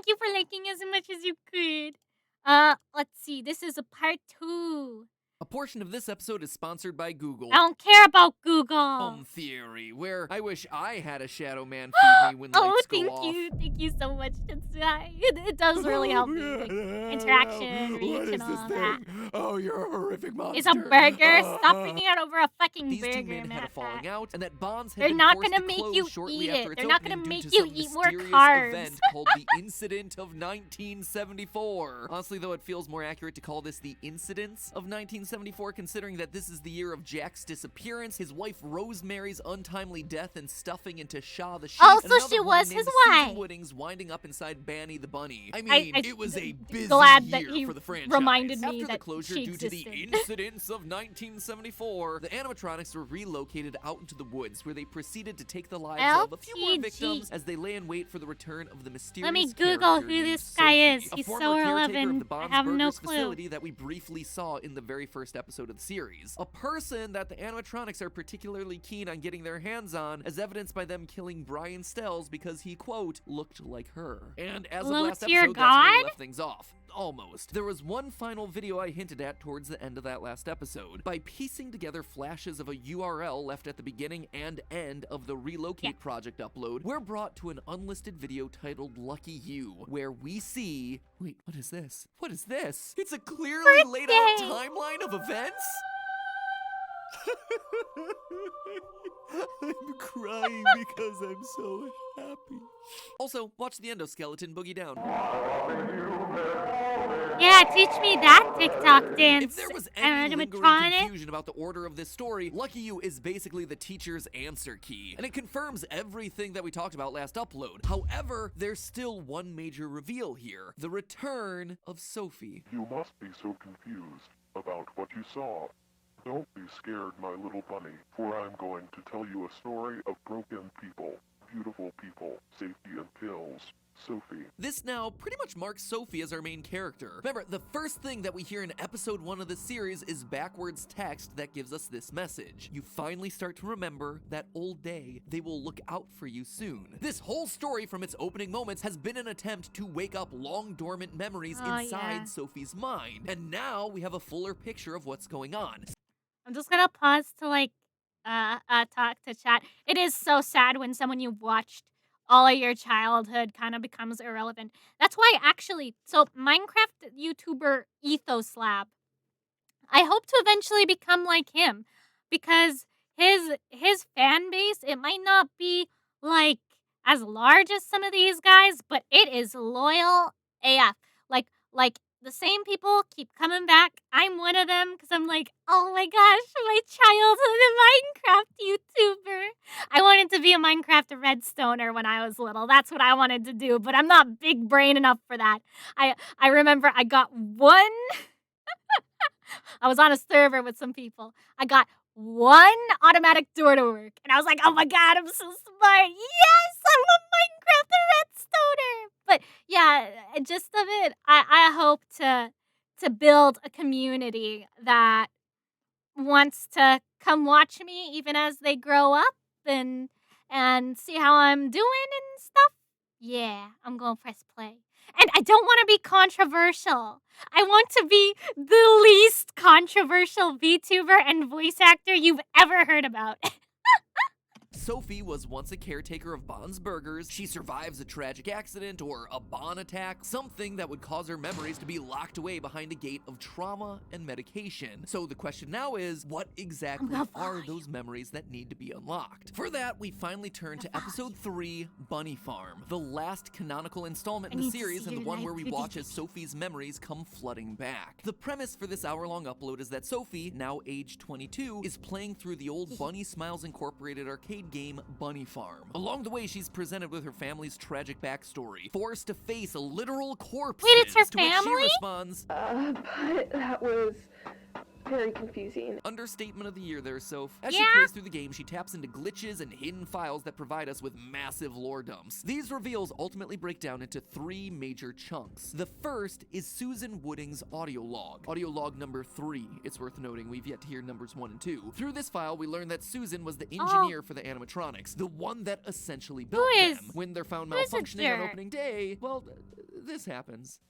you for liking as much as you could. Let's see. This is a part 2. a portion of this episode is sponsored by Google. I don't care about Google. Home Theory, where I wish I had a shadow man feed me when lights go off. Thank you so much, Tetsuya. It does really help me. Like, interaction, reach, and all that. Oh, you're a horrific monster. It's a burger. Stop freaking out over a fucking These burger, 2 men had a Matt. falling out, and that bonds had They're been not forced gonna to make close you shortly eat after it. its They're not opening gonna due make to you some eat more mysterious carbs. event called the Incident of 1974. Honestly, though, it feels more accurate to call this the Incidents of 1974, considering that this is the year of Jack's disappearance, his wife Rosemary's untimely death and stuffing into Shaw the sheep, Oh, and so another she woman was named his Susan wife. Woodings winding up inside Banny the bunny. I I- mean, I- it was a busy glad that year he for the franchise. reminded me After the that closure she due to the existed. Incidents of 1974, the animatronics were relocated out into the woods, where they proceeded to take the lives of a few more LPG. victims as they lay in wait for the return of the mysterious Let me Google character who named this guy is. Sophie, a He's former so caretaker of irrelevant. the Bob's I have no Burgers clue. facility that we briefly saw in the very first episode of the series. A person that the animatronics are particularly keen on getting their hands on, as evidenced by them killing Brian Stells because he, quote, looked like her. And as of Low last tier episode, that's where we God? left things off. Almost. There was one final video I hinted at towards the end of that last episode. By piecing together flashes of a URL left at the beginning and end of the Relocate Project upload, we're brought to an unlisted video titled Lucky You, where we see... Wait, what is this? What is this? It's a clearly laid out timeline of events? I'm crying because I'm so happy. Also, watch the endoskeleton boogie down. Yeah, teach me that TikTok dance. If there was any lingering animatronic. confusion about the order of this story, Lucky You is basically the teacher's answer key, and it confirms everything that we talked about last upload. However, there's still one major reveal here: the return of Sophie. You must be so confused about what you saw. Don't be scared, my little bunny, for I'm going to tell you a story of broken people, beautiful people, safety and pills. Sophie. This now pretty much marks Sophie as our main character. Remember, the first thing that we hear in episode 1 of the series is backwards text that gives us this message. You finally start to remember that old day. They will look out for you soon. This whole story from its opening moments has been an attempt to wake up long dormant memories inside Sophie's mind. And now we have a fuller picture of what's going on. I'm just gonna pause to talk to chat. It is so sad when someone you've watched all of your childhood kind of becomes irrelevant. That's why so Minecraft YouTuber Ethos Lab, I hope to eventually become like him, because his fan base, it might not be like as large as some of these guys, but it is loyal AF. Like the same people keep coming back. I'm one of them because I'm like, oh my gosh, my childhood Minecraft YouTuber. I wanted to be a Minecraft redstoner when I was little. That's what I wanted to do, but I'm not big brain enough for that. I remember I got one. I was on a server with some people. I got one automatic door to work, and I was like, "Oh my god, I'm so smart! Yes, I'm a Minecraft redstoner." But yeah, gist of it, I hope to build a community that wants to come watch me even as they grow up and see how I'm doing and stuff. Yeah, I'm gonna press play. And I don't want to be controversial. I want to be the least controversial VTuber and voice actor you've ever heard about. Sophie was once a caretaker of Bon's Burgers. She survives a tragic accident or a Bon attack, something that would cause her memories to be locked away behind a gate of trauma and medication. So the question now is, what exactly are those memories that need to be unlocked? For that, we finally turn to episode 3, Bunny Farm, the last canonical installment in the series and the one where we watch as Sophie's memories come flooding back. The premise for this hour-long upload is that Sophie, now age 22, is playing through the old Bunny Smiles Incorporated arcade game Bunny Farm. Along the way, she's presented with her family's tragic backstory, forced to face a literal corpse. Wait, it's her to which she family? responds, But that was very confusing. Understatement of the year there, Soph. As she Yeah? plays through the game, she taps into glitches and hidden files that provide us with massive lore dumps. These reveals ultimately break down into 3 major chunks. The first is Susan Wooding's audio log number 3. It's worth noting we've yet to hear numbers 1 and 2. Through this file, we learn that Susan was the engineer for the animatronics, the one that essentially built them. When they're found malfunctioning on opening day, well, this happens.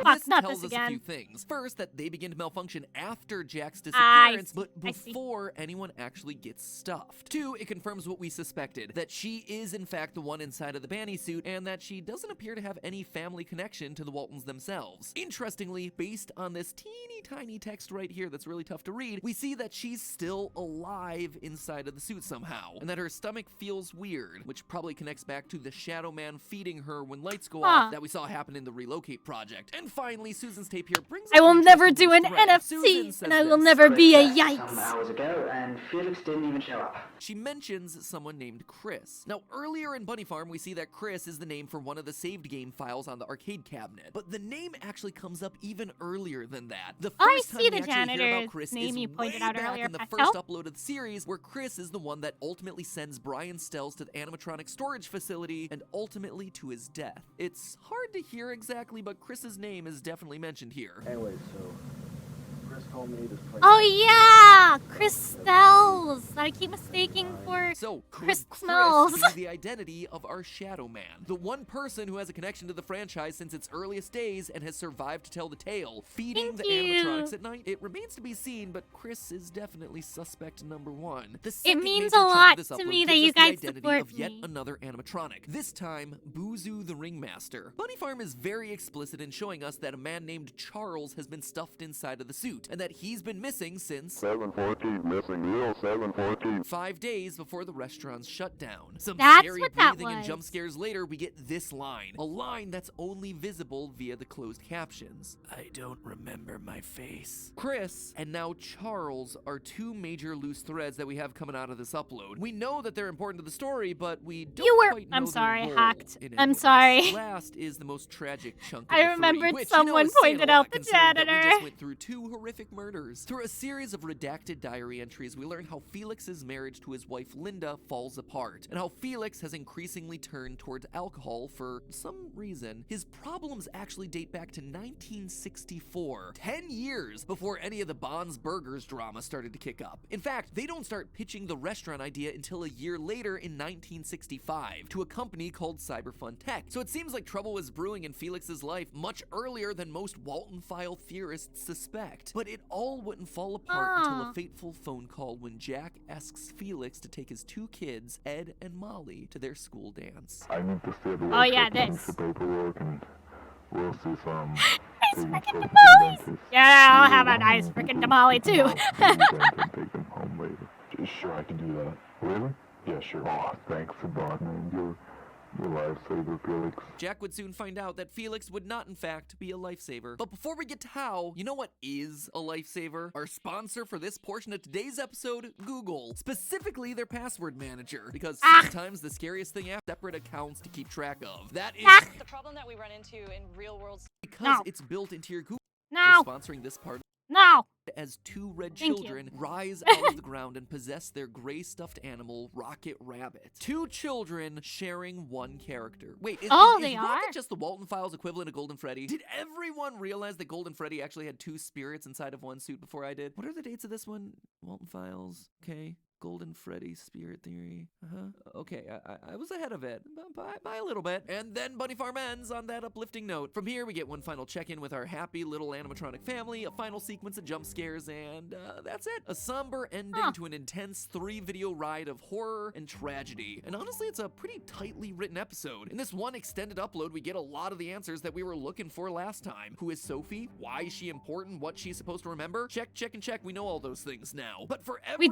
Fuck, not tells this us a few again. things. First, that they begin to malfunction after Jack's disappearance, but before anyone actually gets stuffed. 2, it confirms what we suspected, that she is in fact the one inside of the Banny suit, and that she doesn't appear to have any family connection to the Waltons themselves. Interestingly, based on this teeny tiny text right here that's really tough to read, we see that she's still alive inside of the suit somehow, and that her stomach feels weird, which probably connects back to the Shadow Man feeding her when lights go off that we saw happen in the Relocate project. And finally, Susan's tape here brings I will up never an do an interesting thread. NFC, and I will never be a yikes. Some hours ago, and Felix didn't even show up. She mentions someone named Chris. Now, earlier in Bunny Farm, we see that Chris is the name for one of the saved game files on the arcade cabinet. But the name actually comes up even earlier than that. The first time see we the actually hear about janitor's Chris name is you pointed way out back earlier, in the Pascal. first upload of the series, where Chris is the one that ultimately sends Brian Stells to the animatronic storage facility and ultimately to his death. It's hard to hear exactly, but Chris's name is definitely mentioned here. Anyway, so Chris told me this place. Oh yeah, Chris Smells. I keep mistaking for So, Chris could Smells. Chris be the identity of our Shadow Man? The one person who has a connection to the franchise since its earliest days and has survived to tell the tale, feeding the animatronics at night? It remains to be seen, but Chris is definitely suspect number 1. The second means major a chunk of lot this to upload me that gives you us the guys identity support of yet me. another animatronic. This time, Boozoo the Ringmaster. Bunny Farm is very explicit in showing us that a man named Charles has been stuffed inside of the suit, and that he's been missing since 714, missing wheel 714. 5 days before the restaurant's shut down. Some That's scary what that breathing and was. jump scares later, we get this line. A line that's only visible via the closed captions. I don't remember my face. Chris and now Charles are 2 major loose threads that we have coming out of this upload. We know that they're important to the story, but we don't quite know I'm their sorry, role hacked. in any I'm of this. sorry. Last is the most tragic chunk of I the 3, remembered which, someone is saying pointed a lot out the considering that we janitor. just went through 2 horrific murders. Through a series of redacted diary entries, we learn how Felix's marriage to his wife Linda falls apart, and how Felix has increasingly turned towards alcohol for some reason. His problems actually date back to 1964, 10 years before any of the Bon's Burgers drama started to kick up. In fact, they don't start pitching the restaurant idea until a year later in 1965 to a company called Cyberfun Tech. So it seems like trouble was brewing in Felix's life much earlier than most Walten file theorists suspect. But it all wouldn't fall apart until a fateful phone call when Jack asks Felix to take his 2 kids, Ed and Molly, to their school dance. I need to stay at the Oh, yeah, workshop to finish this. the paperwork, and we'll see some nice freaking tamales! Yeah, I'll have a nice freaking tamale too. Take them home later. Sure, I can do that. Really? Yeah, sure. Oh, thanks a lot, man. You're lifesaver, Felix. Jack would soon find out that Felix would not, in fact, be a lifesaver. But before we get to how, you know what is a lifesaver? Our sponsor for this portion of today's episode, Google. Specifically, their password manager. Because sometimes the scariest thing are separate accounts to keep track of. That is the problem that we run into in real world. Because it's built into your Google. No. We're sponsoring this part. No. As two red Thank children you. rise out of the ground and possess their gray stuffed animal, Rocket Rabbit. Two children sharing one character. Wait, is they Rocket are? just the Walten Files equivalent of Golden Freddy? Did everyone realize that Golden Freddy actually had two spirits inside of one suit before I did? What are the dates of this one? Walten Files, okay. Golden Freddy Spirit Theory. Okay, I was ahead of it by a little bit. And then Bunny Farm ends on that uplifting note. From here, we get one final check-in with our happy little animatronic family, a final sequence of jump scares, and that's it. A somber ending to an intense 3-video ride of horror and tragedy. And honestly, it's a pretty tightly written episode. In this one extended upload, we get a lot of the answers that we were looking for last time. Who is Sophie? Why is she important? What she's supposed to remember? Check, check, and check. We know all those things now. But for every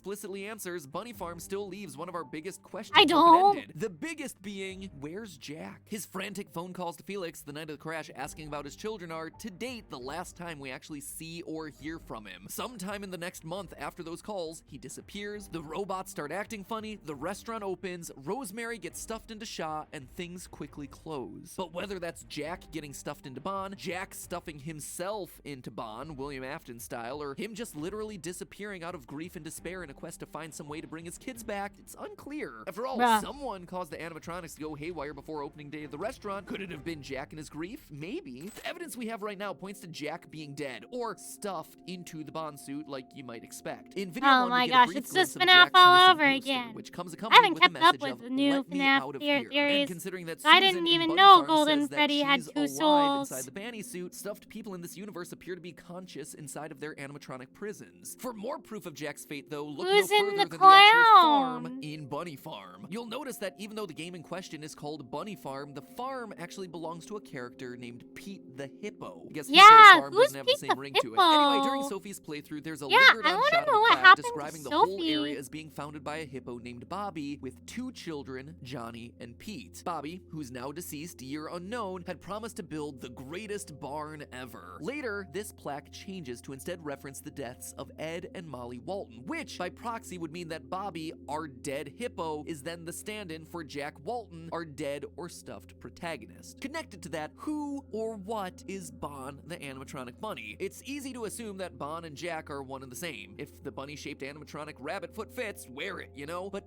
explicitly answers, Bunny Farm still leaves one of our biggest questions open-ended. The biggest being, where's Jack? His frantic phone calls to Felix the night of the crash asking about his children are, to date, the last time we actually see or hear from him. Sometime in the next month after those calls, he disappears, the robots start acting funny, the restaurant opens, Rosemary gets stuffed into Shaw, and things quickly close. But whether that's Jack getting stuffed into Bon, Jack stuffing himself into Bon, William Afton style, or him just literally disappearing out of grief and despair in a quest to find some way to bring his kids back, it's unclear. After all, someone caused the animatronics to go haywire before opening day of the restaurant. Could it have been Jack and his grief? Maybe. The evidence we have right now points to Jack being dead, or stuffed into the Bond suit like you might expect. In video oh my gosh, it's just FNAF all over again. Which comes I haven't kept up with the new FNAF theories. Considering that I didn't even know Golden Freddy had two souls. Inside the Banny suit, stuffed people in this universe appear to be conscious inside of their animatronic prisons. For more proof of Jack's fate, though, look no further than the actual farm in Bunny Farm. You'll notice that even though the game in question is called Bunny Farm, the farm actually belongs to a character named Pete the Hippo. I guess Hippo's farm doesn't have the same ring to it. Anyway, during Sophie's playthrough, there's a lingered-on shot of a plaque describing the whole area as being founded by a hippo named Bobby with two children, Johnny and Pete. Bobby, who's now deceased, year unknown, had promised to build the greatest barn ever. Later, this plaque changes to instead reference the deaths of Ed and Molly Walten, which by proxy would mean that Bobby, our dead hippo, is then the stand-in for Jack Walten, our dead or stuffed protagonist. Connected to that, who or what is Bon the animatronic bunny? It's easy to assume that Bon and Jack are one and the same. If the bunny-shaped animatronic rabbit foot fits, wear it, you know? But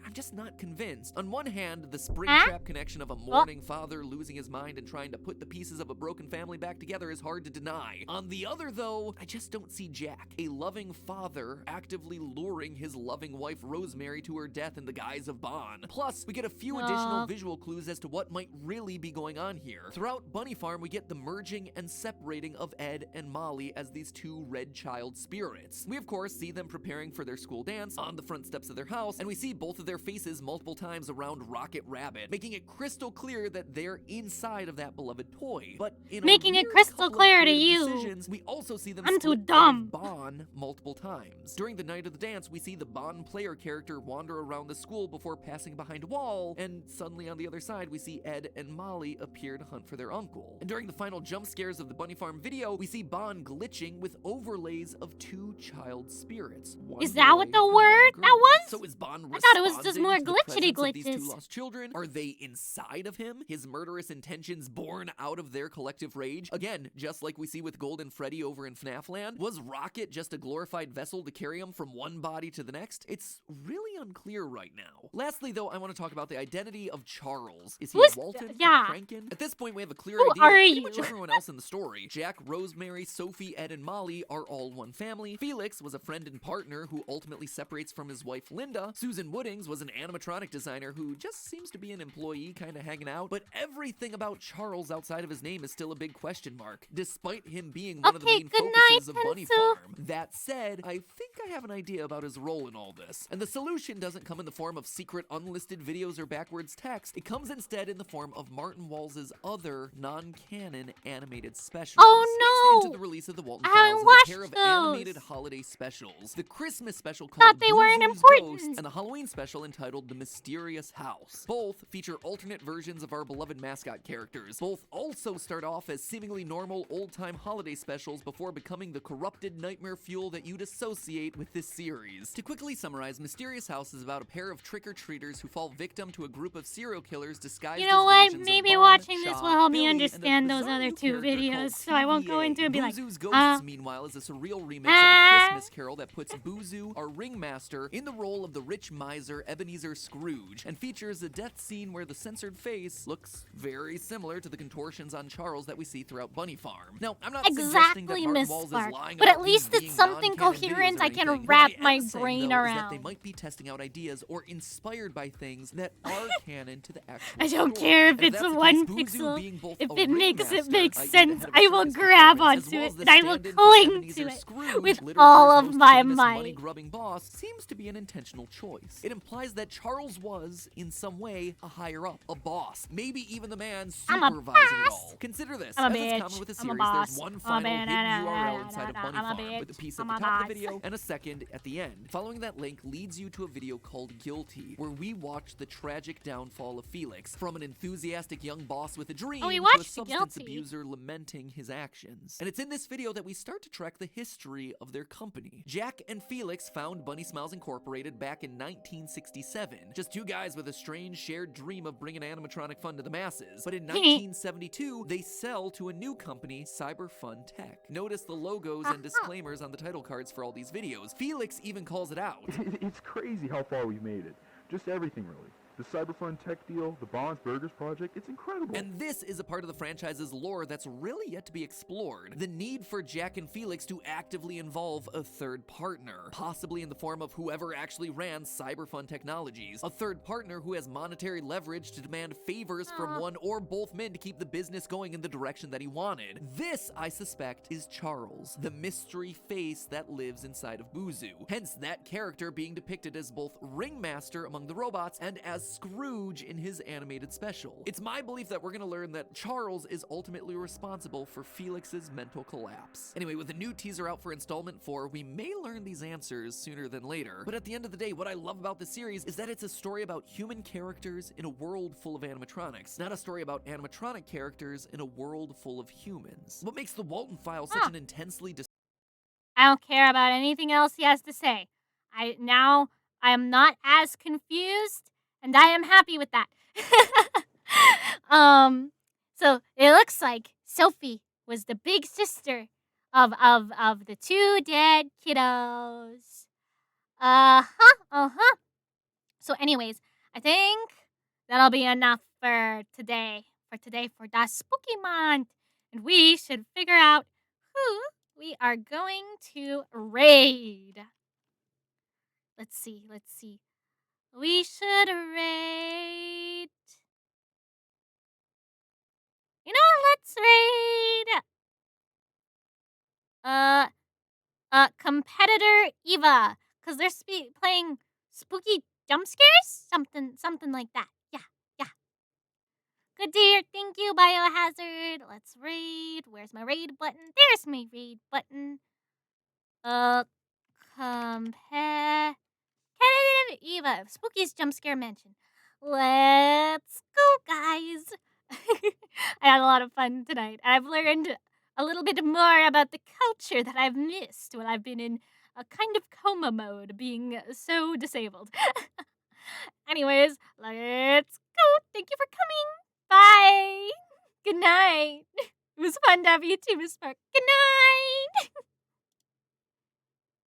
I'm just not convinced. On one hand, the Springtrap connection of a mourning father losing his mind and trying to put the pieces of a broken family back together is hard to deny. On the other, though, I just don't see Jack, a loving father, actively luring his loving wife Rosemary to her death in the guise of Bon. Plus, we get a few additional visual clues as to what might really be going on here. Throughout Bunny Farm, we get the merging and separating of Ed and Molly as these two red child spirits. We, of course, see them preparing for their school dance on the front steps of their house, and we see both of their faces multiple times around Rocket Rabbit, making it crystal clear that they're inside of that beloved toy. But in making it crystal clear to you. We also see them I'm too dumb. Bon multiple times. During the night of the dance, we see the Bon player character wander around the school before passing behind a wall, and suddenly on the other side, we see Ed and Molly appear to hunt for their uncle. And during the final jump scares of the Bunny Farm video, we see Bon glitching with overlays of two child spirits. Is that what the word that was? So is Bon I thought it was just more glitchity glitches. These two lost children? Are they inside of him? His murderous intentions born out of their collective rage? Again, just like we see with Golden Freddy over in FNAF Land, was Rocket just a glorified vessel to carry him from one body to the next? It's really unclear right now. Lastly, though, I want to talk about the identity of Charles. Is he Walten? Franken? At this point, we have a clear idea of pretty much everyone else in the story. Jack, Rosemary, Sophie, Ed, and Molly are all one family. Felix was a friend and partner who ultimately separates from his wife Linda. Susan Woodings was an animatronic designer who just seems to be an employee kind of hanging out. But everything about Charles outside of his name is still a big question mark, despite him being one of the main focuses of Bunny Farm. That said, I think I have an idea about his role in all this. And the solution information doesn't come in the form of secret unlisted videos or backwards text. It comes instead in the form of Martin Walls' other non-canon animated specials. Oh Mixed no! into the release of the Walten I Files haven't is a pair watched of those. animated holiday specials. The Christmas special Thought called they weren't Boozoo's important. Ghosts and the Halloween special entitled The Mysterious House. Both feature alternate versions of our beloved mascot characters. Both also start off as seemingly normal old-time holiday specials before becoming the corrupted nightmare fuel that you'd associate with this series. To quickly summarize, Mysterious House is about a pair of trick-or-treaters who fall victim to a group of serial killers disguised You know as what? versions of Maybe Bon, watching this Shaw, will help me Billy, and a understand those bizarre other new two character videos, called so I won't go TVA. into it and be like, Boozoo's Ghosts, meanwhile, is a surreal remix of a Christmas carol that puts Boozoo, our ringmaster, in the role of the rich miser Ebenezer Scrooge, and features a death scene where the censored face looks very similar to the contortions on Charles that we see throughout Bunny Farm. Now, I'm not suggesting that exactly, Martin Miss Walls is Spark, lying but about at these least it's being something non-canon coherent videos or I can anything. wrap What I my am saying, brain though, around. is that they might be testing out ideas or inspired by things that are canon to the actual I don't story. care if And it's that's a the one case, Boozoo pixel. being both If a it makes it ringmaster, make i.e. the sense, head of I a will circus grab performance, as onto well it as the and I will stand-in for cling Ebenezer to it Scrooge, with literature's all of most my famous might. money-grubbing boss, seems to be an intentional choice. It implies that Charles was, in some way, a higher-up, a boss, maybe even the man I'm a supervising it boss. all. Consider this, I'm a as is bitch. common with the I'm a series, boss. there's one I'm a final bitch. hidden URL inside of Bunny I'm a Farm, with a bitch. piece at I'm the a top of the boss. video and a second at the end. Following that link leads you to a video called Guilty, where we watch the tragic downfall of Felix, from an enthusiastic young boss with a dream Oh, we to a watched substance Guilty. abuser lamenting his actions. And it's in this video that we start to track the history of their company. Jack and Felix found Bunny Smiles Incorporated back in 1967. Just two guys with a strange shared dream of bringing animatronic fun to the masses. But in 1972, they sell to a new company, Cyber Fun Tech. Notice the logos and disclaimers on the title cards for all these videos. Felix even calls it out. It's crazy how far we've made it. Just everything, really. The Cyberfun tech deal, the Bonds Burgers project, it's incredible. And this is a part of the franchise's lore that's really yet to be explored. The need for Jack and Felix to actively involve a third partner, possibly in the form of whoever actually ran Cyberfun Technologies. A third partner who has monetary leverage to demand favors from one or both men to keep the business going in the direction that he wanted. This, I suspect, is Charles, the mystery face that lives inside of Boozoo. Hence that character being depicted as both ringmaster among the robots and as Scrooge in his animated special. It's my belief that we're gonna learn that Charles is ultimately responsible for Felix's mental collapse. Anyway, with a new teaser out for installment 4, we may learn these answers sooner than later. But at the end of the day, what I love about this series is that it's a story about human characters in a world full of animatronics, not a story about animatronic characters in a world full of humans. What makes the Walten Files such an intensely I don't care about anything else he has to say. I am not as confused, and I am happy with that. So it looks like Sophie was the big sister of the two dead kiddos. So anyways, I think that'll be enough for today. For the spooky month. And we should figure out who we are going to raid. Let's see. We should raid. You know, let's raid competitor Eva, cuz they're playing spooky jump scares, something like that. Yeah. Good dear, thank you, Biohazard. Let's raid. Where's my raid button? There's my raid button. Competitive Eva, Spooky's Jump Scare Mansion. Let's go, guys. I had a lot of fun tonight. I've learned a little bit more about the culture that I've missed while I've been in a kind of coma mode, being so disabled. Anyways, let's go. Thank you for coming. Bye. Good night. It was fun to have you too, Miss Spark. Good night.